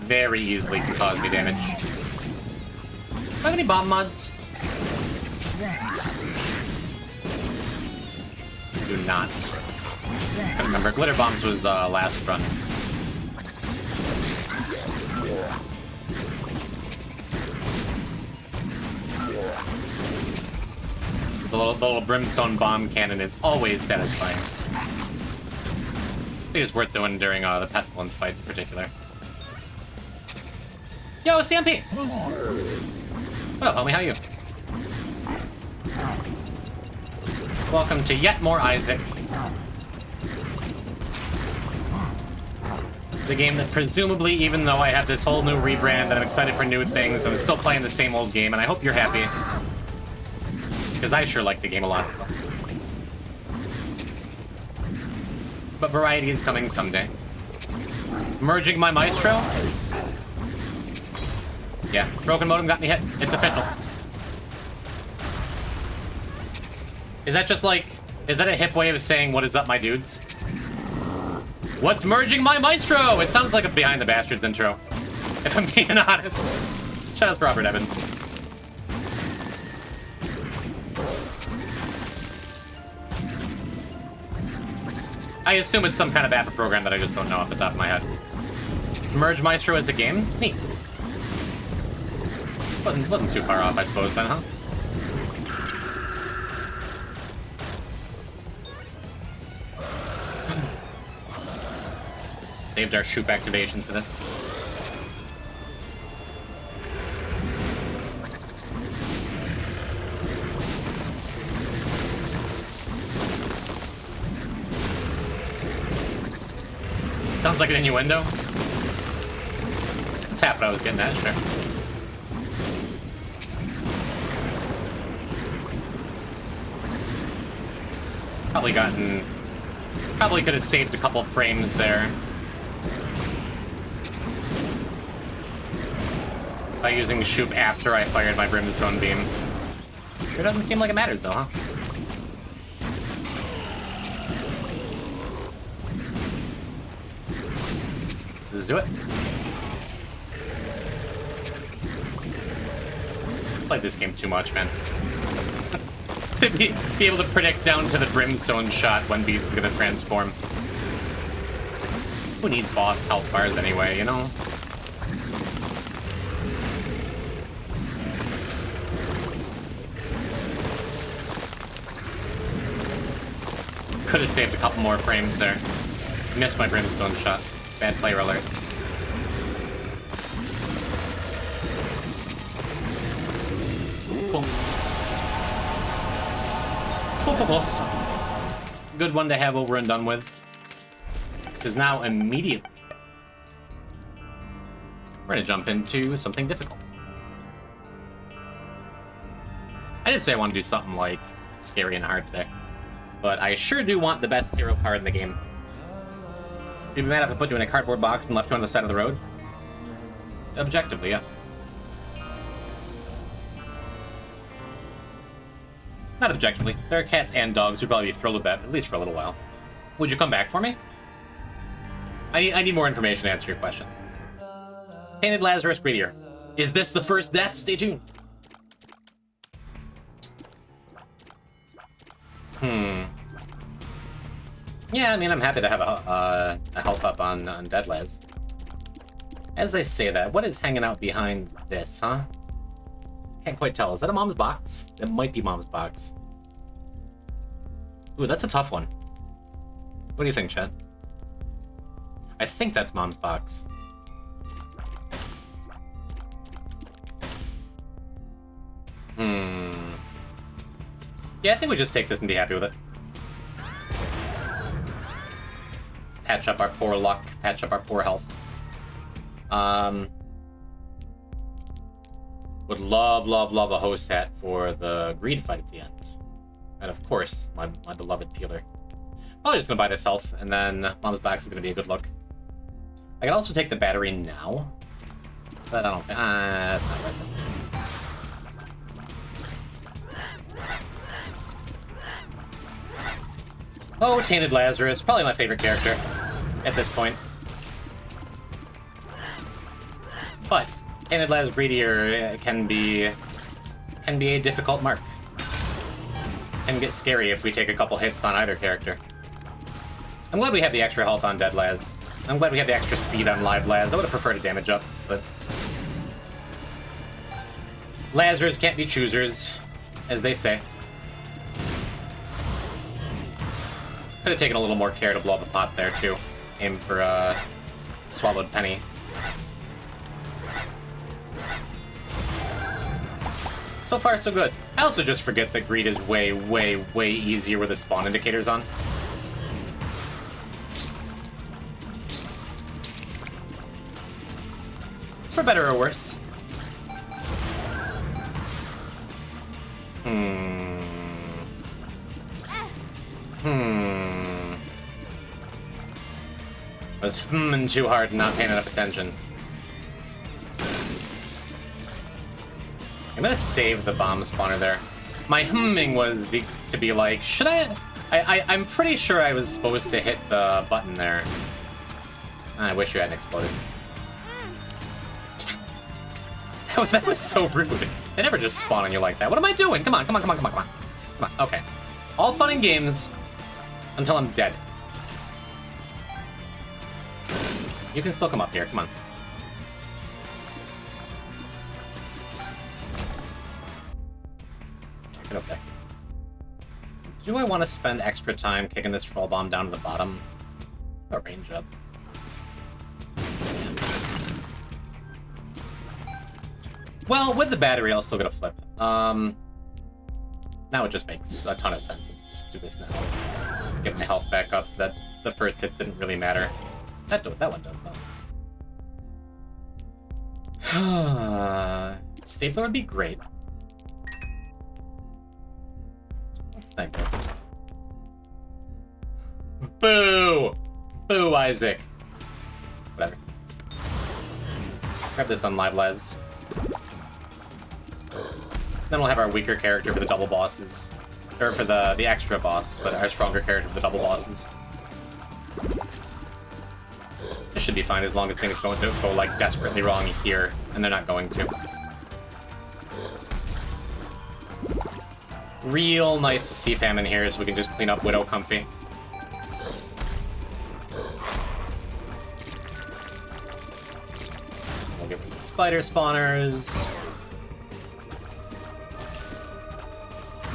Very easily can cause me damage. Do I have any bomb mods? Do not. I remember, Glitter Bombs was last run. The little Brimstone Bomb Cannon is always satisfying. I think it's worth doing during the Pestilence fight in particular. Yo, CMP! What up, homie? How are you? Welcome to yet more Isaac. The game that presumably, even though I have this whole new rebrand and I'm excited for new things, I'm still playing the same old game, and I hope you're happy. Because I sure like the game a lot still. But variety is coming someday. Merging my Maestro? Yeah, Broken Modem got me hit. It's official. Is that just like... Is that a hip way of saying, what is up, my dudes? What's merging my Maestro? It sounds like a Behind the Bastards intro, if I'm being honest. Shout out to Robert Evans. I assume it's some kind of app or program that I just don't know off the top of my head. Merge Maestro as a game? Neat. Wasn't too far off, I suppose, then, huh? Saved our Shoop activation for this. Sounds like an innuendo. That's half what I was getting at, sure. Probably could have saved a couple frames there. By using the Shoop after I fired my Brimstone Beam. Sure doesn't seem like it matters though, huh? Let's do it. Played this game too much, man. To be able to predict down to the Brimstone shot when Beast is gonna transform. Who needs boss health bars anyway, you know? Could have saved a couple more frames there. Missed my Brimstone shot. Bad player alert. Boom. Boom, boom, boom. Good one to have over and done with. Because now, immediately, we're going to jump into something difficult. I did say I want to do something, like, scary and hard today. But I sure do want the best hero card in the game. You'd be mad if I put you in a cardboard box and left you on the side of the road? Objectively, yeah. Not objectively. There are cats and dogs who'd probably be thrilled with that, at least for a little while. Would you come back for me? I need more information to answer your question. Tainted Lazarus Greedier. Is this the first death? Stay tuned. Yeah, I mean, I'm happy to have a health up on Dead Laz. As I say that, what is hanging out behind this, huh? Can't quite tell. Is that a mom's box? It might be mom's box. Ooh, that's a tough one. What do you think, Chet? I think that's mom's box. Yeah, I think we just take this and be happy with it. Patch up our poor luck, patch up our poor health. Would love a host hat for the greed fight at the end. And of course, my beloved peeler. Probably just gonna buy this health, and then mom's box is gonna be a good look. I can also take the battery now, but I don't think that's not right. Oh, Tainted Lazarus, probably my favorite character at this point. But Tainted Lazarus Greedier can be a difficult mark. Can get scary if we take a couple hits on either character. I'm glad we have the extra health on Dead Laz. I'm glad we have the extra speed on Live Laz. I would have preferred a damage up, but Lazarus can't be choosers, as they say. Could have taken a little more care to blow up a pot there, too. Aim for a Swallowed Penny. So far, so good. I also just forget that Greed is way, way, way easier with the spawn indicators on. For better or worse. I was too hard and not paying enough attention. I'm gonna save the bomb spawner there. My humming was to be like, should I'm pretty sure I was supposed to hit the button there. I wish you hadn't exploded. That was so rude. They never just spawn on you like that. What am I doing? Come on. Okay. All fun and games until I'm dead. You can still come up here. Come on. Okay. Do I want to spend extra time kicking this troll bomb down to the bottom? Or range up? Well, with the battery, I'll still get a flip. Now it just makes a ton of sense to just do this now. Get my health back up so that the first hit didn't really matter. That one does, though. Stapler would be great. Let's snipe this. Boo! Boo, Isaac. Whatever. Grab this on Live Laz. Then we'll have our weaker character for the double bosses. Or for the extra boss, but our stronger character for the double bosses. This should be fine as long as things don't go like desperately wrong here, and they're not going to. Real nice to see Famine here so we can just clean up Widow comfy. We'll get rid of the spider spawners.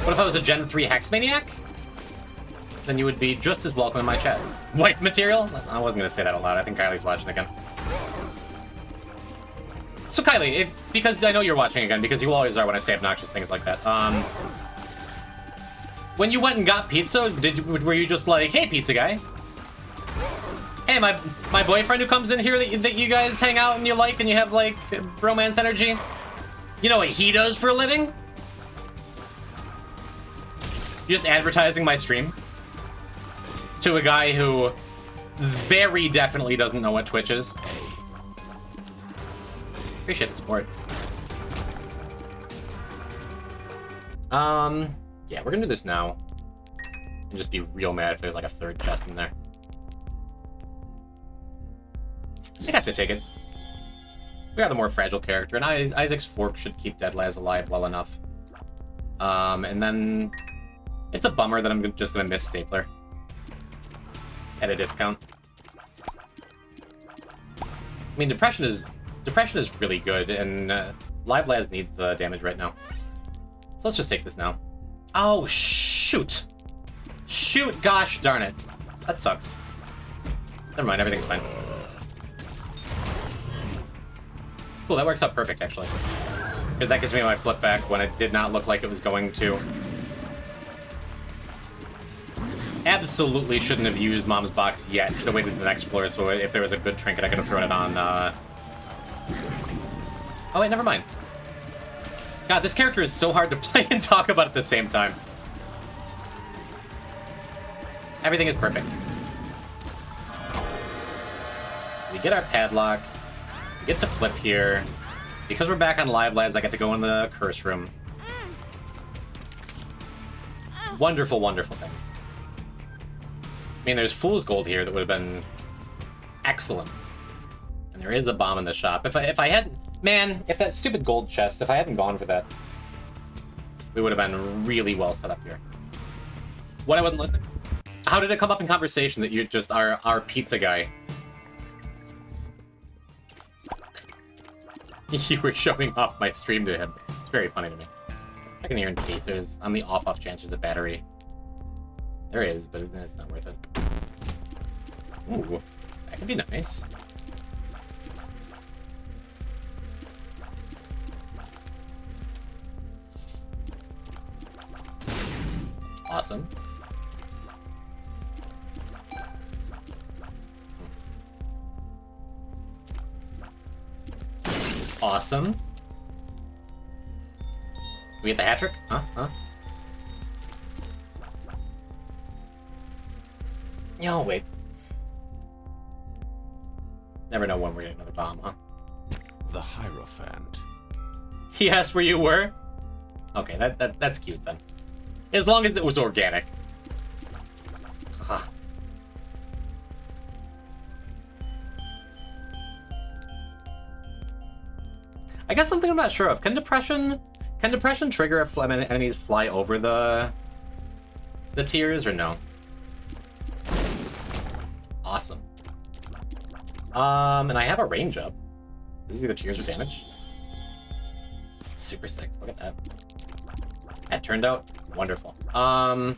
What if I was a Gen 3 Hex Maniac? Then you would be just as welcome in my chat. White material? I wasn't gonna say that out loud. I think Kylie's watching again. So Kylie, because I know you're watching again, because you always are when I say obnoxious things like that. When you went and got pizza, were you just like, hey, pizza guy? Hey, my boyfriend who comes in here that you guys hang out and you like and you have like romance energy? You know what he does for a living? You're just advertising my stream to a guy who very definitely doesn't know what Twitch is. Appreciate the support. Yeah, we're gonna do this now. And just be real mad if there's like a third chest in there. I guess I take it. We are the more fragile character, and Isaac's fork should keep Deadlaz alive well enough. And then it's a bummer that I'm just gonna miss Stapler at a discount. I mean, depression is really good, and Live Laz needs the damage right now. So let's just take this now. Oh shoot! Shoot! Gosh darn it! That sucks. Never mind, everything's fine. Cool, that works out perfect actually, because that gives me my flip back when it did not look like it was going to. Absolutely shouldn't have used Mom's box yet. Should have waited to the next floor, so if there was a good trinket, I could have thrown it on. Oh wait, never mind. God, this character is so hard to play and talk about at the same time. Everything is perfect. So we get our padlock. We get to flip here. Because we're back on Live Lads, I get to go in the curse room. Wonderful, wonderful things. I mean, there's Fool's Gold here that would have been excellent. And there is a bomb in the shop. If I hadn't... Man, if that stupid gold chest, if I hadn't gone for that, we would have been really well set up here. What, I wasn't listening? How did it come up in conversation that you're just our pizza guy? You were showing off my stream to him. It's very funny to me. I can hear in case there's on the off chance there's a battery. There is, but it's not worth it. Ooh, that could be nice. Awesome. Awesome. We get the hat trick? Huh? No, wait. Never know when we're getting another bomb, huh? The Hierophant. He asked where you were? Okay, that's cute then. As long as it was organic. Ugh. I guess something I'm not sure of. Can depression trigger if enemies fly over the tiers or no? Awesome. And I have a range up. This is either tiers or damage. Super sick. Look at that. That turned out wonderful. I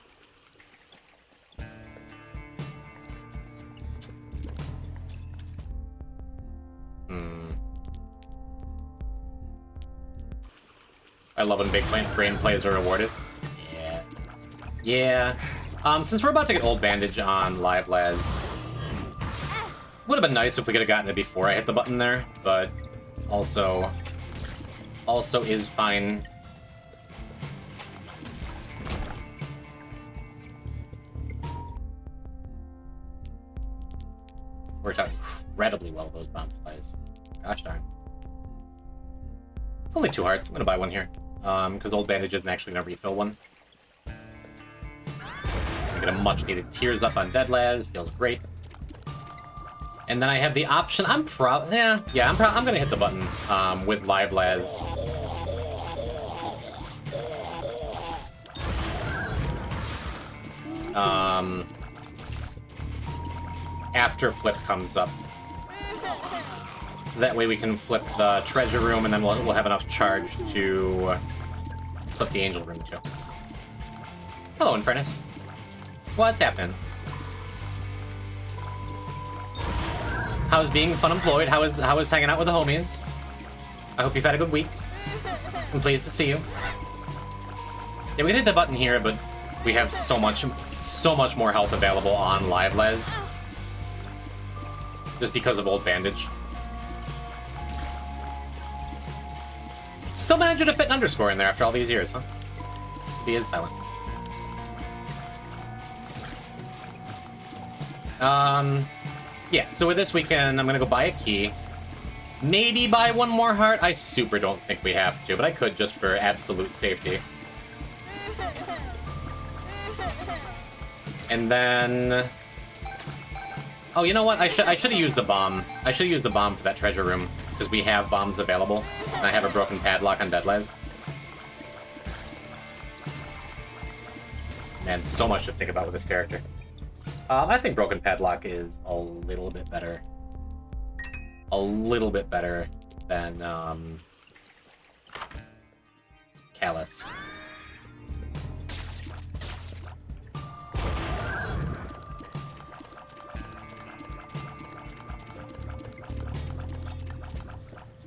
love when big brain plays are rewarded. Yeah. Since we're about to get Old Bandage on Live Laz, would have been nice if we could have gotten it before I hit the button there, but also is fine. Worked out incredibly well, those bomb flies. Gosh darn. It's only 2 hearts. I'm gonna buy one here. Because Old Bandage isn't actually gonna refill one. I get a much needed tears up on Deadlaz. Feels great. And then I have the option. I'm gonna hit the button with Live Laz. After flip comes up. So that way we can flip the treasure room, and then we'll have enough charge to flip the angel room too. Hello, Infernus. What's happening? How's being fun employed? How is hanging out with the homies? I hope you've had a good week. I'm pleased to see you. Yeah, we can hit the button here, but we have so much more health available on Live Les. Just because of old bandage. Still managing to fit an underscore in there after all these years, huh? He is silent. Yeah, so with this weekend, I'm gonna go buy a key. Maybe buy one more heart. I super don't think we have to, but I could just for absolute safety. And then... Oh, you know what? I should have used the bomb. I should have used the bomb for that treasure room, because we have bombs available. And I have a broken padlock on DEATHLESS. Man, so much to think about with this character. I think broken padlock is a little bit better. A little bit better than Callus.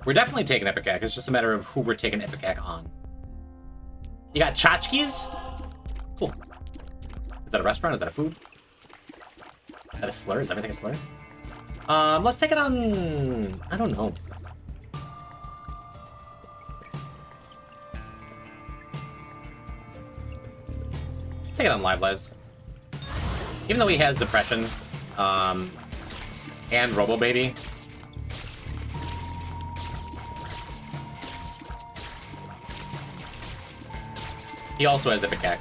We're definitely taking Ipecac. It's just a matter of who we're taking Ipecac on. You got tchotchkes? Cool. Is that a restaurant? Is that a food? Is that a slur? Is everything a slur? Let's take it on... I don't know. Let's take it on Live Les. Even though he has depression, and Robo Baby. He also has Ipecac.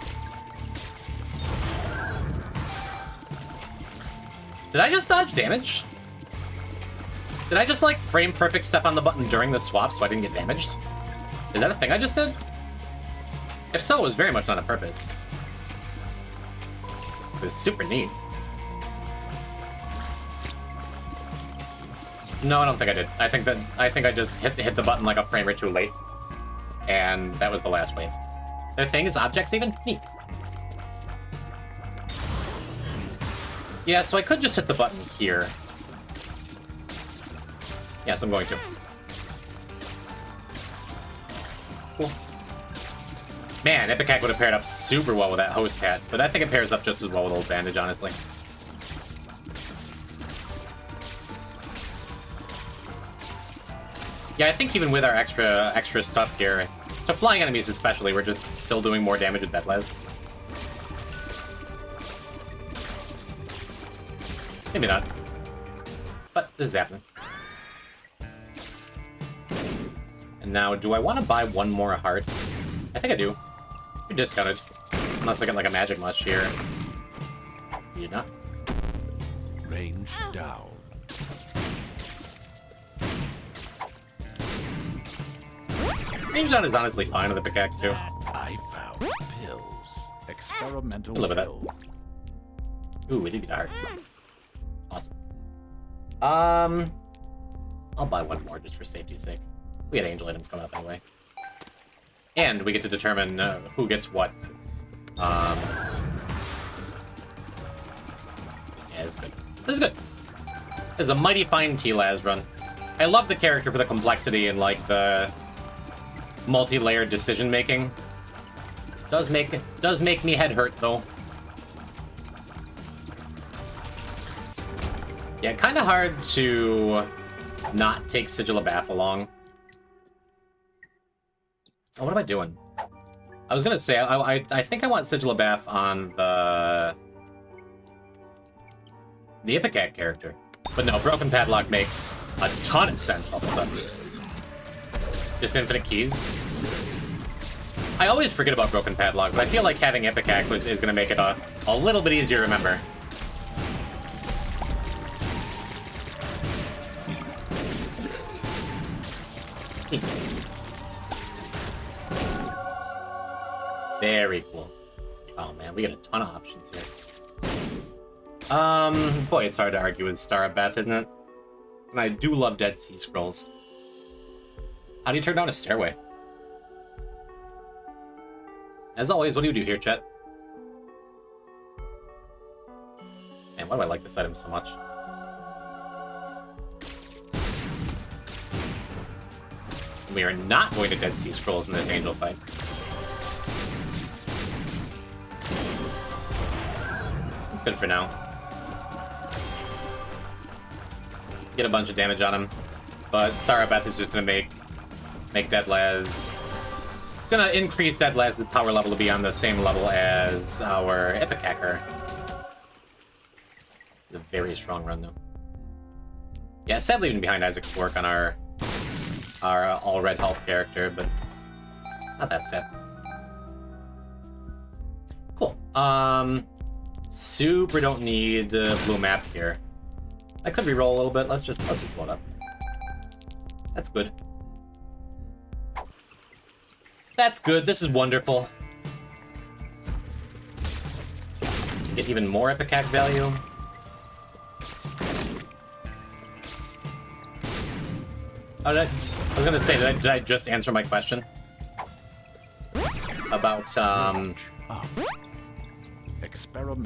Did I just dodge damage? Did I just, like, frame perfect step on the button during the swap so I didn't get damaged? Is that a thing I just did? If so, it was very much not on purpose. It was super neat. No, I don't think I did. I think I just hit the button like a frame or two late. And that was the last wave. Their thing is objects even? Neat. Yeah, so I could just hit the button here. Yes, I'm going to. Cool. Man, Ipecac would have paired up super well with that host hat, but I think it pairs up just as well with old bandage, honestly. Yeah, I think even with our extra stuff here, to flying enemies especially, we're just still doing more damage with DEATHLESS. Maybe not. But this is happening. And now, do I want to buy one more heart? I think I do. You're discounted. Unless I get like a magic mush here. You're not. Range down. Range down is honestly fine with the Ipecac too. I found pills. Experimental I'll live with that. pill. Ooh, we did get a heart. Awesome. I'll buy one more just for safety's sake. We had angel items coming up anyway. And we get to determine who gets what. Yeah, this is good. This is good. This is a mighty fine T-Laz run. I love the character for the complexity and like the multi-layered decision making. Does make me head hurt though. Yeah, kind of hard to not take Sigil of Bath along. Oh, what am I doing? I was gonna say, I think I want Sigil of Bath on the Ipecac character. But no, Broken Padlock makes a ton of sense all of a sudden. Just infinite keys. I always forget about Broken Padlock, but I feel like having Ipecac is gonna make it a little bit easier to remember. Very cool. Oh man, we got a ton of options here. Boy, it's hard to argue with Star of Beth, isn't it? And I do love Dead Sea Scrolls. How do you turn down a stairway? As always, what do you do here, chat? Man, why do I like this item so much? We are not going to Dead Sea Scrolls in this angel fight. It's good for now. Get a bunch of damage on him. But Sarabeth is just gonna make DEATHLESS... Gonna increase DEATHLESS' power level to be on the same level as our Epic Hacker. It's a very strong run, though. Yeah, sadly even behind Isaac's work on our all-red health character, but not that sad. Cool. Super don't need blue map here. I could reroll a little bit. Let's just blow it up. That's good. That's good. This is wonderful. Get even more Epic Hack value. Oh, I was gonna say, did I just answer my question? About,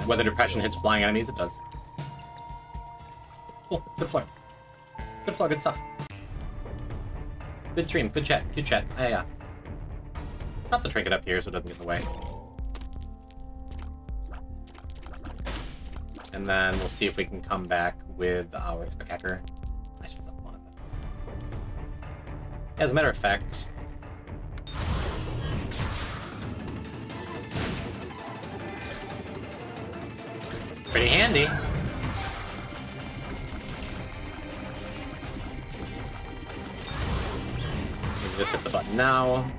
whether depression hits flying enemies? It does. Cool. Good floor. Good floor, good stuff. Good stream, good chat, good chat. Yeah. Drop the trinket up here so it doesn't get in the way. And then we'll see if we can come back with our Epic Hacker. I should stop one of them. As a matter of fact... pretty handy. Just hit the button now.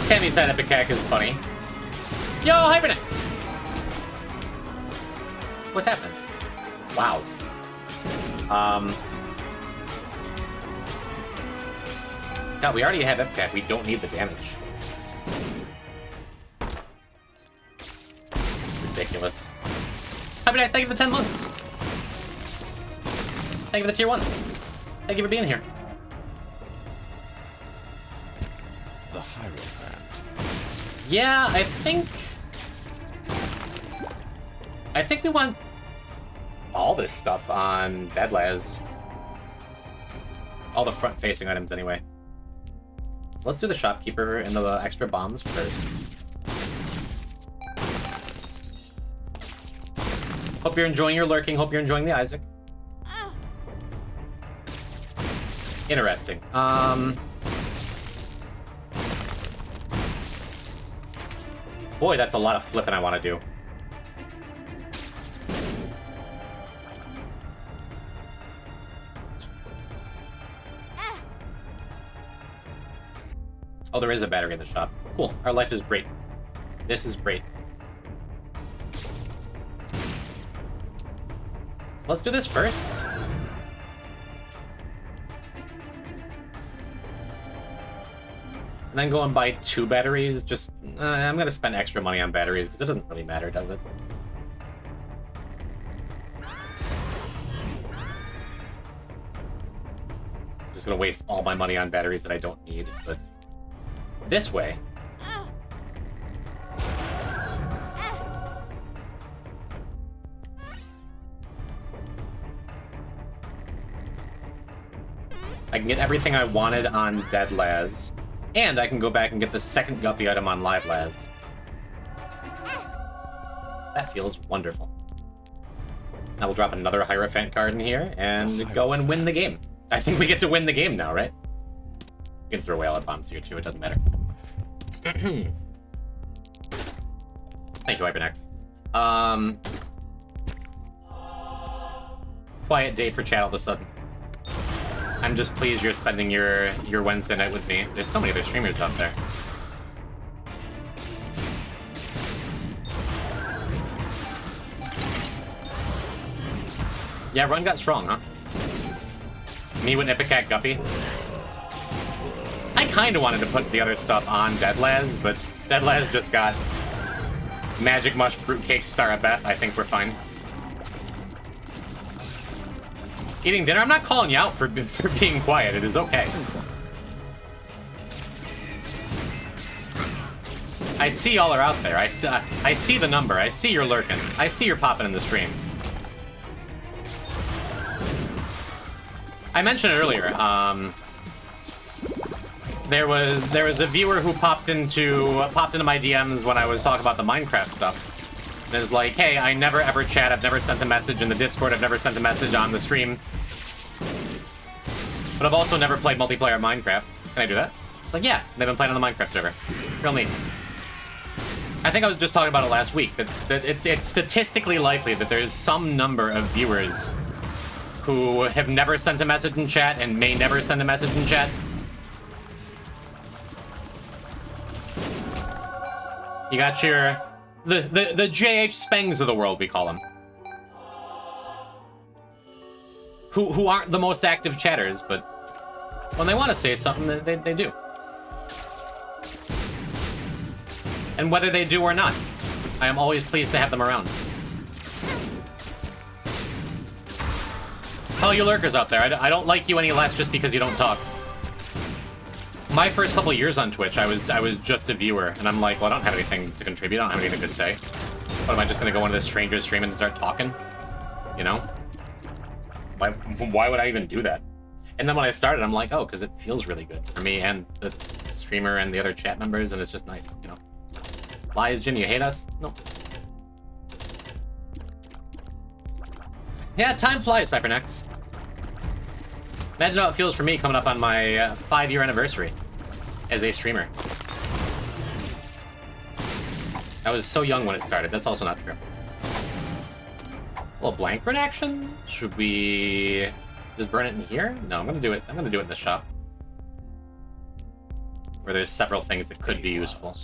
Tammy's side Epic Hack is funny. Yo, Hypernex! What's happening? Wow. God, we already have Epic Hack. We don't need the damage. Ridiculous. Hypernex, thank you for the 10 months. Thank you for the tier 1. Thank you for being here. The Hierophant. Yeah, I think we want all this stuff on DEATHLESS. All the front-facing items, anyway. So let's do the Shopkeeper and the extra bombs first. Hope you're enjoying your lurking. Hope you're enjoying the Isaac. Interesting. Boy, that's a lot of flipping I want to do. Oh, there is a battery in the shop. Cool. Our life is great. This is great. So let's do this first. And then go and buy 2 batteries. Just, I'm going to spend extra money on batteries because it doesn't really matter, does it? Just going to waste all my money on batteries that I don't need, but this way. I can get everything I wanted on DEATHLESS. And I can go back and get the second Guppy item on LiveLaz. That feels wonderful. Now we'll drop another Hierophant card in here and go and win the game. I think we get to win the game now, right? You can throw away all our bombs here too, it doesn't matter. Thank you, Hypernex. Quiet day for chat all of a sudden. I'm just pleased you're spending your Wednesday night with me. There's so many other streamers out there. Yeah, run got strong, huh? Me with Epic Hack Guppy. I kind of wanted to put the other stuff on DEATHLESS, but DEATHLESS just got Magic Mush, Fruitcake, Star of Beth. I think we're fine. Eating dinner? I'm not calling you out for being quiet. It is okay. I see y'all are out there. I see the number. I see you're lurking. I see you're popping in the stream. I mentioned it earlier. There was a viewer who popped into my DMs when I was talking about the Minecraft stuff. And is like, hey, I never ever chat, I've never sent a message in the Discord, I've never sent a message on the stream. But I've also never played multiplayer Minecraft. Can I do that? It's like, yeah, they've been playing on the Minecraft server. Real neat. I think I was just talking about it last week, that it's statistically likely that there's some number of viewers who have never sent a message in chat and may never send a message in chat. You got your... the JH Spengs of the world, we call them. Who aren't the most active chatters, but when they want to say something, they do. And whether they do or not, I am always pleased to have them around. All you lurkers out there, I don't like you any less just because you don't talk. My first couple years on Twitch, I was just a viewer, and I'm like, well, I don't have anything to contribute, I don't have anything to say. What, am I just gonna go into this stranger's stream and start talking? You know? Why would I even do that? And then when I started, I'm like, oh, because it feels really good for me and the streamer and the other chat members, and it's just nice, you know? Lies, Jin, you hate us? No. Yeah, time flies, Cybernex. Imagine how it feels for me coming up on my 5-year anniversary as a streamer. I was so young when it started. That's also not true. A little blank burn action? Should we just burn it in here? No, I'm gonna do it. I'm gonna do it in the shop, where there's several things that could be useful.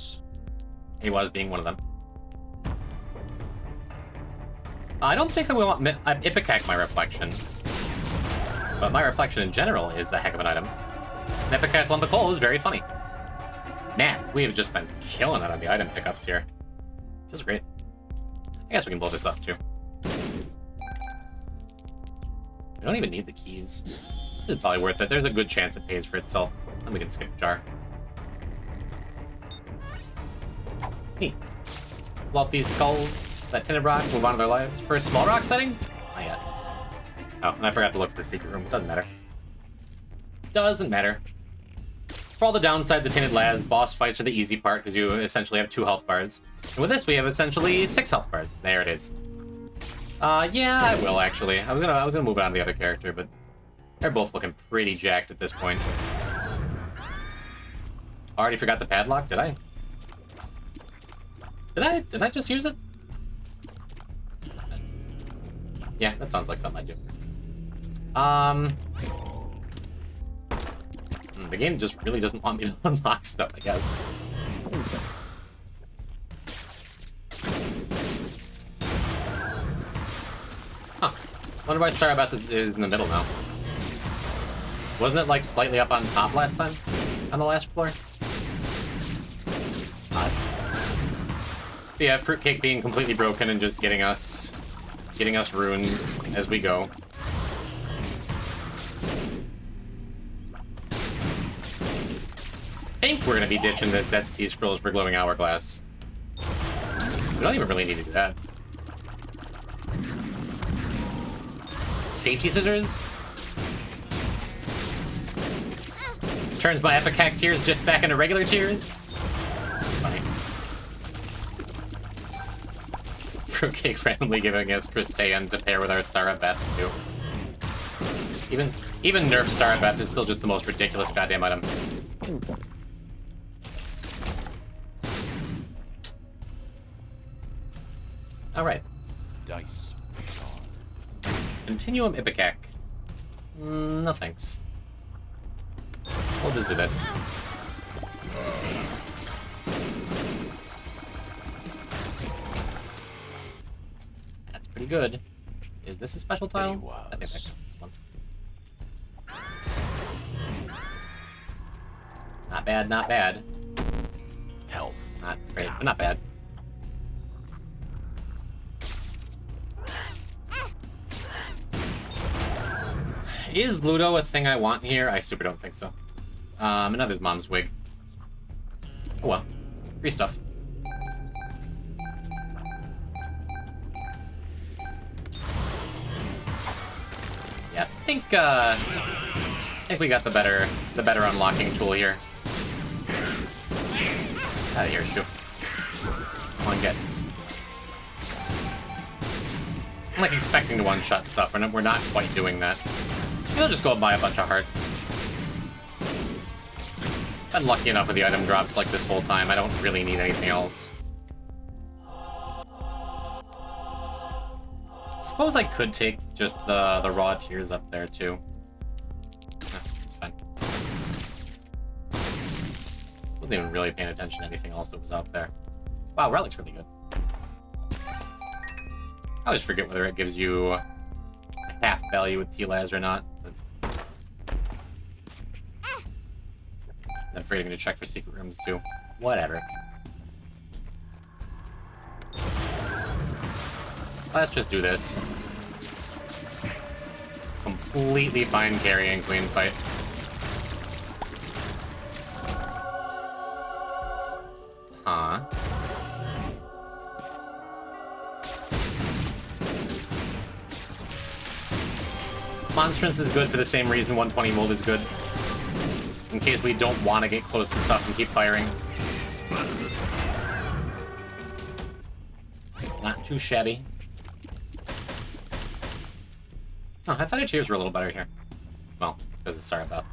Awas being one of them. I don't think that we want Ipecac my reflection. But my reflection in general is a heck of an item. An Ipecac lump of coal is very funny. Man, we have just been killing it on the item pickups here. Feels great. I guess we can blow this up too. We don't even need the keys. This is probably worth it. There's a good chance it pays for itself. Then we can skip jar. Neat. Blow up these skulls, that tinted rock, move on to their lives. For a small rock setting? Not yet. Oh, and I forgot to look at the secret room. Doesn't matter. Doesn't matter. For all the downsides of Tinted Labs, boss fights are the easy part because you essentially have 2 health bars. And with this, we have essentially 6 health bars. There it is. Yeah, I will actually. I was gonna move it on to the other character, but they're both looking pretty jacked at this point. Already forgot the padlock, did I? Did I just use it? Yeah, that sounds like something I do. The game just really doesn't want me to unlock stuff, I guess. Huh. Wonder why Sarabath is in the middle now. Wasn't it, like, slightly up on top last time? On the last floor? Odd. But yeah, Fruitcake being completely broken and just getting us runes as we go. I think we're gonna be ditching this Dead Sea Scrolls for Glowing Hourglass. We don't even really need to do that. Safety scissors? Turns my Ipecac tears just back into regular tears? Funny. Fruitcake randomly giving us Chrysaean to pair with our Sarabath too. Even nerf Sarabath is still just the most ridiculous goddamn item. Alright. Dice. Continuum Ipecac. No thanks. We'll just do this. That's pretty good. Is this a special tile? I think that counts this one. Not bad, not bad. Health. Not great, but not bad. Is Ludo a thing I want here? I super don't think so. Another mom's wig. Oh well. Free stuff. Yeah, I think we got the better unlocking tool here. Out of here, Shu. Come on, get. I'm like expecting to one-shot stuff, and we're not quite doing that. Maybe I'll just go and buy a bunch of hearts. Been lucky enough with the item drops like this whole time. I don't really need anything else. Suppose I could take just the raw tears up there too. It's fine. Wasn't even really paying attention to anything else that was out there. Wow, Relic's really good. I always forget whether it gives you a half value with T-Laz or not. But... I'm forgetting to check for secret rooms too. Whatever. Let's just do this. Completely fine carrying Queen fight. Huh. Monstrance is good for the same reason 120 mold is good. In case we don't want to get close to stuff and keep firing. Not too shabby. Oh, I thought our tears were a little better here. Well, because it's sorry about.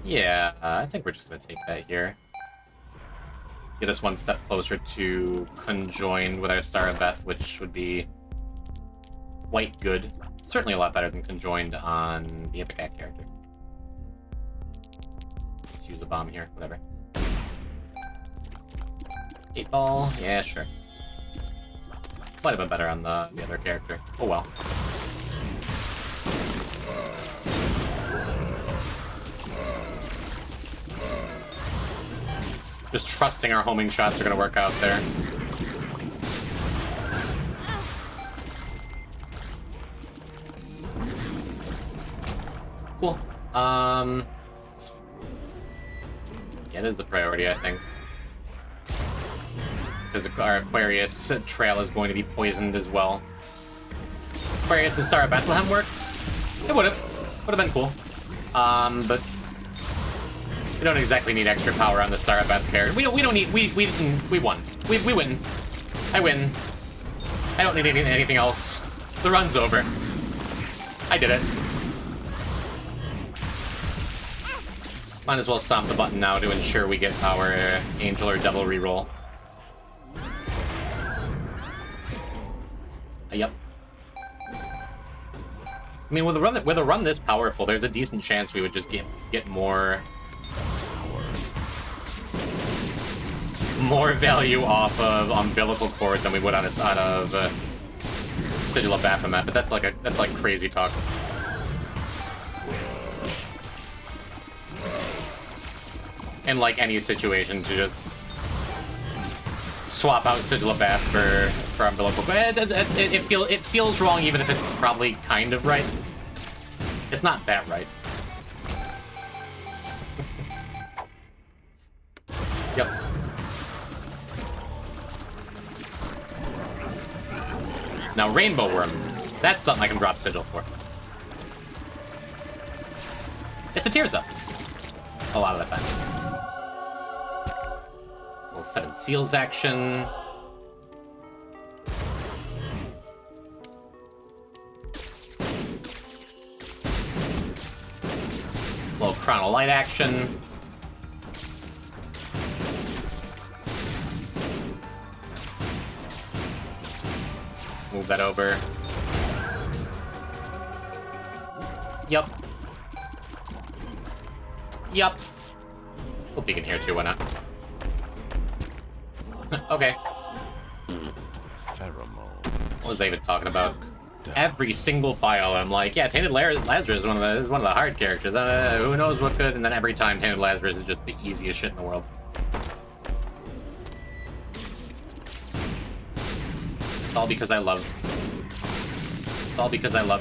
Yeah, I think we're just gonna take that here. Get us one step closer to conjoined with our Star of Beth, which would be quite good. Certainly a lot better than conjoined on the Epic Act character. Let's use a bomb here, whatever. 8-ball, yeah, sure. Might have been better on the other character. Oh well. Just trusting our homing shots are gonna work out there. Cool. Yeah, this is the priority, I think. Because our Aquarius trail is going to be poisoned as well. Aquarius and Star of Bethlehem works. It would've. Would've been cool. But we don't exactly need extra power on the Star of Beth pair. We don't need. We won. We win. I win. I don't need anything else. The run's over. I did it. Might as well stomp the button now to ensure we get our Angel or Devil reroll. Yep. I mean, with a run this powerful, there's a decent chance we would just get more value off of umbilical cord than we would out of Sigil of Baphomet, but that's like crazy talk. In like any situation, to just swap out Sigil of Bath for umbilical cord. It feels wrong, even if it's probably kind of right. It's not that right. Yep. Now, Rainbow Worm. That's something I can drop Sigil for. It's a Tears Up. A lot of the time. Little 7 Seals action. Little Chrono Light action. Move that over. Yup. Yup. We'll peek in here too, why not? Okay. What was I even talking about? Every single file, I'm like, yeah, Tainted Lazarus is one of the hard characters. Who knows what could? And then every time, Tainted Lazarus is just the easiest shit in the world. It's all because I love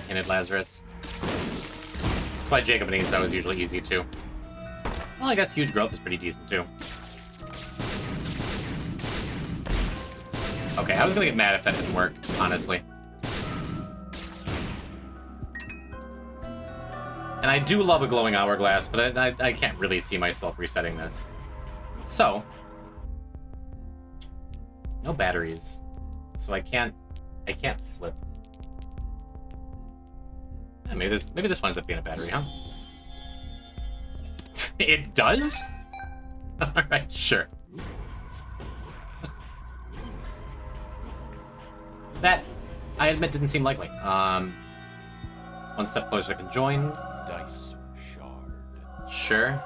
Tainted Lazarus. That's why Jacob and Esau is usually easy too. Well, I guess Huge Growth is pretty decent too. Okay, I was gonna get mad if that didn't work, honestly. And I do love a glowing hourglass, but I can't really see myself resetting this. So, no batteries. So I can't flip. Yeah, maybe this winds up being a battery, huh? It does? Alright, sure. That, I admit, didn't seem likely. One step closer to conjoined. Dice shard. Sure.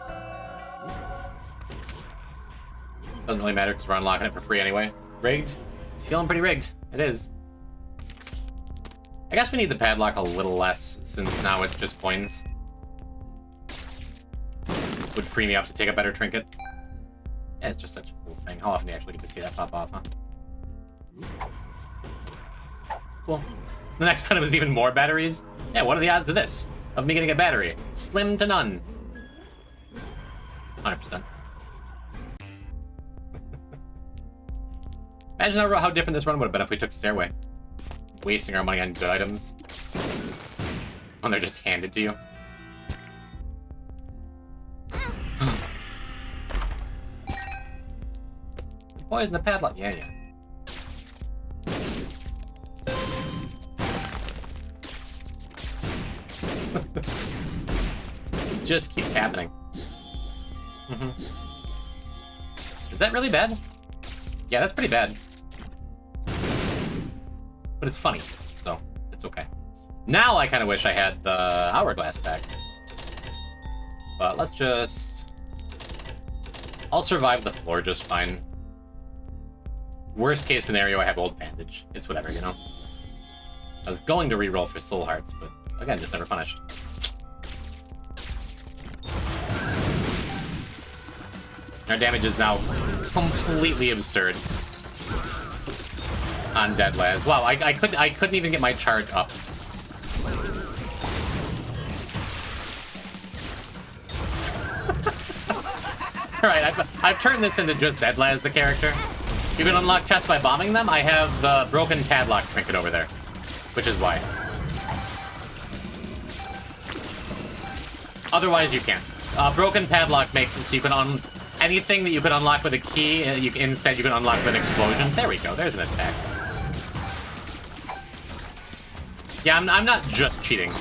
Doesn't really matter because we're unlocking it for free anyway. Rigged? It's feeling pretty rigged. It is. I guess we need the padlock a little less, since now it's just coins. Would free me up to take a better trinket. Yeah, it's just such a cool thing. How often do you actually get to see that pop off, huh? Cool. The next time it was even more batteries. Yeah, what are the odds of this? Of me getting a battery? Slim to none. 100%. Imagine how different this run would have been if we took Stairway. Wasting our money on good items. When they're just handed to you. Poison the padlock. Yeah, yeah. It just keeps happening. Is that really bad? Yeah, that's pretty bad. But it's funny, so it's okay. Now I kind of wish I had the hourglass back. But let's just... I'll survive the floor just fine. Worst case scenario, I have old bandage. It's whatever, you know? I was going to reroll for soul hearts, but again, just never punished. Our damage is now completely absurd on DEATHLESS. Wow, I couldn't even get my charge up. Alright, I've turned this into just DEATHLESS, the character. You can unlock chests by bombing them. I have the broken padlock trinket over there, which is why. Otherwise, you can't. Broken padlock makes it so you can anything that you can unlock with a key, instead you can unlock with an explosion. There we go. There's an attack. Yeah, I'm not just cheating.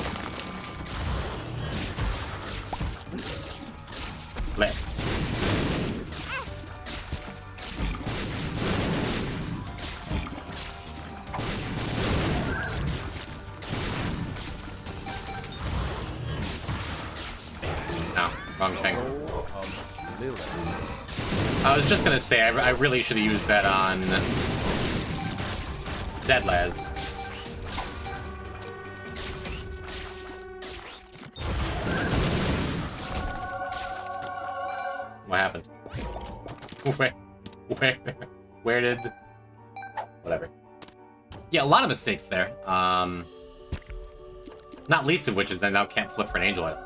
Lit. No, wrong thing. I was just gonna say, I really should have used that on DEATHLESS. What happened? Where did... Whatever. Yeah, a lot of mistakes there. Not least of which is I now can't flip for an angel item.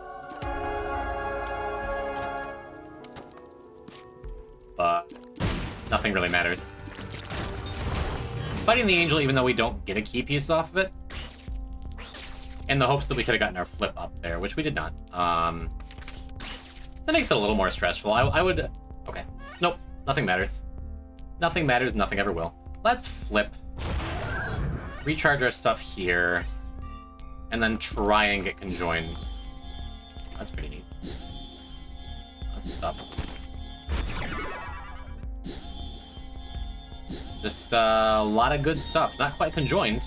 But nothing really matters. Fighting the angel, even though we don't get a key piece off of it, in the hopes that we could have gotten our flip up there, which we did not. That makes it a little more stressful. I would... Okay. Nope. Nothing matters. Nothing matters. Nothing ever will. Let's flip. Recharge our stuff here. And then try and get conjoined. That's pretty neat. Let's stop. Just a lot of good stuff. Not quite conjoined,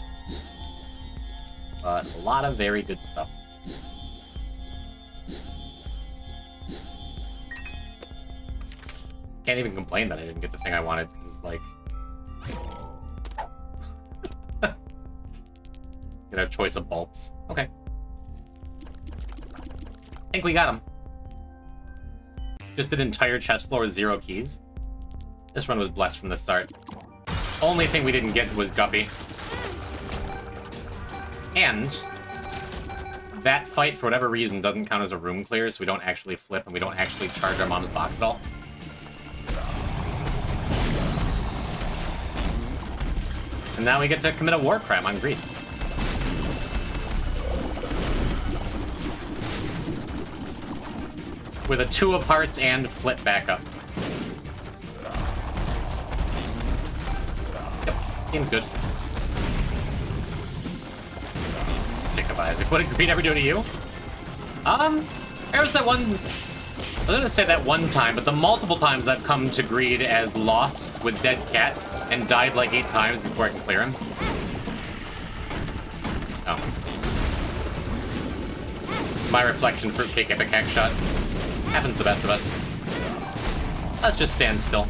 but a lot of very good stuff. Can't even complain that I didn't get the thing I wanted, because it's like... Get a choice of bulbs. Okay. I think we got him. Just an entire chest floor with 0 keys. This run was blessed from the start. Only thing we didn't get was Guppy. And that fight, for whatever reason, doesn't count as a room clear, so we don't actually flip and we don't actually charge our mom's box at all. And now we get to commit a war crime on Greed. with a 2 of hearts and flip back up. Yep, seems good. Sick of Isaac. What did Greed ever do to you? There was that one... I was gonna say that one time, but the multiple times I've come to Greed as lost with Dead Cat and died like 8 times before I can clear him. Oh. My reflection fruitcake epic hack shot. Happens to the best of us. Let's just stand still.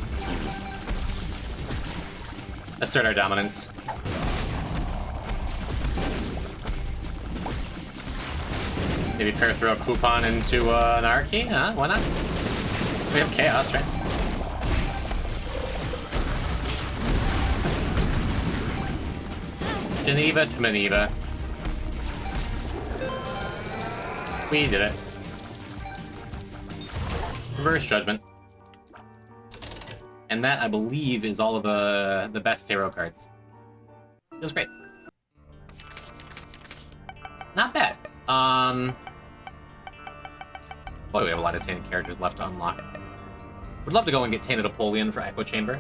Assert our dominance. Maybe pair throw a coupon into an Archie? Huh? Why not? We have chaos, right? Geneva to Maneva. We did it. Reverse Judgment. And that, I believe, is all of the best tarot cards. Feels great. Not bad. Boy, we have a lot of tainted characters left to unlock. Would love to go and get Tainted Apollyon for Echo Chamber.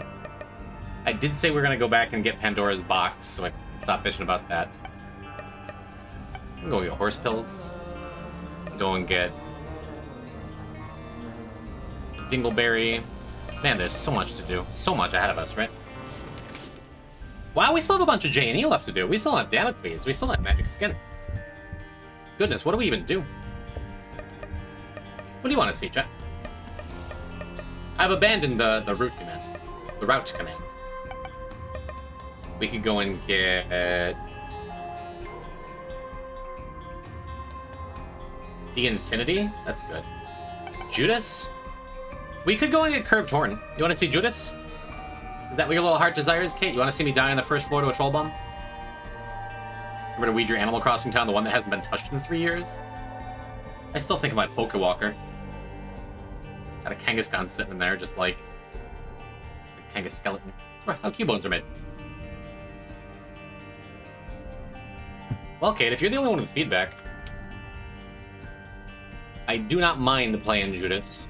I did say we're gonna go back and get Pandora's Box, so I can stop bitching about that. I'm gonna go get Horse Pills. Go and get Dingleberry. Man, there's so much to do. So much ahead of us, right? Wow, we still have a bunch of J&E left to do. We still have Damocles. We still have Magic Skin. Goodness, what do we even do? What do you want to see, chat? I've abandoned the route command. The route command. We could go and get... The Infinity? That's good. Judas? We could go and get Curved Horn. You want to see Judas? Is that what your little heart desires, Kate? You want to see me die on the first floor to a troll bomb? Remember to weed your Animal Crossing town, the one that hasn't been touched in 3 years? I still think of my Pokewalker. Got a Kangaskhan sitting in there, just like... It's a Kangas skeleton. That's how Cubones are made. Well, Kate, if you're the only one with feedback... I do not mind playing Judas.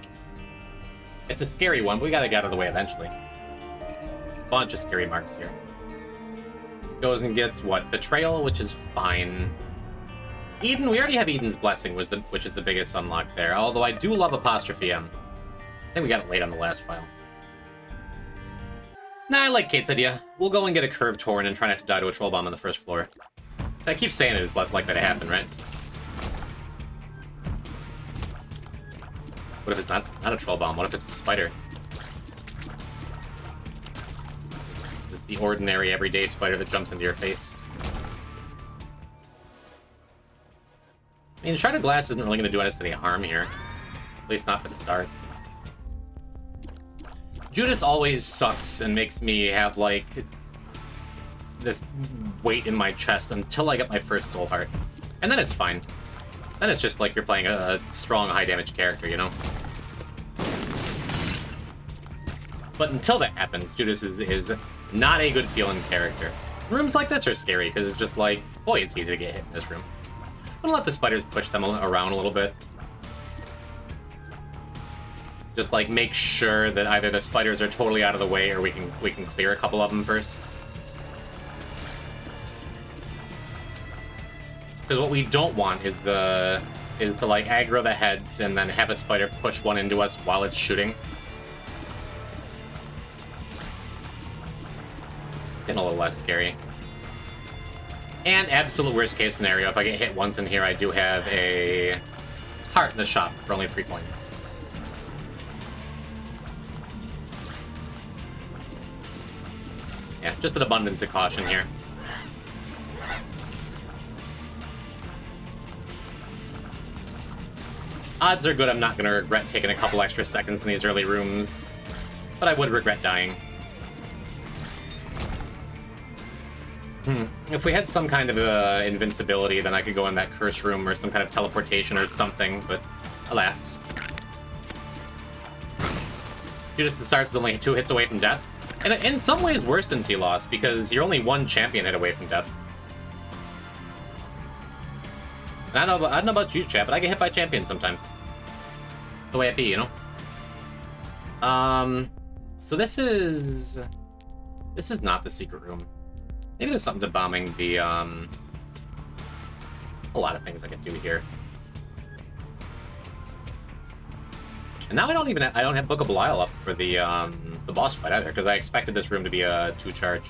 It's a scary one, but we gotta get out of the way eventually. Bunch of scary marks here. Goes and gets, what, Betrayal, which is fine. Eden, we already have Eden's Blessing, which is the biggest unlock there, although I do love Apostrophe M. I think we got it late on the last file. Nah, I like Kate's idea. We'll go and get a Curved Horn and try not to die to a Troll Bomb on the first floor. So I keep saying it is less likely to happen, right? What if it's not a Troll Bomb? What if it's a Spider? Just the ordinary, everyday spider that jumps into your face. I mean, Shard of Glass isn't really going to do us any harm here. At least not for the start. Judas always sucks and makes me have, like, this weight in my chest until I get my first Soul Heart. And then it's fine. Then it's just like you're playing a strong, high-damage character, you know? But until that happens, Judas is not a good-feeling character. Rooms like this are scary, because it's just like, boy, it's easy to get hit in this room. I'm gonna let the spiders push them around a little bit. Just, like, make sure that either the spiders are totally out of the way, or we can clear a couple of them first. Because what we don't want is to like aggro the heads and then have a spider push one into us while it's shooting. Getting a little less scary. And absolute worst case scenario, if I get hit once in here, I do have a heart in the shop for only 3 points. Yeah, just an abundance of caution here. Odds are good I'm not going to regret taking a couple extra seconds in these early rooms, but I would regret dying. If we had some kind of invincibility, then I could go in that curse room or some kind of teleportation or something, but alas. Judas starts only 2 hits away from death. And in some ways worse than T-Loss, because you're only 1 champion hit away from death. And I don't know about you, chat, but I get hit by champions sometimes. the way it be, you know? So this is not the secret room. Maybe there's something to bombing the, a lot of things I can do here. And now I don't have Book of Belial up for the boss fight either, because I expected this room to be a 2-charge.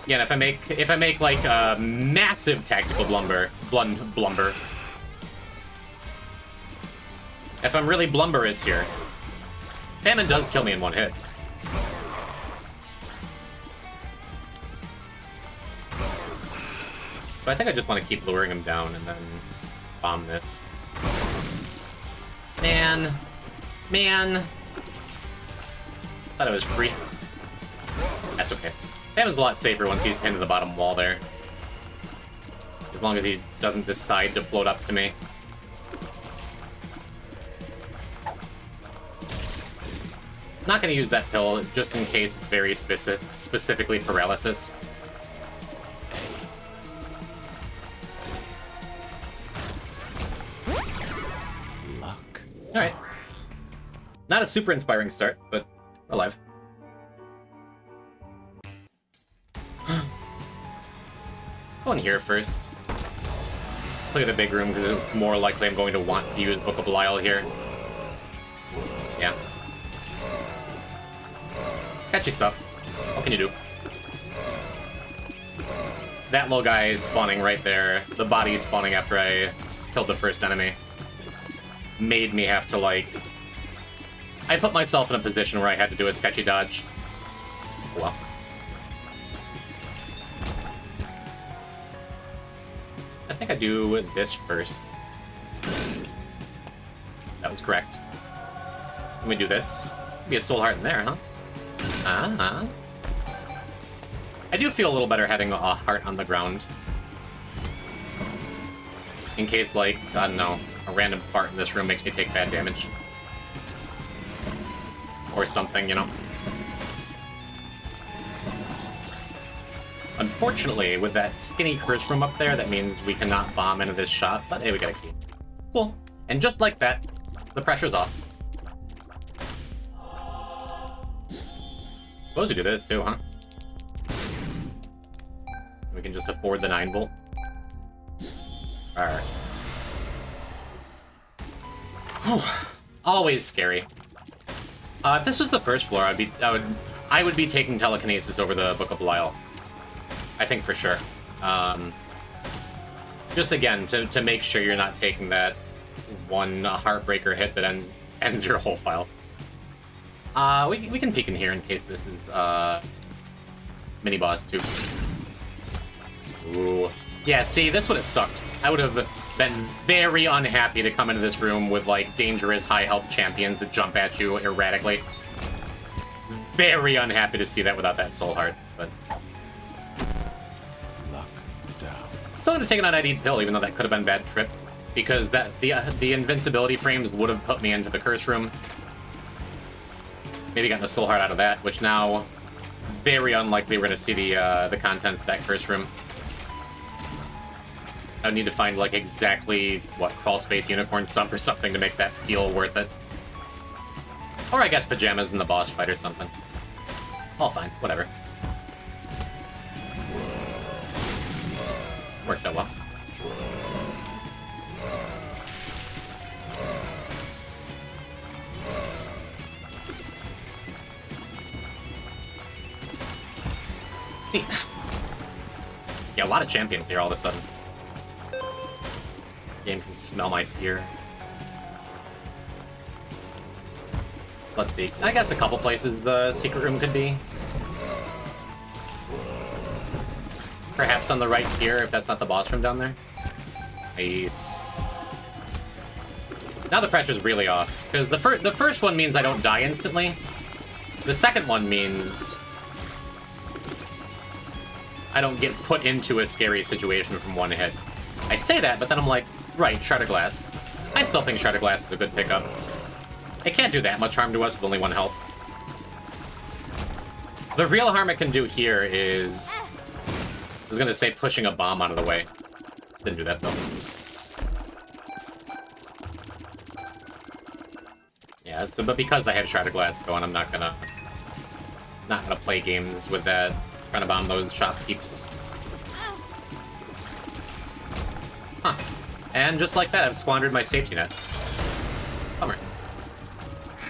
Again, if I make like a massive tactical blumber. If I'm really blumberous here, Famine does kill me in one hit. But I think I just want to keep luring him down and then bomb this. Man. Thought it was free. That's okay. Famine's a lot safer once he's pinned to the bottom wall there. As long as he doesn't decide to float up to me. Not going to use that pill, just in case it's very specifically paralysis. Luck. Alright. Not a super inspiring start, but alive. Go in here first. Look at the big room, because it's more likely I'm going to want to use Book of Belial here. Yeah. Sketchy stuff. What can you do? That little guy is spawning right there. The body is spawning after I killed the first enemy. Made me have to, like... I put myself in a position where I had to do a sketchy dodge. Well. I think I do this first. That was correct. Let me do this. Be a soul heart in there, huh? Uh-huh. I do feel a little better having a heart on the ground. In case, like, I don't know, a random fart in this room makes me take bad damage. Or something, you know? Unfortunately, with that skinny curse room up there, that means we cannot bomb into this shot, but hey, we got a key. Cool. And just like that, the pressure's off. Suppose we do this too, huh? We can just afford the 9-volt. Alright. Always scary. If this was the first floor, I would be taking telekinesis over the Book of Belial. I think for sure. Just again to make sure you're not taking that one heartbreaker hit that ends your whole file. We can peek in here in case this is mini boss too. Ooh. Yeah, see, this would have sucked. I would have been very unhappy to come into this room with, like, dangerous high health champions that jump at you erratically. Very unhappy to see that without that soul heart, but... Luck down. Still gonna take an unID'd pill, even though that could have been a bad trip. Because the invincibility frames would have put me into the curse room. Maybe gotten the soul heart out of that, which now... very unlikely we're gonna see the contents of that curse room. I would need to find, like, exactly, what, crawl space unicorn stump or something to make that feel worth it. Or I guess pajamas in the boss fight or something. All fine, whatever. Worked out well. Neat. Yeah, a lot of champions here all of a sudden. Game can smell my fear. So let's see. I guess a couple places the secret room could be. Perhaps on the right here, if that's not the boss room down there. Nice. Now the pressure's really off, because the first one means I don't die instantly. The second one means I don't get put into a scary situation from one hit. I say that, but then I'm like, right, Shard of Glass. I still think Shard of Glass is a good pickup. It can't do that much harm to us with only 1 health. The real harm it can do here is... I was gonna say pushing a bomb out of the way. Didn't do that, though. Yeah, so but because I have Shard of Glass going, I'm not gonna play games with that, trying to bomb those shopkeepers. Huh. And just like that, I've squandered my safety net. Bummer.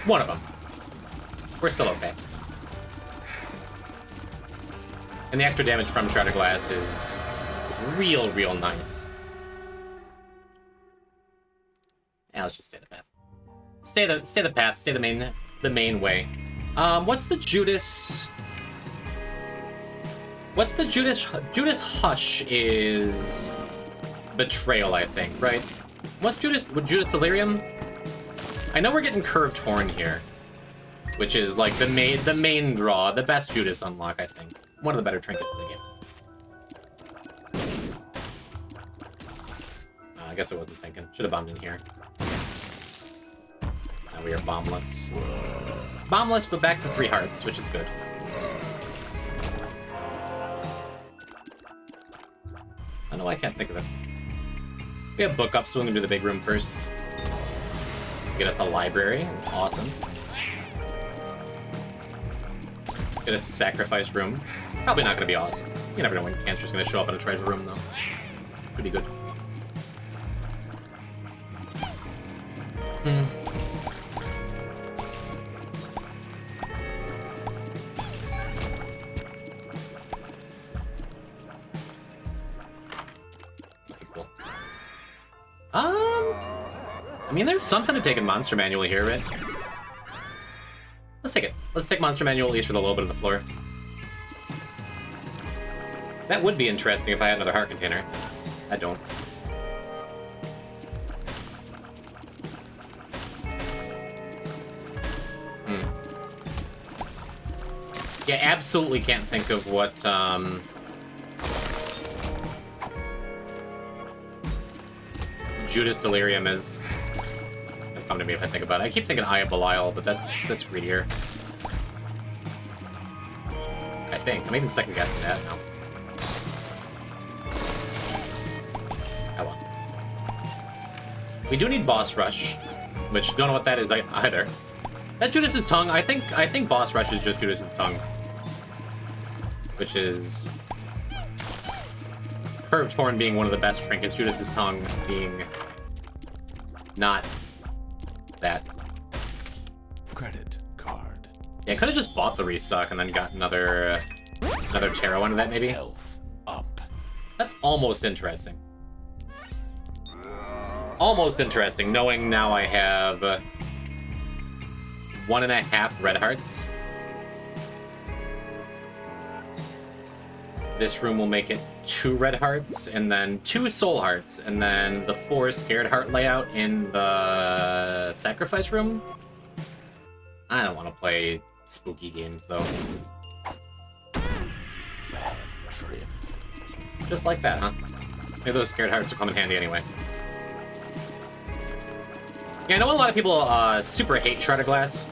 One of them. We're still okay. And the extra damage from Shard of Glass is real nice. Yeah, let's just stay the path. Stay the path, stay the main way. What's the Judas? What's the Judas? Judas Hush is betrayal, I think, right? What's Judas? Judas Delirium? I know we're getting Curved Horn here, which is like the main draw, the best Judas unlock, I think. One of the better trinkets in the game. I guess I wasn't thinking. Should have bombed in here. Now we are bombless. Bombless, but back to 3 hearts, which is good. I know I can't think of it. We have book up, so we're gonna do the big room first. Get us a library. Awesome. Get us a sacrifice room. Probably not gonna be awesome. You never know when Cancer's gonna show up in a treasure room, though. Could be good. Okay, cool. I mean, there's something to take in Monster Manual here, right? Let's take it. Let's take Monster Manual at least for the little bit of the floor. That would be interesting if I had another heart container. I don't. Yeah, absolutely can't think of what, Judas Delirium is. It'll come to me if I think about it. I keep thinking Eye of Belial, but that's greedier. I think. I'm even second guessing that now. Oh well. We do need Boss Rush, which don't know what that is either. That Judas's Tongue, I think Boss Rush is just Judas's Tongue. Which is Curved Horn being one of the best trinkets, Judas's Tongue being not that. Credit card. Yeah, I could have just bought the restock and then got another tarot into that, maybe. Health up. That's almost interesting. Almost interesting, knowing now I have 1.5 red hearts. This room will make it 2 red hearts, and then 2 soul hearts, and then the 4 scared heart layout in the sacrifice room. I don't want to play spooky games, though. Bad trip. Just like that, huh? Maybe those scared hearts will come in handy anyway. Yeah, I know a lot of people super hate Shard of Glass,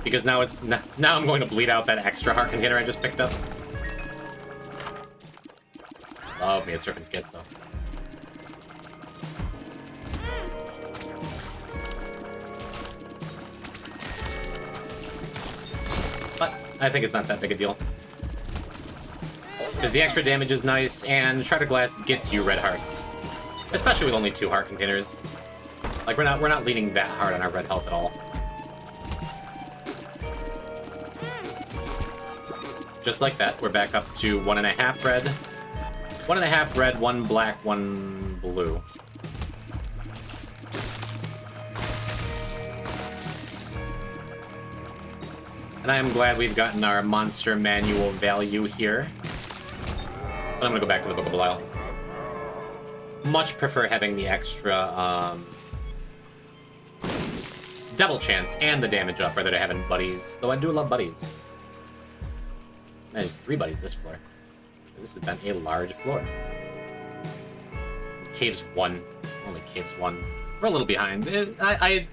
because now I'm going to bleed out that extra heart container I just picked up. Love me a Serpent's Kiss, though. But I think it's not that big a deal. Because the extra damage is nice, and Shard of Glass gets you red hearts. Especially with only 2 heart containers. Like, we're not leaning that hard on our red health at all. Just like that, we're back up to 1.5 red. 1.5 red, 1 black, 1 blue. And I am glad we've gotten our Monster Manual value here. But I'm gonna go back to the Book of Belial. Much prefer having the extra, Devil Chance and the damage up rather than having buddies. Though I do love buddies. There's 3 buddies this floor. This has been a large floor. Caves 1. Only Caves 1. We're a little behind. If I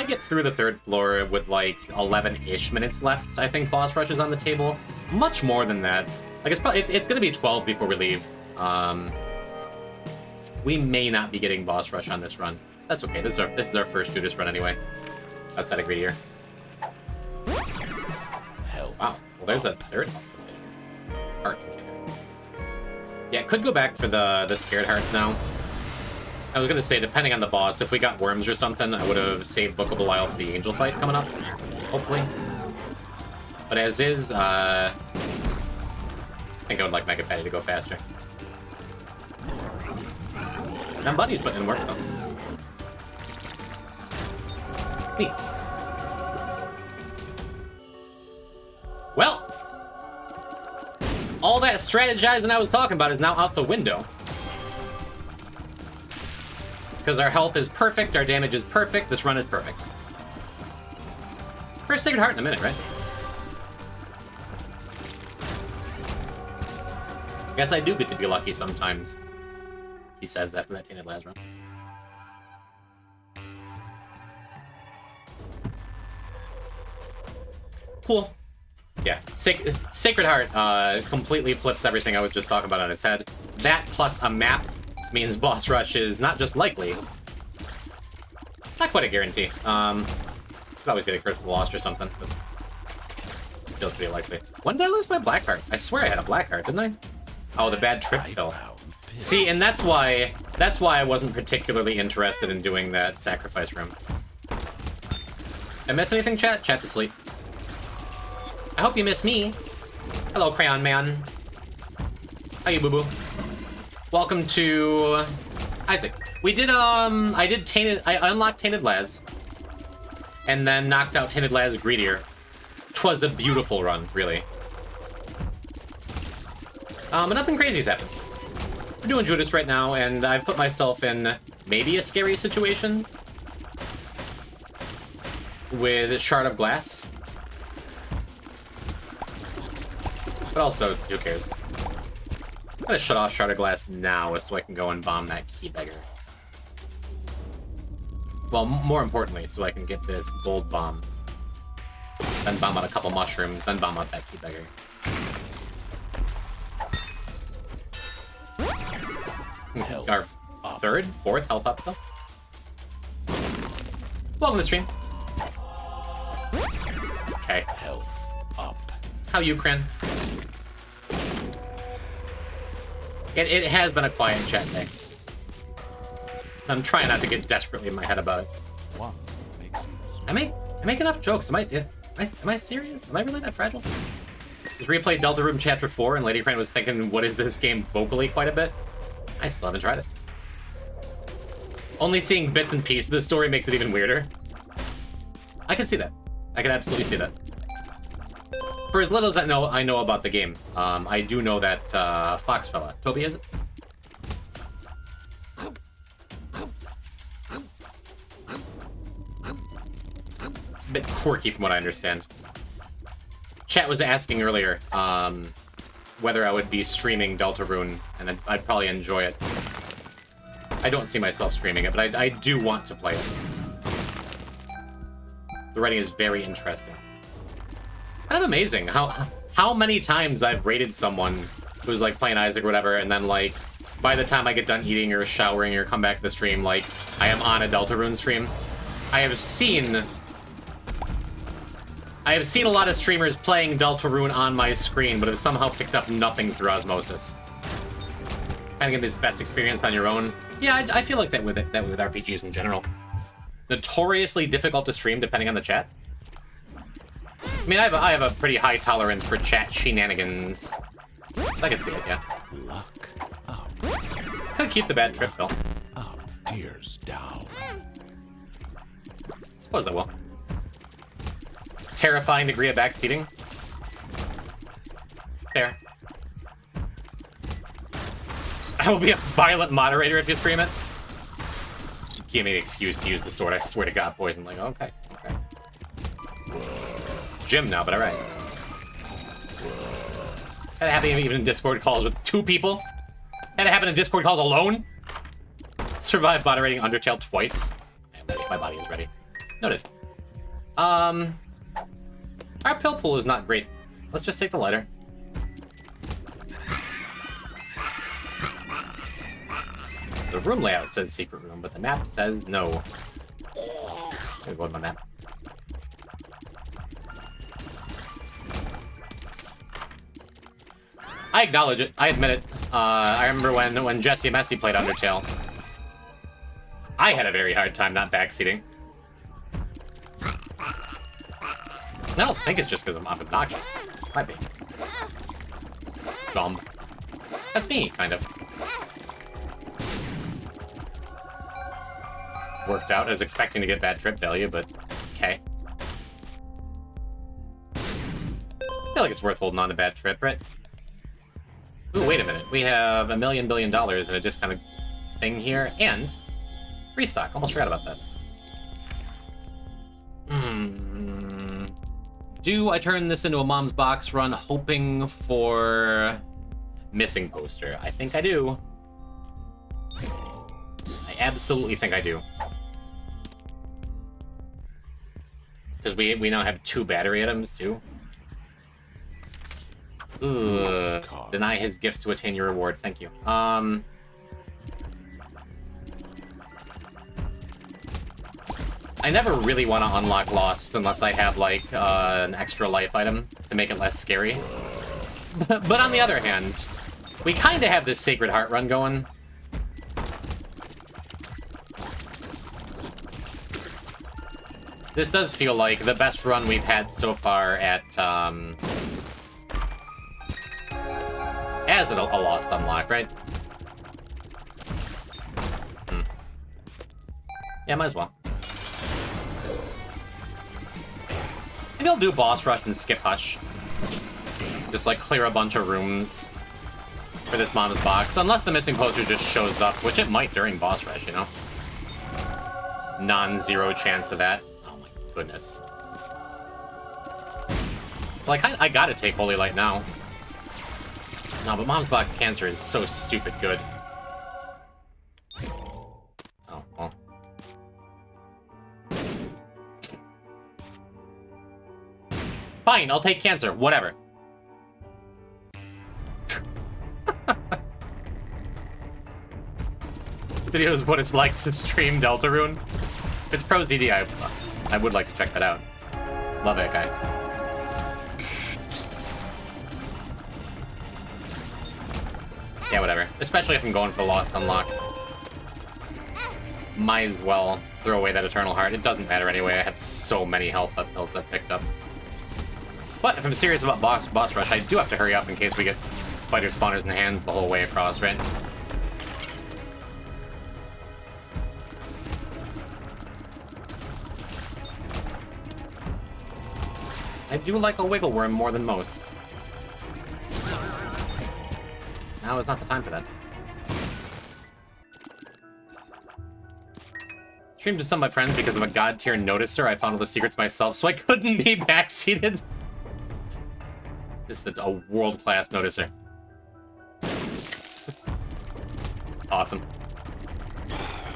get through the 3rd floor with like 11-ish minutes left, I think Boss Rush is on the table. Much more than that. Like it's gonna be 12 before we leave. We may not be getting Boss Rush on this run. That's okay. This is our first Judas run anyway. outside of Greedier. Health. Wow. Well, there's a third heart container. Yeah, it could go back for the scared hearts now. I was gonna say, depending on the boss, if we got worms or something, I would have saved Book of the Wild for the angel fight coming up, hopefully. But as is, I think I would like Mega Patty to go faster. And Buddy's putting in work, though. Neat. Well, all that strategizing I was talking about is now out the window. Because our health is perfect, our damage is perfect, this run is perfect. First Sacred Heart in a minute, right? Guess I do get to be lucky sometimes. He says that from that Tainted Laz run. Cool. Yeah, Sacred Heart completely flips everything I was just talking about on its head. That plus a map means boss rush is not just likely, not quite a guarantee. Could always get a Curse of the Lost or something, but feels pretty likely. When did I lose my black heart? I swear I had a black heart, didn't I? Oh, the bad trip pill. See, and that's why I wasn't particularly interested in doing that sacrifice room. I miss anything, chat? Chat's asleep. I hope you miss me. Hello, Crayon Man. How you, boo-boo? Welcome to Isaac. We did, I unlocked Tainted Laz. And then knocked out Tainted Laz Greedier. 'Twas a beautiful run, really. But nothing crazy's happened. We're doing Judas right now, and I've put myself in maybe a scary situation with Shard of Glass. But also, who cares? I'm gonna shut off Shard of Glass now so I can go and bomb that key beggar. Well, more importantly, so I can get this gold bomb. Then bomb out a couple mushrooms, then bomb out that key beggar. Our third, fourth health up, though. Welcome to the stream. Okay. Health up. How you, Kren? It has been a quiet chat day. I'm trying not to get desperately in my head about it. One makes you I make enough jokes. Am I serious? Am I really that fragile? Just replayed Delta Room Chapter 4, and Lady Crane was thinking, what is this game vocally quite a bit? I still haven't tried it. Only seeing bits and pieces of the story makes it even weirder. I can see that. I can absolutely see that. For as little as I know about the game, I do know that Fox fella, Toby, is it? A bit quirky from what I understand. Chat was asking earlier whether I would be streaming Deltarune, and I'd probably enjoy it. I don't see myself streaming it, but I do want to play it. The writing is very interesting. Kind of amazing how many times I've rated someone who's like playing Isaac or whatever, and then like by the time I get done eating or showering or come back to the stream, like I am on a Deltarune stream. I have seen a lot of streamers playing Deltarune on my screen, but have somehow picked up nothing through osmosis. Kind of get this best experience on your own. Yeah, I feel like that with RPGs in general. Notoriously difficult to stream depending on the chat. I mean, I have a pretty high tolerance for chat shenanigans. I can see it, yeah. luck up. Could keep the bad trip though. Up, tears down. Suppose I will. Terrifying degree of backseating. Fair. I will be a violent moderator if you stream it. Give me an excuse to use the sword. I swear to God, boys. I'm like, okay. It's Jim now, but alright. Had it happen even in Discord calls with 2 people. Had it happen in Discord calls alone. Survived moderating Undertale twice. I'm ready. My body is ready. Noted. Our pill pool is not great. Let's just take the lighter. The room layout says secret room, but the map says no. I'm gonna go with my map. I acknowledge it. I admit it. I remember when Jesse Messi played Undertale. I had a very hard time not backseating. I don't think it's just because I'm obnoxious. Might be. Dumb. That's me, kind of. Worked out. I was expecting to get bad trip value, but okay. I feel like it's worth holding on to bad trip, right? Ooh, wait a minute. We have $1 million billion in a discounted thing here, and restock. Almost forgot about that. Do I turn this into a mom's box run hoping for missing poster? I think I do. I absolutely think I do. Because we now have 2 battery items, too. Ugh. Deny his gifts to attain your reward. Thank you. I never really want to unlock Lost unless I have, like, an extra life item to make it less scary. But on the other hand, we kind of have this Sacred Heart run going. This does feel like the best run we've had so far at, as a Lost unlock, right? Yeah, might as well. Maybe I'll do boss rush and skip hush. Just like clear a bunch of rooms for this mom's box. Unless the missing poster just shows up, which it might during boss rush, you know? Non-zero chance of that. Oh my goodness. Like, I gotta take Holy Light now. No, but mom's box cancer is so stupid good. Oh, well. Fine, I'll take cancer. Whatever. Videos what it's like to stream Deltarune. If it's Pro ZD, I would like to check that out. Love that guy. Yeah, whatever. Especially if I'm going for Lost Unlock. Might as well throw away that Eternal Heart. It doesn't matter anyway. I have so many health up pills I've picked up. But if I'm serious about boss rush, I do have to hurry up in case we get spider spawners in the hands the whole way across, right? I do like a wiggle worm more than most. Now is not the time for that. Streamed to some of my friends because of a god tier noticer. I found all the secrets myself, so I couldn't be backseated. Just a world-class noticer. Awesome.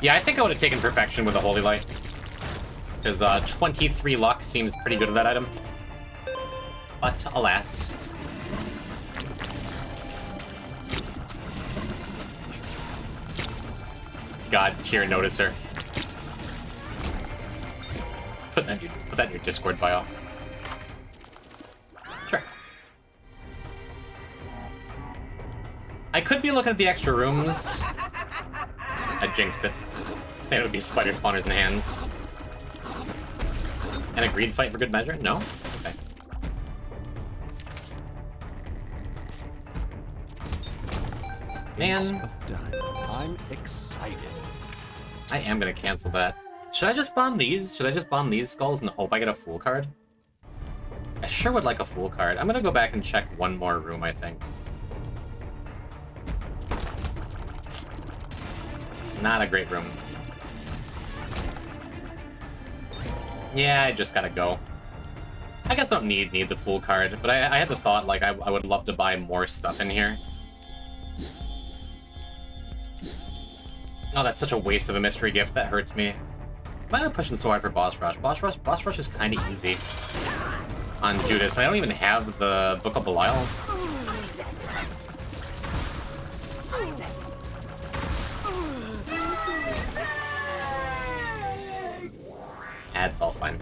Yeah, I think I would have taken Perfection with a Holy Light. Because 23 luck seems pretty good with that item. But, alas. God tier noticer. Put that in your Discord bio. Sure. I could be looking at the extra rooms. I jinxed it. Saying it would be spider spawners in the hands. And a greed fight for good measure? No? Okay. Man. I'm excited. I am gonna cancel that. Should I just bomb these? Should I just bomb these skulls and hope I get a Fool card? I sure would like a Fool card. I'm gonna go back and check one more room, I think. Not a great room. Yeah, I just gotta go. I guess I don't need the Fool card, but I had the thought, like, I would love to buy more stuff in here. Oh, that's such a waste of a mystery gift. That hurts me. Why am I pushing so hard for boss rush? Boss rush is kind of easy on Judas. I don't even have the Book of Belial. It's all fine.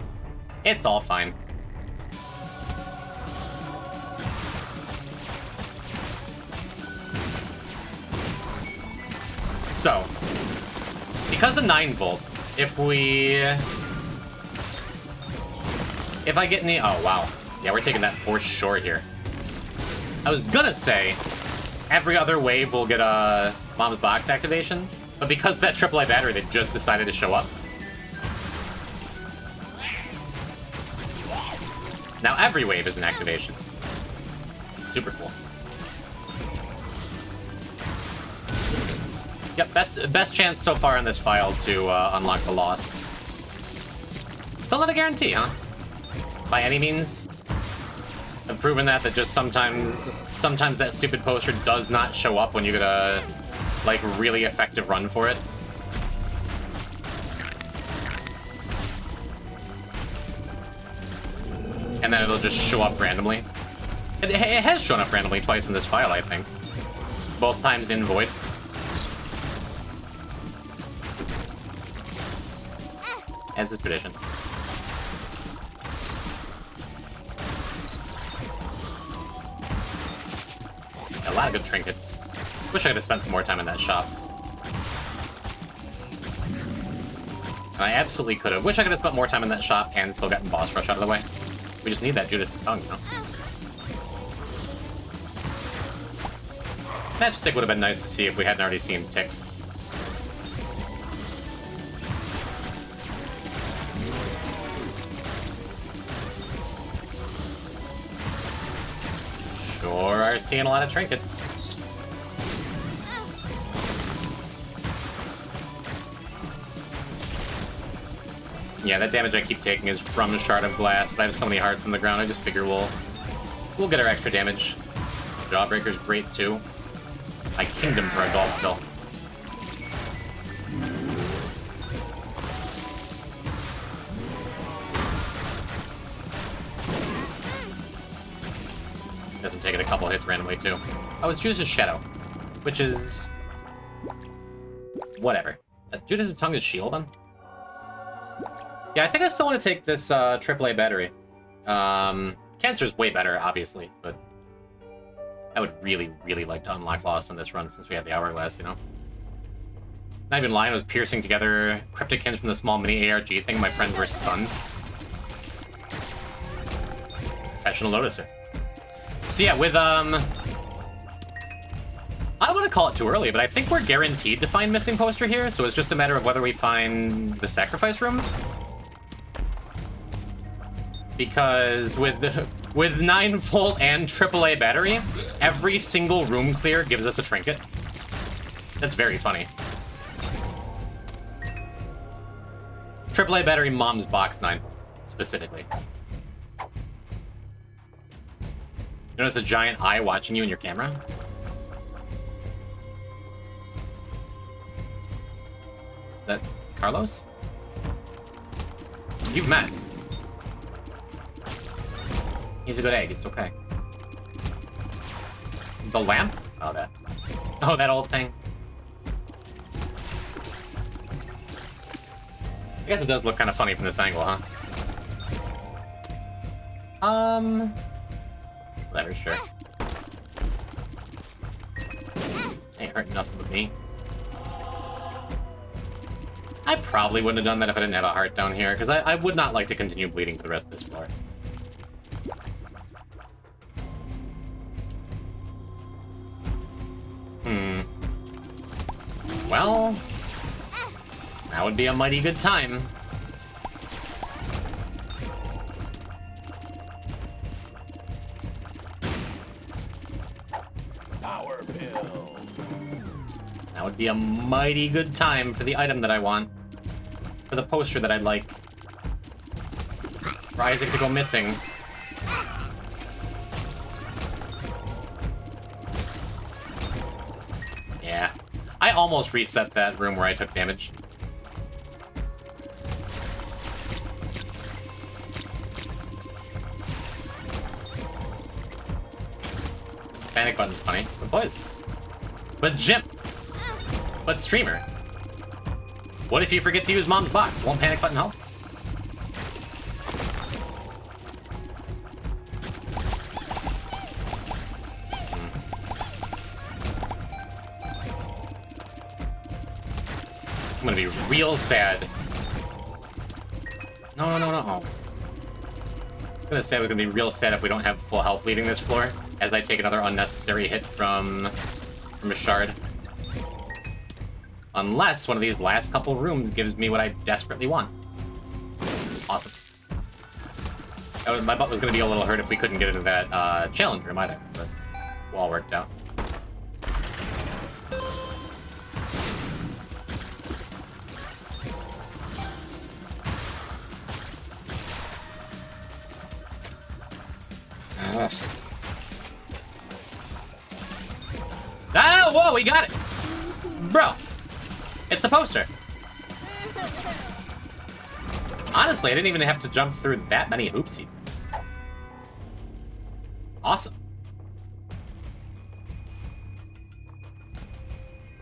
It's all fine. So, because of 9 volt, if I get any... Oh, wow. Yeah, we're taking that for sure here. I was gonna say, every other wave will get a Mom's Box activation, but because of that AAA battery, they just decided to show up. Now every wave is an activation. Super cool. Yep, best chance so far on this file to unlock the Lost. Still not a guarantee, huh? By any means. I've proven that just sometimes that stupid poster does not show up when you get a, like, really effective run for it. And then it'll just show up randomly. It has shown up randomly twice in this file, I think. Both times in Void. As is tradition. A lot of good trinkets. Wish I could have spent some more time in that shop. And I absolutely could have. Wish I could have spent more time in that shop and still gotten boss rush out of the way. We just need that Judas's tongue, you know? Matchstick would have been nice to see if we hadn't already seen Tick. Sure are seeing a lot of trinkets. Yeah, that damage I keep taking is from Shard of Glass, but I have so many hearts on the ground, I just figure we'll get our extra damage. Jawbreaker's great too. I kinged him for a golf kill. Guess I'm taking a couple hits randomly too. Oh, it's Judas' Shadow, which is... whatever. Judas' tongue is shield on? Yeah, I think I still want to take this AAA battery. Cancer's way better, obviously, but I would really, really like to unlock Lost on this run since we have the Hourglass, you know? Not even lying, I was piercing together Crypticins from the small mini ARG thing. My friends were stunned. Professional noticer. So yeah, with, I don't want to call it too early, but I think we're guaranteed to find missing poster here, so it's just a matter of whether we find the sacrifice room. Because with 9 volt and AAA battery, every single room clear gives us a trinket. That's very funny. AAA battery, Mom's Box, 9 volt, specifically. Notice a giant eye watching you in your camera? That Carlos? You've met. He's a good egg, it's okay. The lamp? Oh, that. Oh, that old thing. I guess it does look kind of funny from this angle, huh? Whatever, sure. Ain't hurting nothing with me. I probably wouldn't have done that if I didn't have a heart down here, because I would not like to continue bleeding for the rest of this floor. Well, that would be a mighty good time. Power pill. That would be a mighty good time for the item that I want. For the poster that I'd like. For Isaac to go missing. Yeah. I almost reset that room where I took damage. Panic button's funny. But boys. But Jim. But streamer. What if you forget to use Mom's Box? Won't panic button help? I'm gonna be real sad. No, no, no, no. I'm gonna say we're gonna be real sad if we don't have full health leaving this floor, as I take another unnecessary hit from a shard. Unless one of these last couple rooms gives me what I desperately want. Awesome. My butt was gonna be a little hurt if we couldn't get into that challenge room either, but it all worked out. Ah, whoa, we got it! Bro, it's a poster. Honestly, I didn't even have to jump through that many hoops. Awesome.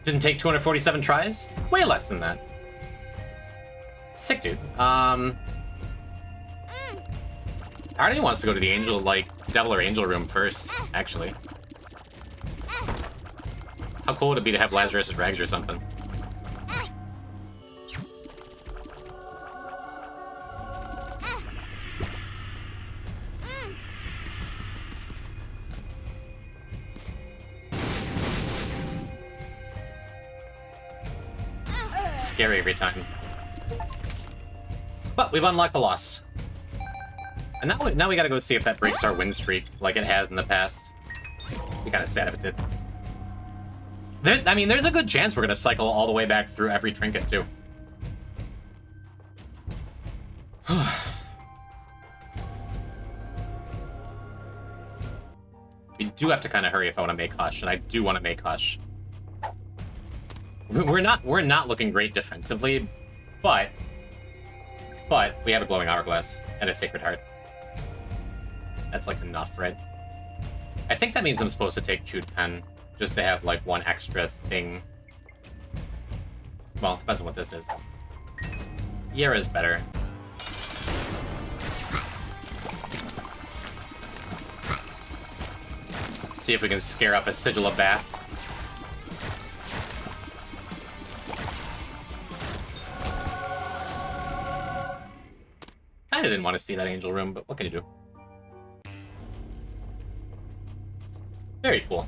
Didn't take 247 tries? Way less than that. Sick, dude. Part of me wants to go to the angel, like, devil or angel room first, actually. How cool would it be to have Lazarus' rags or something? Scary every time. But we've unlocked the loss. And now we gotta go see if that breaks our win streak like it has in the past. Be kinda sad if it did. I mean, there's a good chance we're gonna cycle all the way back through every trinket, too. We do have to kind of hurry if I want to make Hush, and I do want to make Hush. We're not looking great defensively, but we have a glowing hourglass and a sacred heart. That's like enough, right? I think that means I'm supposed to take chewed pen just to have like one extra thing. Well, depends on what this is. Yara's better. See if we can scare up a Sigil of Bath. Kinda didn't want to see that angel room, but what can you do? Very cool.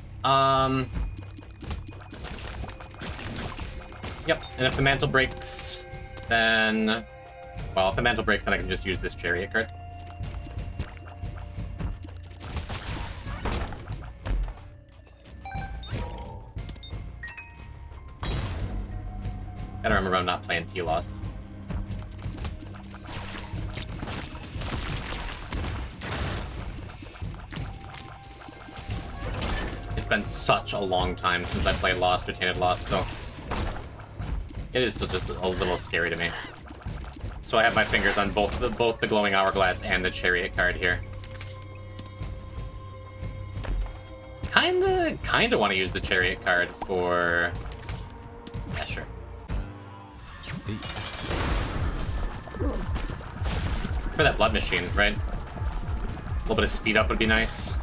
Yep, and if the mantle breaks, then... Well, if the mantle breaks, then I can just use this chariot card. Gotta remember I'm not playing T-Loss. It's been such a long time since I played Lost or Tainted Lost, so it is still just a little scary to me. So I have my fingers on both the glowing hourglass and the chariot card here. Kinda want to use the chariot card for... Yeah, sure. For that blood machine, right? A little bit of speed up would be nice.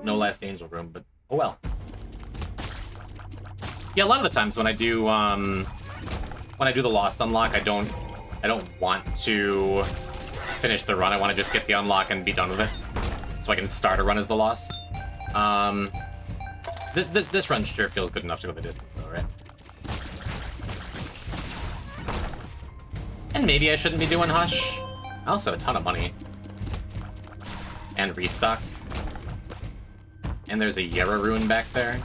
No last angel room, but oh well. Yeah, a lot of the times when I do the Lost unlock, I don't want to finish the run. I want to just get the unlock and be done with it, so I can start a run as the Lost. This run sure feels good enough to go the distance, though, right? And maybe I shouldn't be doing Hush. I also have a ton of money. And restock. And there's a Yara rune back there.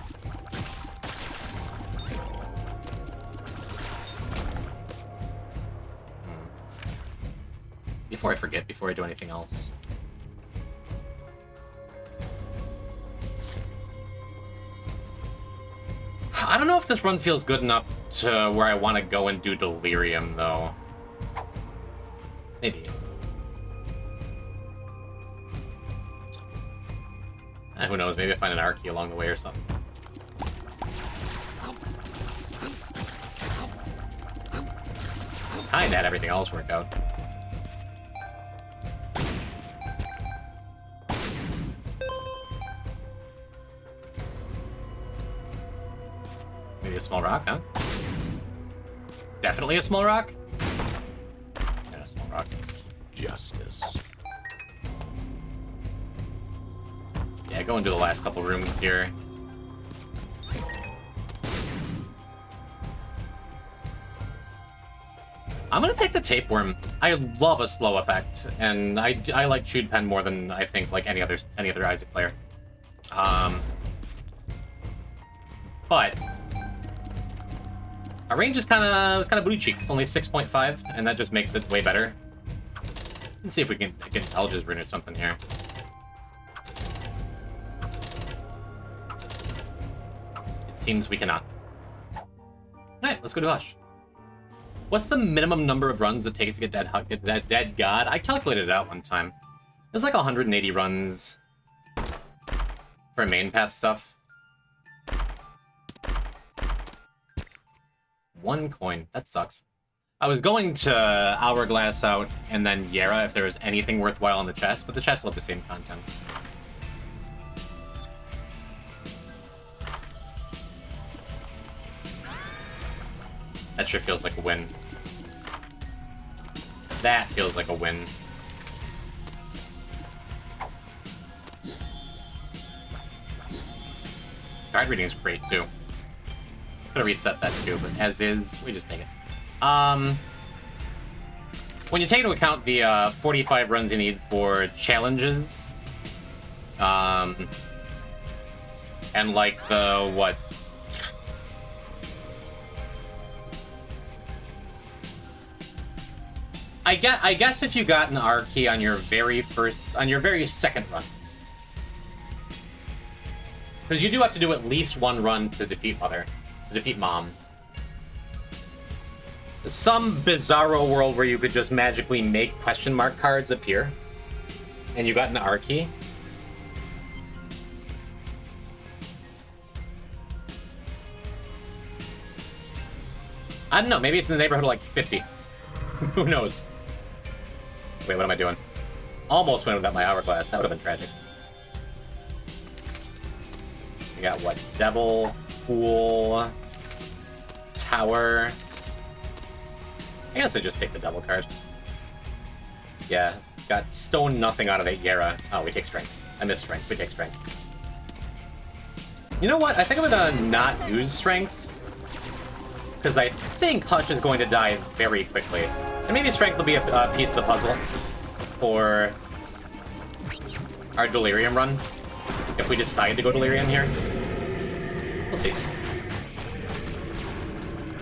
Before I forget, before I do anything else. I don't know if this run feels good enough to where I want to go and do Delirium, though. Maybe. Who knows, maybe I find an Archie along the way or something. Kinda had everything else work out. Maybe a small rock, huh? Definitely a small rock? Yeah, a small rock. Justice. Yeah, go into the last couple rooms here. I'm gonna take the tapeworm. I love a slow effect, and I like Chewed Pen more than I think like any other Isaac player. But our range is kind of booty cheeks. Only 6.5, and that just makes it way better. Let's see if we can get Intelligence Rune or something here. It seems we cannot. All right, let's go to Hush. What's the minimum number of runs it takes to get that dead god? I calculated it out one time. It was like 180 runs for main path stuff. 1 coin. That sucks. I was going to Hourglass out and then Yera if there was anything worthwhile in the chest, but the chest will have the same contents. That sure feels like a win. That feels like a win. Card reading is great too. Gonna reset that too, but as is, we just take it. When you take into account the 45 runs you need for challenges, and like the what? I guess if you got an R key on your very second run, because you do have to do at least one run to defeat Mom. Some bizarro world where you could just magically make question mark cards appear, and you got an R key. I don't know. Maybe it's in the neighborhood of like 50. Who knows? Wait, what am I doing? Almost went without my Hourglass. That would have been tragic. We got what? Devil, Fool, Tower. I guess I just take the Devil card. Yeah, got Stone nothing out of it. Yera. Oh, we take Strength. I missed Strength. We take Strength. You know what? I think I'm gonna not use Strength, because I think Hush is going to die very quickly. And maybe Strength will be a piece of the puzzle for our Delirium run, if we decide to go Delirium here. We'll see.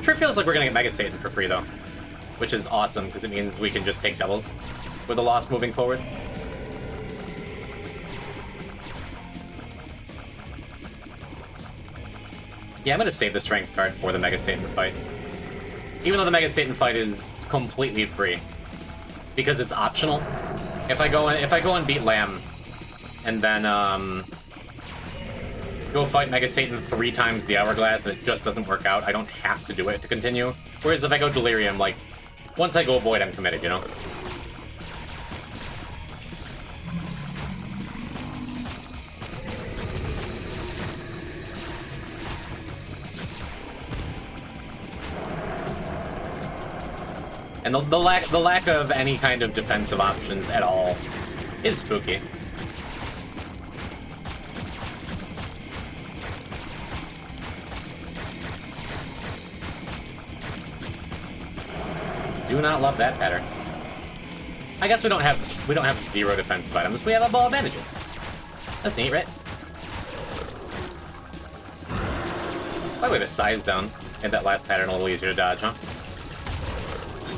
Sure feels like we're gonna get Mega Satan for free, though, which is awesome, because it means we can just take doubles with the loss moving forward. Yeah, I'm gonna save the Strength card for the Mega Satan fight. Even though the Mega Satan fight is completely free, because it's optional. If I go and beat Lamb, and then go fight Mega Satan 3 times the Hourglass, and it just doesn't work out, I don't have to do it to continue. Whereas if I go Delirium, like, once I go Void, I'm committed, you know? And the lack of any kind of defensive options at all is spooky. Do not love that pattern. I guess we don't have 0 defensive items. We have a ball of bandages. That's neat, right? By the way, the size down made that last pattern a little easier to dodge, huh?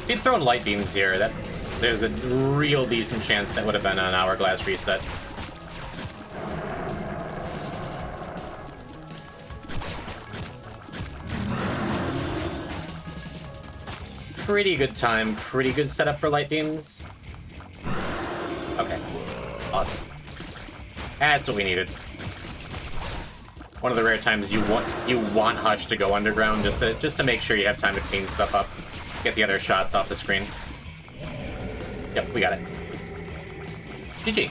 If you'd thrown light beams here, there's a real decent chance that would have been an Hourglass reset. Pretty good time, pretty good setup for light beams. Okay, awesome. That's what we needed. One of the rare times you want Hush to go underground just to make sure you have time to clean stuff up. Get the other shots off the screen. Yep, we got it. GG.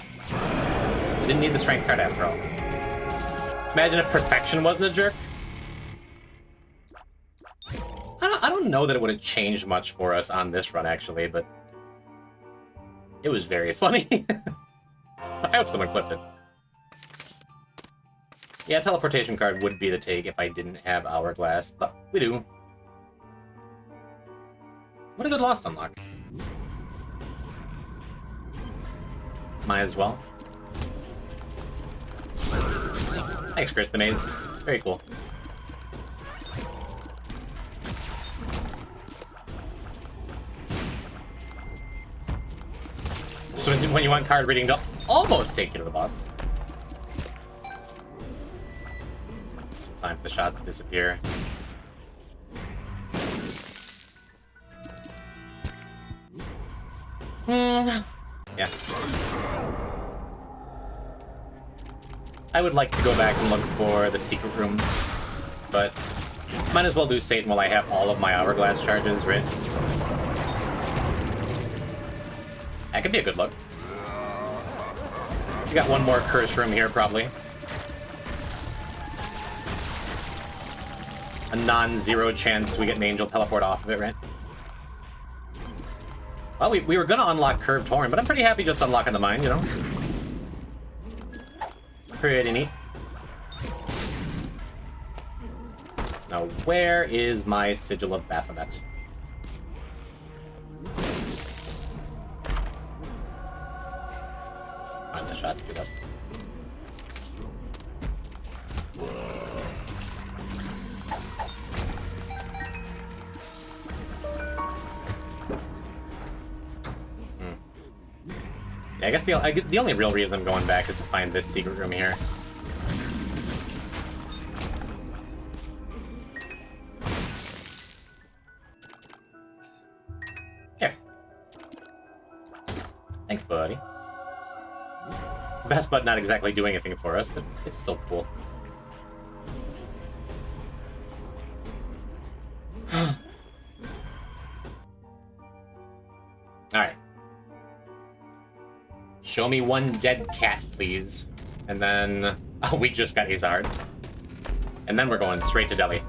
Didn't need the Strength card after all. Imagine if Perfection wasn't a jerk. don't know that it would have changed much for us on this run, actually, but it was very funny. I hope someone clipped it. Yeah, teleportation card would be the take if I didn't have Hourglass, but we do. What a good Lost unlock. Might as well. Thanks, Chris the Maze. Very cool. So when you want card reading to almost take you to the boss. Some time for the shots to disappear. Yeah. I would like to go back and look for the secret room, but might as well do Satan while I have all of my Hourglass charges, right? That could be a good look. We got one more curse room here, probably. A non-zero chance we get an angel teleport off of it, right? Well, we were gonna unlock Curved Horn, but I'm pretty happy just unlocking the mine, you know? Pretty neat. Now, where is my Sigil of Baphomet? Find the shot to do that. Yeah, I guess the only real reason I'm going back is to find this secret room here. Here. Thanks, buddy. Best but not exactly doing anything for us, but it's still cool. Alright. Show me one dead cat, please. And then... Oh, we just got Ace of Hearts. And then we're going straight to Delhi.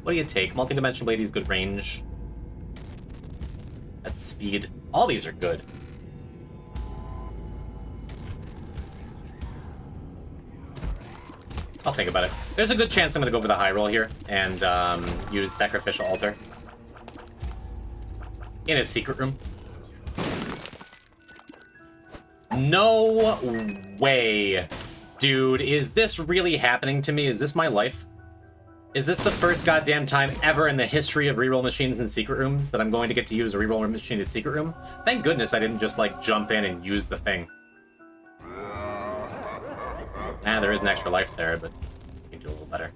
What do you take? Multi-dimensional blade is good range. That's speed. All these are good. I'll think about it. There's a good chance I'm going to go for the high roll here and use Sacrificial Altar in a secret room. No way. Dude, is this really happening to me? Is this my life? Is this the first goddamn time ever in the history of reroll machines in secret rooms that I'm going to get to use a reroll machine in a secret room? Thank goodness I didn't just, like, jump in and use the thing. Nah, there is an extra life there, but you can do a little better.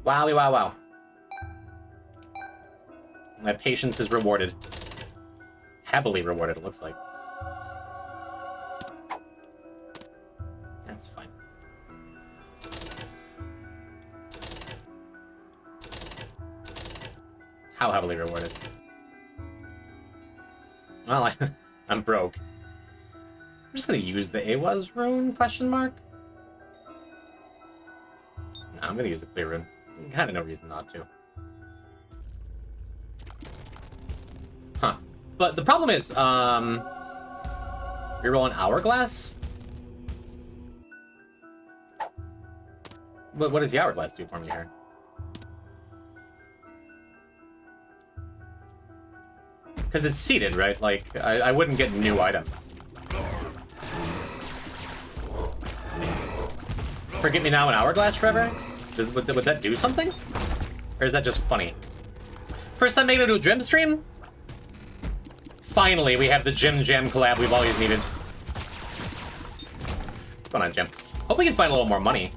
Wowie wow wow. My patience is rewarded. Heavily rewarded, it looks like. That's fine. How heavily rewarded? Well, I'm broke. I'm just gonna use the Awaz rune, question mark? No, I'm gonna use the clear rune. Kinda no reason not to. Huh. But the problem is, reroll an Hourglass? What does the Hourglass do for me here? Because it's seated, right? Like, I wouldn't get new items. Forget me now and Hourglass forever? Would that do something? Or is that just funny? First time making it to a Gem stream? Finally, we have the Gem Jam collab we've always needed. What's going on, Gem? Hope we can find a little more money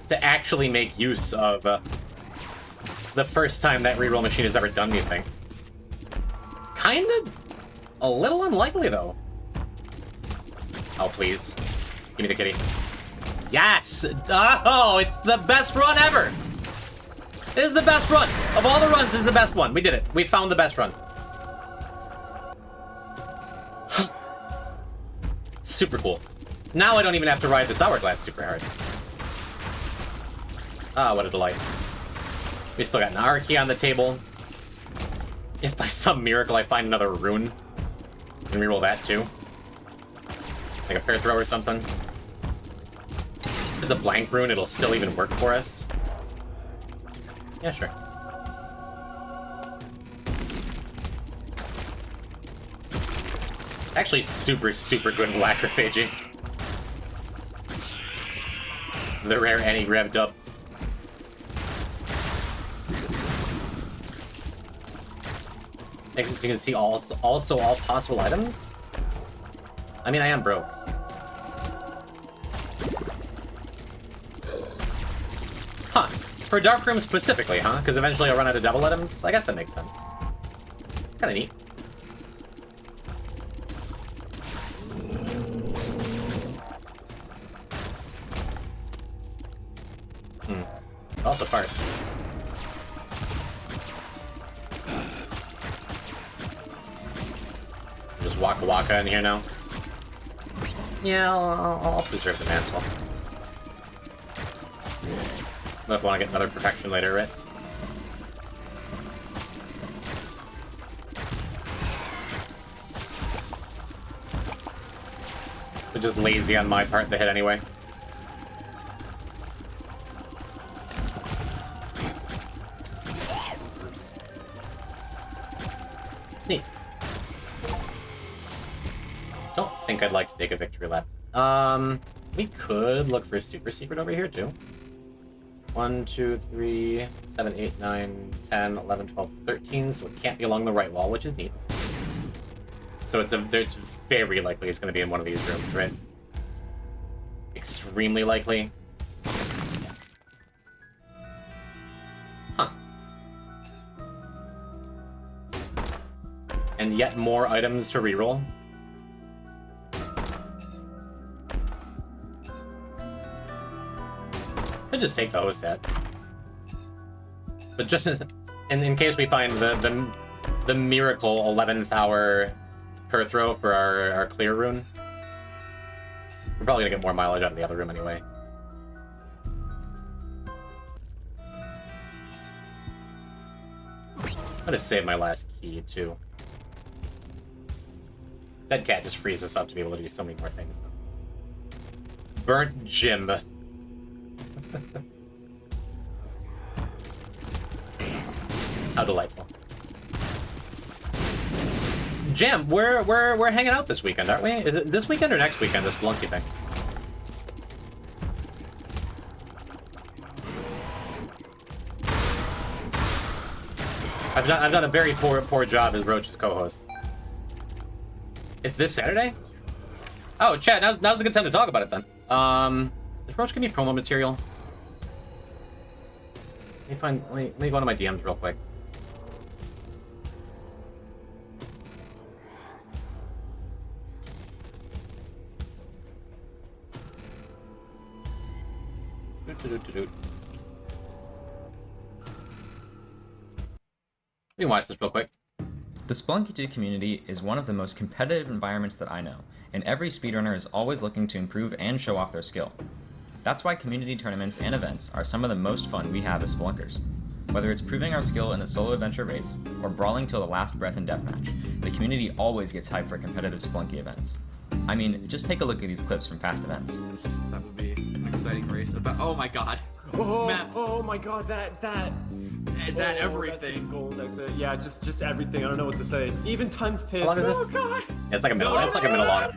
to actually make use of the first time that reroll machine has ever done anything. It's kind of a little unlikely, though. Oh, please. Give me the kitty. Yes! Oh, it's the best run ever! This is the best run! Of all the runs, this is the best one. We did it. We found the best run. Super cool. Now I don't even have to ride this hourglass super hard. Ah, what a delight. We still got an R key on the table. If by some miracle I find another rune, I can reroll that too. Like a fair throw or something. If it's a blank rune, it'll still even work for us. Yeah, sure. Actually super, super good in Lacrophagy. The rare Annie revved up. Next, you can see also all possible items. I mean, I am broke. Huh. For Dark Room specifically, huh? Because eventually I'll run out of double items? I guess that makes sense. It's kind of neat. Also fart. Just Waka Waka in here now. Yeah, I'll preserve the mantle. But if I want to get another perfection later, right? But just lazy on my part to hit anyway. Neat. Don't think I'd like to take a victory lap. We could look for a super secret over here too. 1, 2, 3, 7, 8, 9, 10, 11, 12, 13, so it can't be along the right wall, which is neat. So it's very likely it's going to be in one of these rooms, right? Extremely likely. Huh. And yet more items to reroll. Could just take the host hat. But just in case we find the miracle 11th hour per throw for our clear rune, we're probably gonna get more mileage out of the other room anyway. I'm gonna save my last key too. Dead cat just frees us up to be able to do so many more things though. Burnt Jim. How delightful. Jam, we're hanging out this weekend, aren't we? Is it this weekend or next weekend, this Blunky thing? I've done a very poor job as Roach's co-host. It's this Saturday? Oh, chat, now's a good time to talk about it then. Does Roach give me promo material? Let me go into my DMs real quick. We can watch this real quick. The Spelunky 2 community is one of the most competitive environments that I know, and every speedrunner is always looking to improve and show off their skill. That's why community tournaments and events are some of the most fun we have as Spelunkers. Whether it's proving our skill in a solo adventure race, or brawling till the last breath in deathmatch, the community always gets hyped for competitive Spelunky events. I mean, just take a look at these clips from past events. That would be an exciting race. Oh my god. Oh, Matt. oh my god, that Everything. Gold exit. Yeah, just everything. I don't know what to say. Even Tun's pissed. How long is this? Oh god. It's like a minute. It's like a minute long.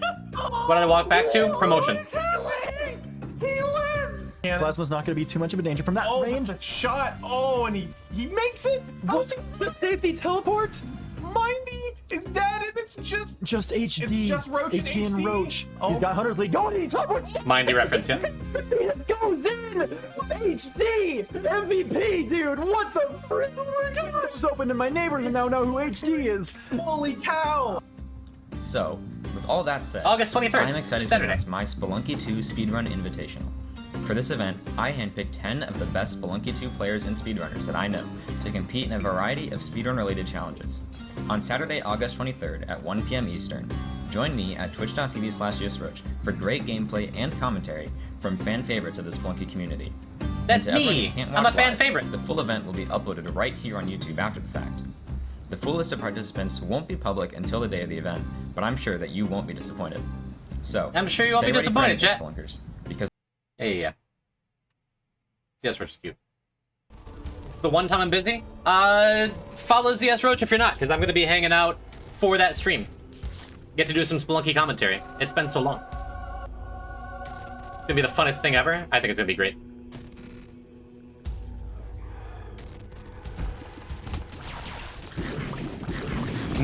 What did I walk back to? Promotion. He lives! Plasma's not going to be too much of a danger from that range. That shot. Oh, and he makes it. What? Safety teleport? Mindy is dead, and it's just HD. It's just Roach and HD and HD. Roach. Oh. He's got Hunter's League going, and he teleports. Mindy reference, yeah. It goes in. HD MVP, dude. What the frick? Oh my god! It's open, and my neighbors now know who HD is. holy cow. So, with all that said, August 23rd, I'm excited Saturday. to announce my Spelunky 2 Speedrun Invitational. For this event, I handpicked 10 of the best Spelunky 2 players and speedrunners that I know to compete in a variety of speedrun-related challenges. On Saturday, August 23rd at 1 p.m. Eastern, join me at twitch.tv/GSRoach for great gameplay and commentary from fan favorites of the Splunky community. That's And to everyone me! who can't I'm a watch fan live, favorite. The full event will be uploaded right here on YouTube after the fact. The full list of participants won't be public until the day of the event, but I'm sure that you won't be disappointed. So, I'm sure you won't stay be ready for disappointed, anything, chat. Splunkers, because Yeah. ZS Roach is cute. It's the one time I'm busy. Follow ZS Roach if you're not, because I'm going to be hanging out for that stream. Get to do some Spelunky commentary. It's been so long. It's going to be the funnest thing ever. I think it's going to be great.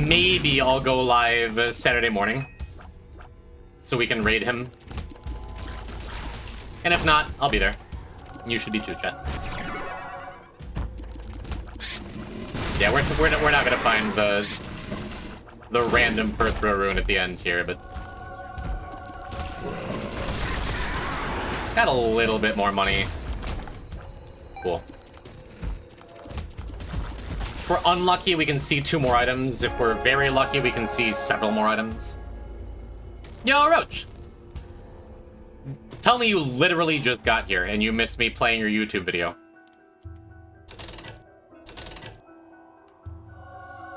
Maybe I'll go live Saturday morning so we can raid him. And if not, I'll be there. You should be too, chat. Yeah, we're not gonna find the random per throw rune at the end here, but got a little bit more money. Cool. If we're unlucky, we can see 2 more items. If we're very lucky, we can see several more items. Yo, Roach! Tell me you literally just got here and you missed me playing your YouTube video.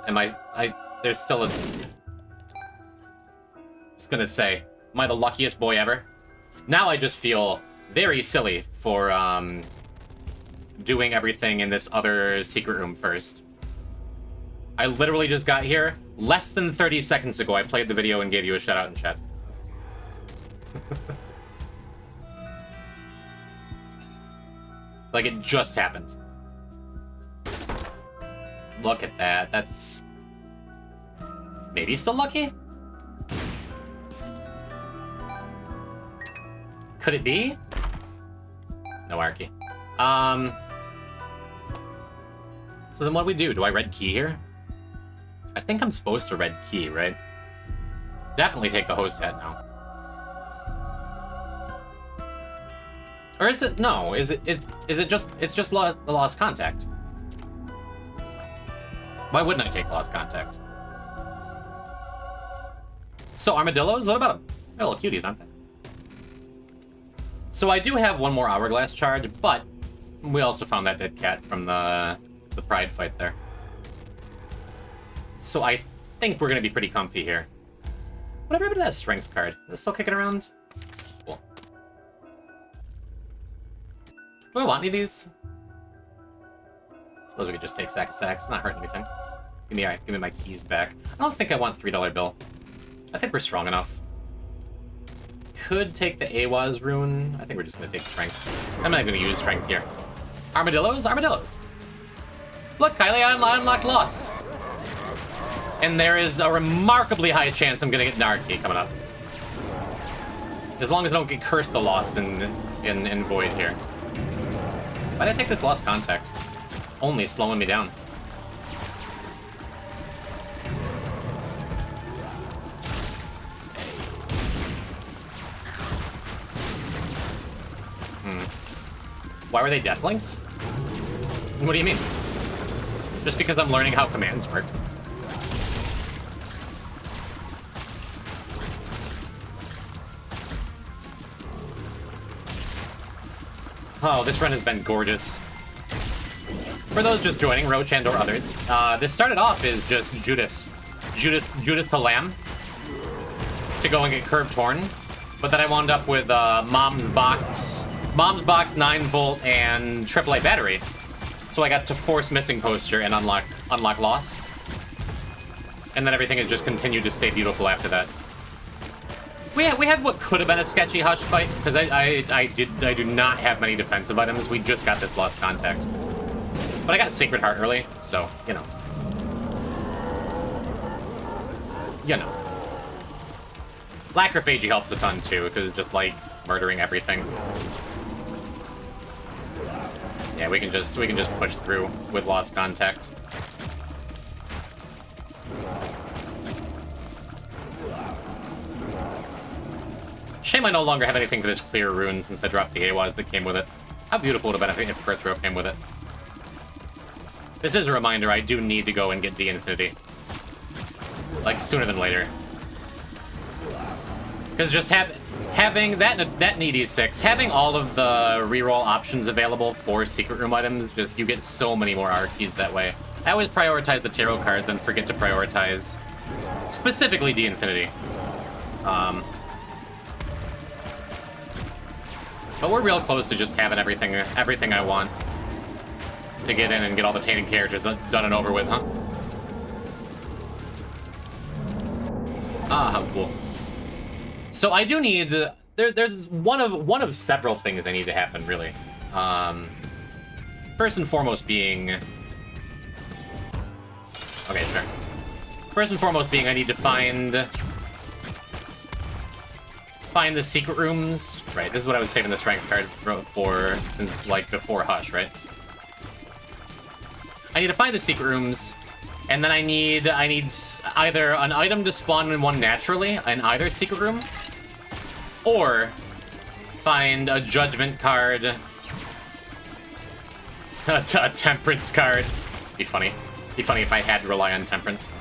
Am there's still a... Just gonna say, am I the luckiest boy ever? Now I just feel very silly for, doing everything in this other secret room first. I literally just got here. Less than 30 seconds ago, I played the video and gave you a shout out in chat. Like, it just happened. Look at that. That's... maybe still lucky? Could it be? No Arky. So then what do we do? Do I red key here? I think I'm supposed to red key, right? Definitely take the host hat now. Or is it? No. Is it just? It's just lost contact. Why wouldn't I take lost contact? So armadillos? What about them? They're little cuties, aren't they? So I do have one more hourglass charge, but we also found that dead cat from the pride fight there. So I think we're gonna be pretty comfy here. What happened to that strength card? Is it still kicking around? Cool. Do I want any of these? Suppose we could just take sack of sacks. It's not hurting anything. Give me my keys back. I don't think I want $3 bill. I think we're strong enough. Could take the Awaz rune. I think we're just gonna take strength. I'm not gonna use strength here. Armadillos? Armadillos. Look, Kylie, I unlocked Lost. And there is a remarkably high chance I'm gonna get Narky coming up. As long as I don't get cursed the Lost in Void here. Why did I take this Lost Contact? Only slowing me down. Why were they death-linked? What do you mean? Just because I'm learning how commands work. Oh, this run has been gorgeous. For those just joining, Roach and or others, this started off as just Judas to Lamb to go and get Curb Torn, but then I wound up with Mom's Box 9-volt and AAA battery, so I got to force Missing Poster and unlock Lost, and then everything has just continued to stay beautiful after that. We had what could have been a sketchy Hush fight, because I do not have many defensive items. We just got this Lost Contact. But I got Sacred Heart early, so, you know. You know. Lacrophagy helps a ton, too, because it's just, like, murdering everything. Yeah, we can just push through with Lost Contact. Shame I no longer have anything for this clear rune since I dropped the Awaz that came with it. How beautiful would have been if Earth Throw came with it. This is a reminder I do need to go and get D-Infinity. Like, sooner than later. Because just having that in ED6, having all of the reroll options available for secret room items, just you get so many more R keys that way. I always prioritize the tarot cards and forget to prioritize specifically D Infinity. But we're real close to just having everything I want to get in and get all the tainted characters done and over with, huh? Ah, how cool. So I do need there's one of several things I need to happen, really. First and foremost being okay, sure. First and foremost being I need to find the secret rooms. Right, this is what I was saving the strength card for since like before Hush, right? I need to find the secret rooms, and then I need either an item to spawn in one naturally in either secret room, or find a judgment card, a temperance card. Be funny if I had to rely on temperance.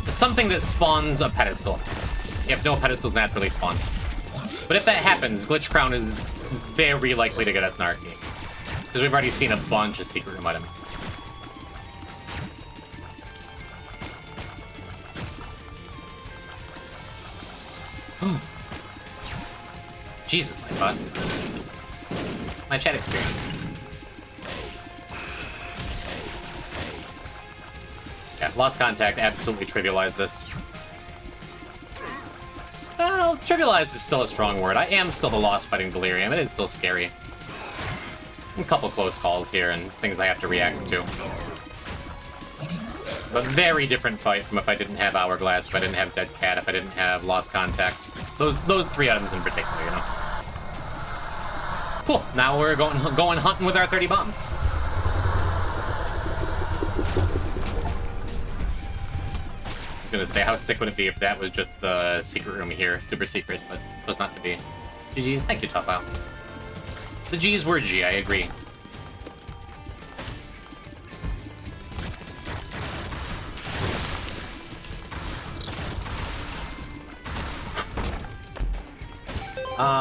Something that spawns a pedestal, if no pedestals naturally spawn. But if that happens, Glitch Crown is very likely to get us Narky, because we've already seen a bunch of secret room items. Jesus, Nightbot. My chat experience. Yeah, Lost Contact absolutely trivialized this. Well, trivialized is still a strong word. I am still the Lost fighting Delirium. It is still scary. A couple close calls here and things I have to react to. But very different fight from if I didn't have Hourglass, if I didn't have Dead Cat, if I didn't have Lost Contact. Those three items in particular, you know. Cool. Now we're going hunting with our 30 bombs. I was gonna say, how sick would it be if that was just the secret room here, super secret, but it was not to be. GG's, thank you, Tough Owl. The G's were G, I agree.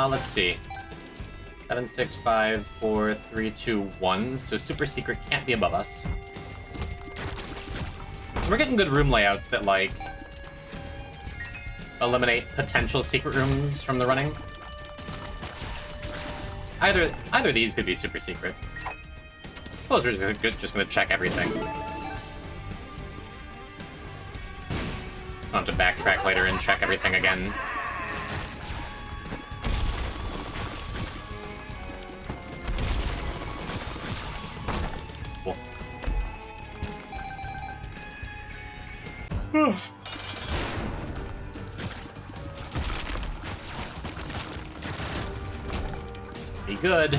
Let's see. 7, 6, 5, 4, 3, 2, 1. So super secret can't be above us. We're getting good room layouts that, like, eliminate potential secret rooms from the running. Either of these could be super secret. Suppose we're just gonna check everything. So I'll have to backtrack later and check everything again. Cool. Be good.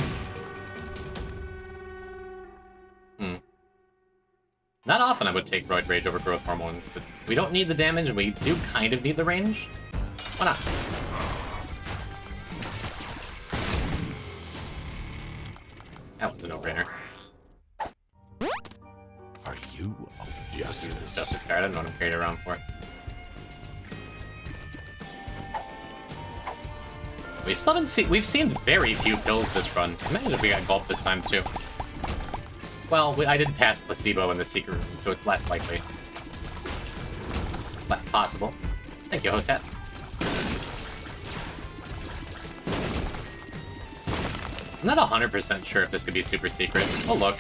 Not often I would take Roid Rage over Growth Hormones, but we don't need the damage, we do kind of need the range. Why not? That was a no-brainer. Are you Just use this Justice card, I don't know what I'm carrying around for. We still haven't seen. We've seen very few pills this run. Imagine if we got gulped this time too. Well, I did pass placebo in the secret room, so it's less likely. But possible. Thank you, Host Hat. I'm not 100% sure if this could be super secret. Oh, look.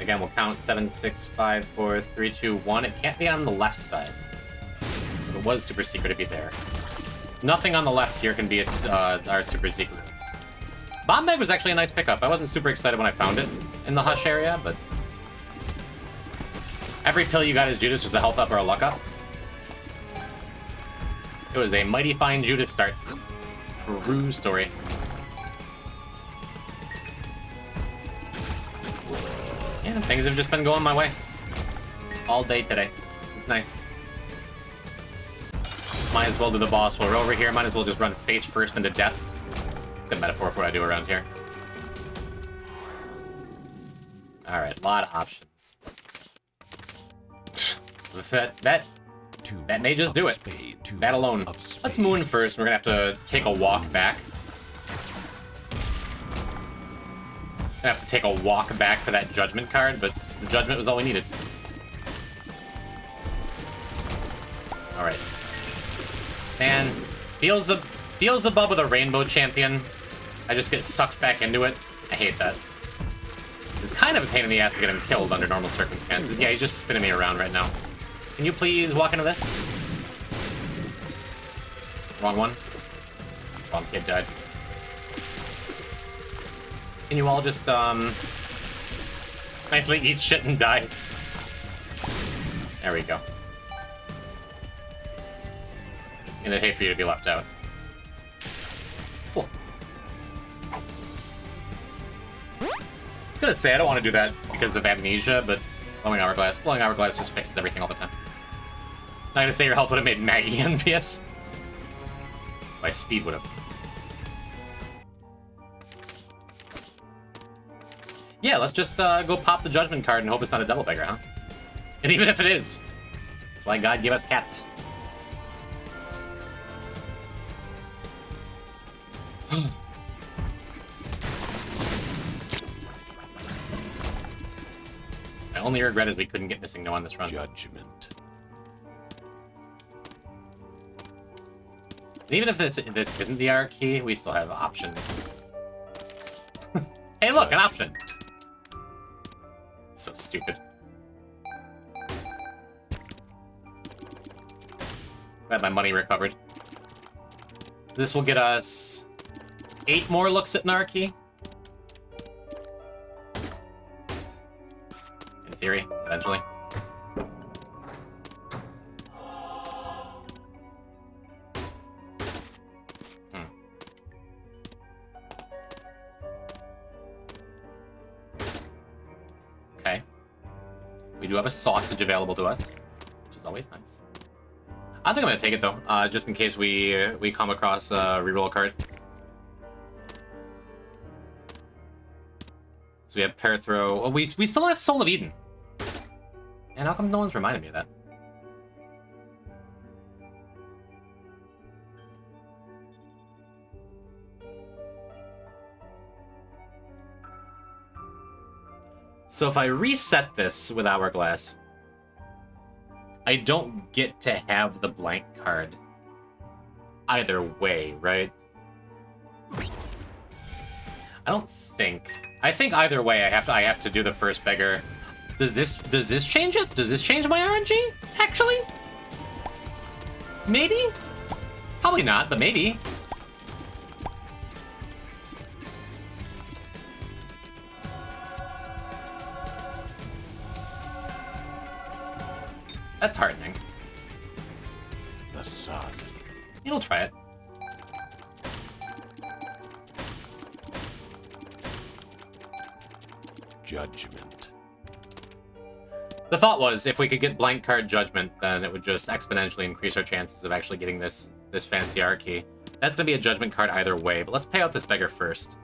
Again, we'll count 7, 6, 5, 4, 3, 2, 1. It can't be on the left side. If it was super secret, it'd be there. Nothing on the left here can be our super secret. Bomb Bag was actually a nice pickup. I wasn't super excited when I found it in the Hush area, but every pill you got as Judas was a health up or a luck up. It was a mighty fine Judas start. True story. Yeah, things have just been going my way. All day today. It's nice. Might as well do the boss while we're over here. Might as well just run face first into death. Good metaphor for what I do around here. Alright, a lot of options. That may just do it. That alone. Let's moon first. We're gonna have to take a walk back. Gonna have to take a walk back for that judgment card, but the judgment was all we needed. All right. Man, Beelzebub with a rainbow champion. I just get sucked back into it. I hate that. It's kind of a pain in the ass to get him killed under normal circumstances. Yeah, he's just spinning me around right now. Can you please walk into this? Wrong one. Wrong kid died. Can you all just, nicely eat shit and die? There we go. And I'd hate for you to be left out. Cool. I was gonna say, I don't want to do that because of amnesia, but blowing hourglass just fixes everything all the time. Not gonna say your health would have made Maggie envious. My speed would have. Yeah, let's just go pop the judgment card and hope it's not a double beggar, huh? And even if it is, that's why God gave us cats. My only regret is we couldn't get Missing No on this run. Judgment. And even if this isn't the R key, we still have options. Hey, look, an option! So stupid. Glad my money recovered. This will get us 8 more looks at an R key. In theory, eventually. Okay. We do have a sausage available to us, which is always nice. I think I'm gonna take it though, just in case we come across a reroll card. So we have Pair Throw. Oh, we still have Soul of Eden. And how come no one's reminded me of that? So if I reset this with Hourglass, I don't get to have the blank card either way, right? I don't think. I think either way I have to do the first beggar. Does this change it? Does this change my RNG? Actually? Maybe? Probably not, but maybe. That's heartening. The sun. You'll try it. Judgment. The thought was, if we could get blank card Judgment, then it would just exponentially increase our chances of actually getting this fancy R key. That's gonna be a Judgment card either way, but let's pay out this beggar first.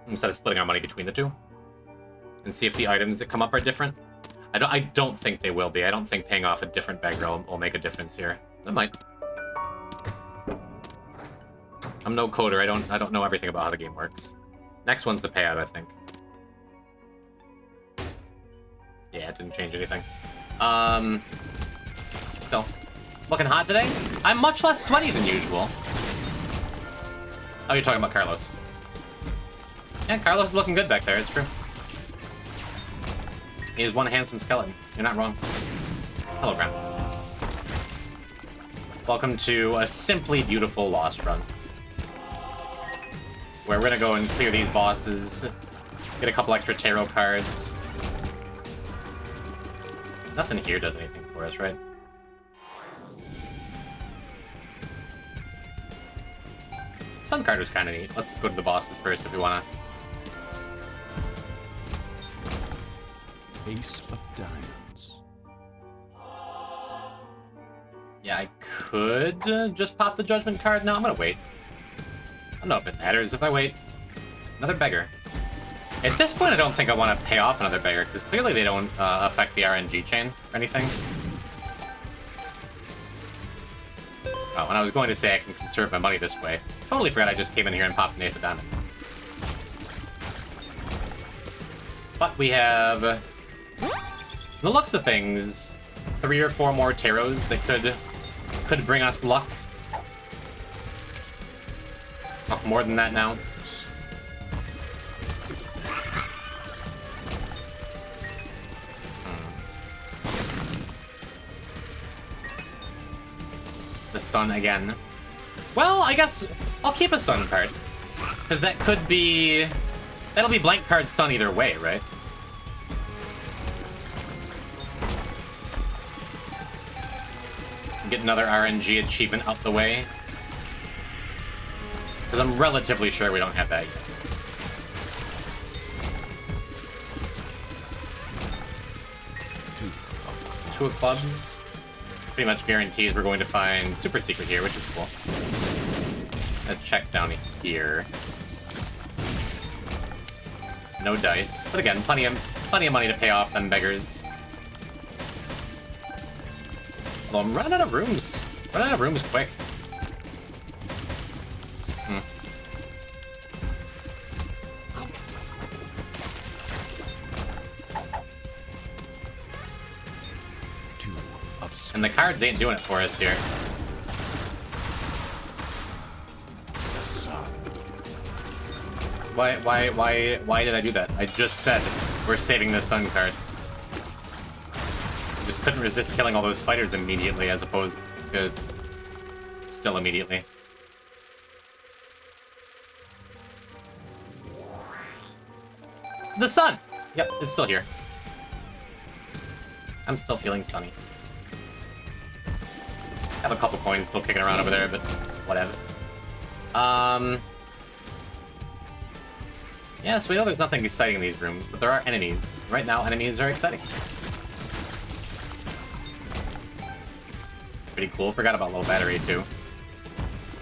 Instead of splitting our money between the two. And see if the items that come up are different. I don't think they will be. I don't think paying off a different beggar will make a difference here. It might. I'm no coder. I don't know everything about how the game works. Next one's the payout, I think. Yeah, it didn't change anything. Still, looking hot today. I'm much less sweaty than usual. Oh, you're talking about Carlos. Yeah, Carlos is looking good back there. It's true. He is one handsome skeleton. You're not wrong. Hello, Graham. Welcome to a simply beautiful Lost Run. Where we're gonna go and clear these bosses, get a couple extra tarot cards. Nothing here does anything for us, right? Sun card was kind of neat. Let's just go to the bosses first if we wanna. Ace of Diamonds. Yeah, I could just pop the Judgment card. No, I'm gonna wait. I don't know if it matters if I wait. Another beggar. At this point, I don't think I want to pay off another beggar, because clearly they don't affect the RNG chain or anything. Oh, and I was going to say I can conserve my money this way. Totally forgot I just came in here and popped an ace of diamonds. But we have, the looks of things, 3 or 4 more tarots that could bring us luck. Oh, more than that now. The sun again. Well, I guess I'll keep a sun card. Because that could be... That'll be blank card sun either way, right? Get another RNG achievement out the way. Because I'm relatively sure we don't have that yet. Two of clubs. Pretty much guarantees we're going to find super secret here, which is cool. Let's check down here. No dice, but again, plenty of money to pay off them beggars. Well, I'm running out of rooms. Running out of rooms quick. And the cards ain't doing it for us here. Why did I do that? I just said we're saving the sun card. I just couldn't resist killing all those fighters immediately as opposed to still immediately. The sun! Yep, it's still here. I'm still feeling sunny. Have a couple coins still kicking around over there, but whatever. Yeah, so we know there's nothing exciting in these rooms, but there are enemies. Right now, enemies are exciting. Pretty cool. Forgot about low battery, too.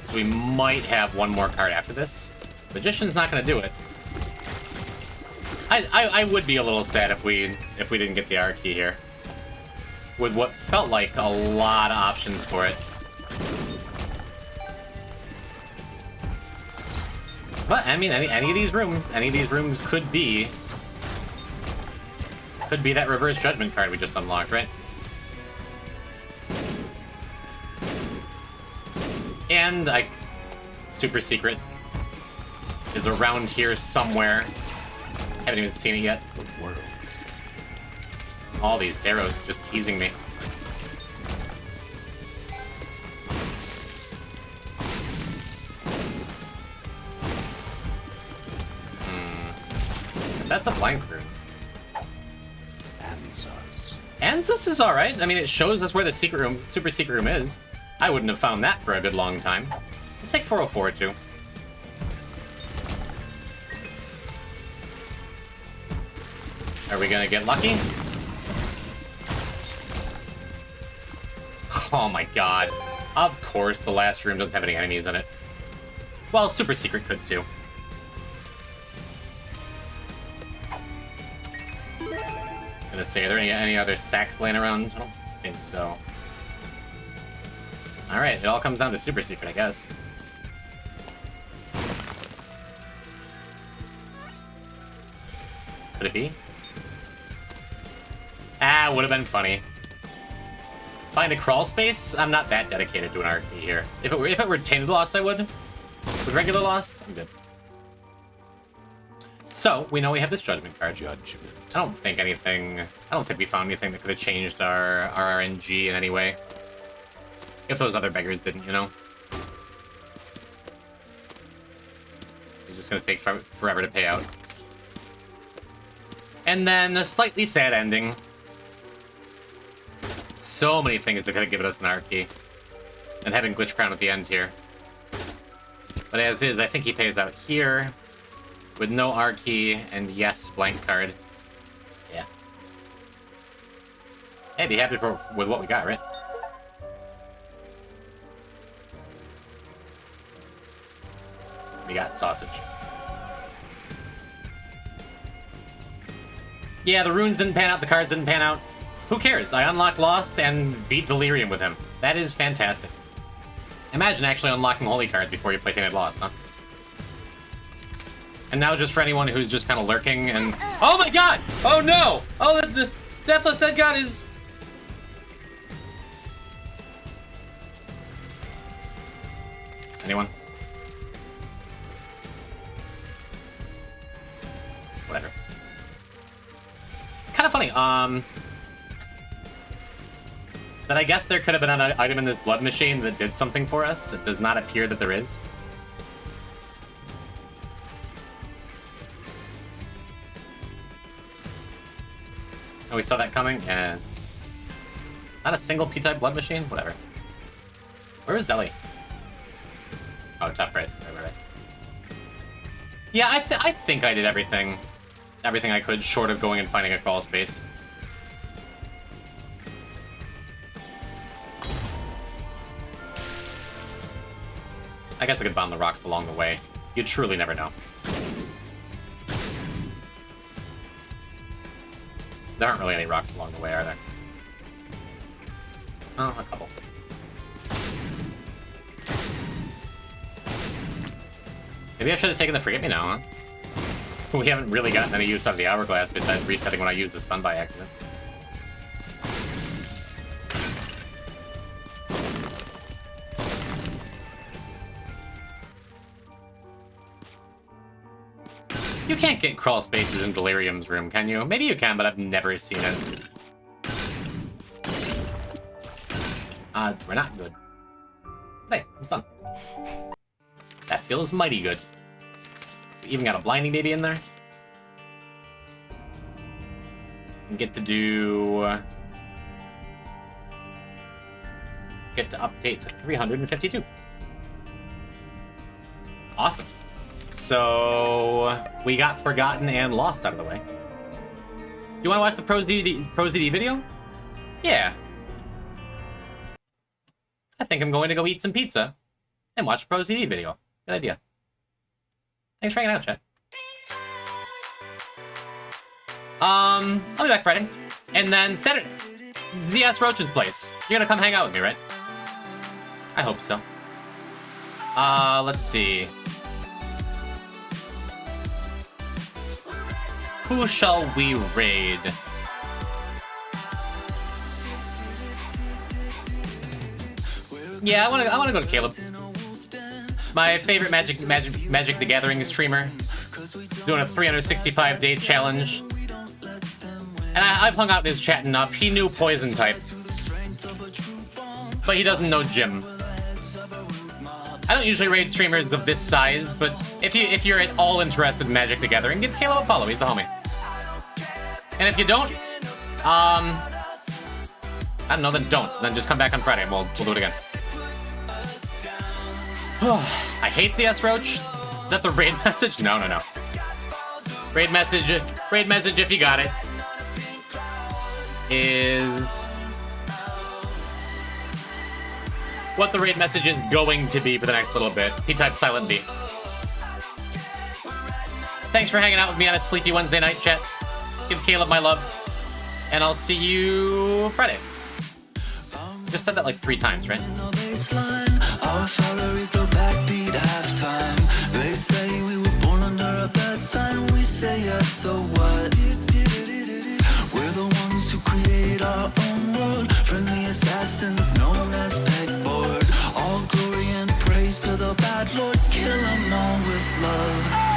So we might have one more card after this. Magician's not gonna do it. I would be a little sad if we didn't get the R key here. With what felt like a lot of options for it. But, I mean, any of these rooms could be that reverse judgment card we just unlocked, right? And super secret is around here somewhere. Haven't even seen it yet. The world. All these tarots just teasing me. That's a blank room. Anzus is alright. I mean, it shows us where the secret room, super secret room is. I wouldn't have found that for a good long time. Let's take 404 too. Are we gonna get lucky? Oh my god. Of course, the last room doesn't have any enemies in it. Well, super secret could too. Gonna say, are there any other sacks laying around? I don't think so. Alright, it all comes down to super secret, I guess. Could it be? Ah, would have been funny. Find a crawl space? I'm not that dedicated to an RP here. If it were Tainted Lost, I would. With regular Lost, I'm good. So, we know we have this Judgment card. Judgment. I don't think we found anything that could have changed our RNG in any way. If those other beggars didn't, you know? It's just gonna take forever to pay out. And then a slightly sad ending. So many things that could have given us an R key. And having Glitch Crown at the end here. But as is, I think he pays out here. With no R key, and yes, blank card. Yeah. Hey, be happy with what we got, right? We got sausage. Yeah, the runes didn't pan out, the cards didn't pan out. Who cares? I unlocked Lost and beat Delirium with him. That is fantastic. Imagine actually unlocking holy cards before you play Tainted Lost, huh? And now just for anyone who's just kind of lurking and... Oh my god! Oh no! Oh, the Deathless Dead God is... Anyone? Whatever. Kind of funny, that I guess there could have been an item in this blood machine that did something for us. It does not appear that there is. Oh, we saw that coming? Yeah. Not a single P-type blood machine? Whatever. Where is Deli? Oh, top right. Right. Yeah, I think I did everything I could, short of going and finding a crawl space. I guess I could bomb the rocks along the way. You truly never know. There aren't really any rocks along the way, are there? Oh, a couple. Maybe I should have taken the forget-me-now, huh? We haven't really gotten any use out of the hourglass besides resetting when I used the sun by accident. You can't get crawl spaces in Delirium's room, can you? Maybe you can, but I've never seen it. Odds were not good. Hey, I'm done. That feels mighty good. We even got a blinding baby in there. And get to do... Get to update to 352. Awesome. So we got Forgotten and Lost out of the way. You want to watch the Pro ZD video? Yeah. I think I'm going to go eat some pizza and watch a Pro ZD video. Good idea. Thanks for hanging out, chat. I'll be back Friday. And then Saturday, it's VS Roach's place. You're gonna come hang out with me, right? I hope so. Let's see. Who shall we raid? Yeah, I wanna go to Caleb. My favorite Magic the Gathering streamer. Doing a 365-day challenge. And I've hung out in his chat enough. He knew Poison type. But he doesn't know Gym. I don't usually raid streamers of this size, but if you're at all interested in Magic the Gathering, give Caleb a follow. He's the homie. And if you don't, I don't know, then don't. Then just come back on Friday and we'll do it again. I hate CS Roach. Is that the raid message? No. Raid message if you got it. Is what the raid message is going to be for the next little bit. P-type silent B. Thanks for hanging out with me on a sleepy Wednesday night, chat. Give Caleb my love. And I'll see you Friday. Just said that like 3 times, right? Our father is the backbeat halftime. They say we were born under a bad sign. We say yes, so what? We're the ones who create our own world. Friendly assassins known as pegboard. All glory and praise to the bad Lord. Kill 'em all with love.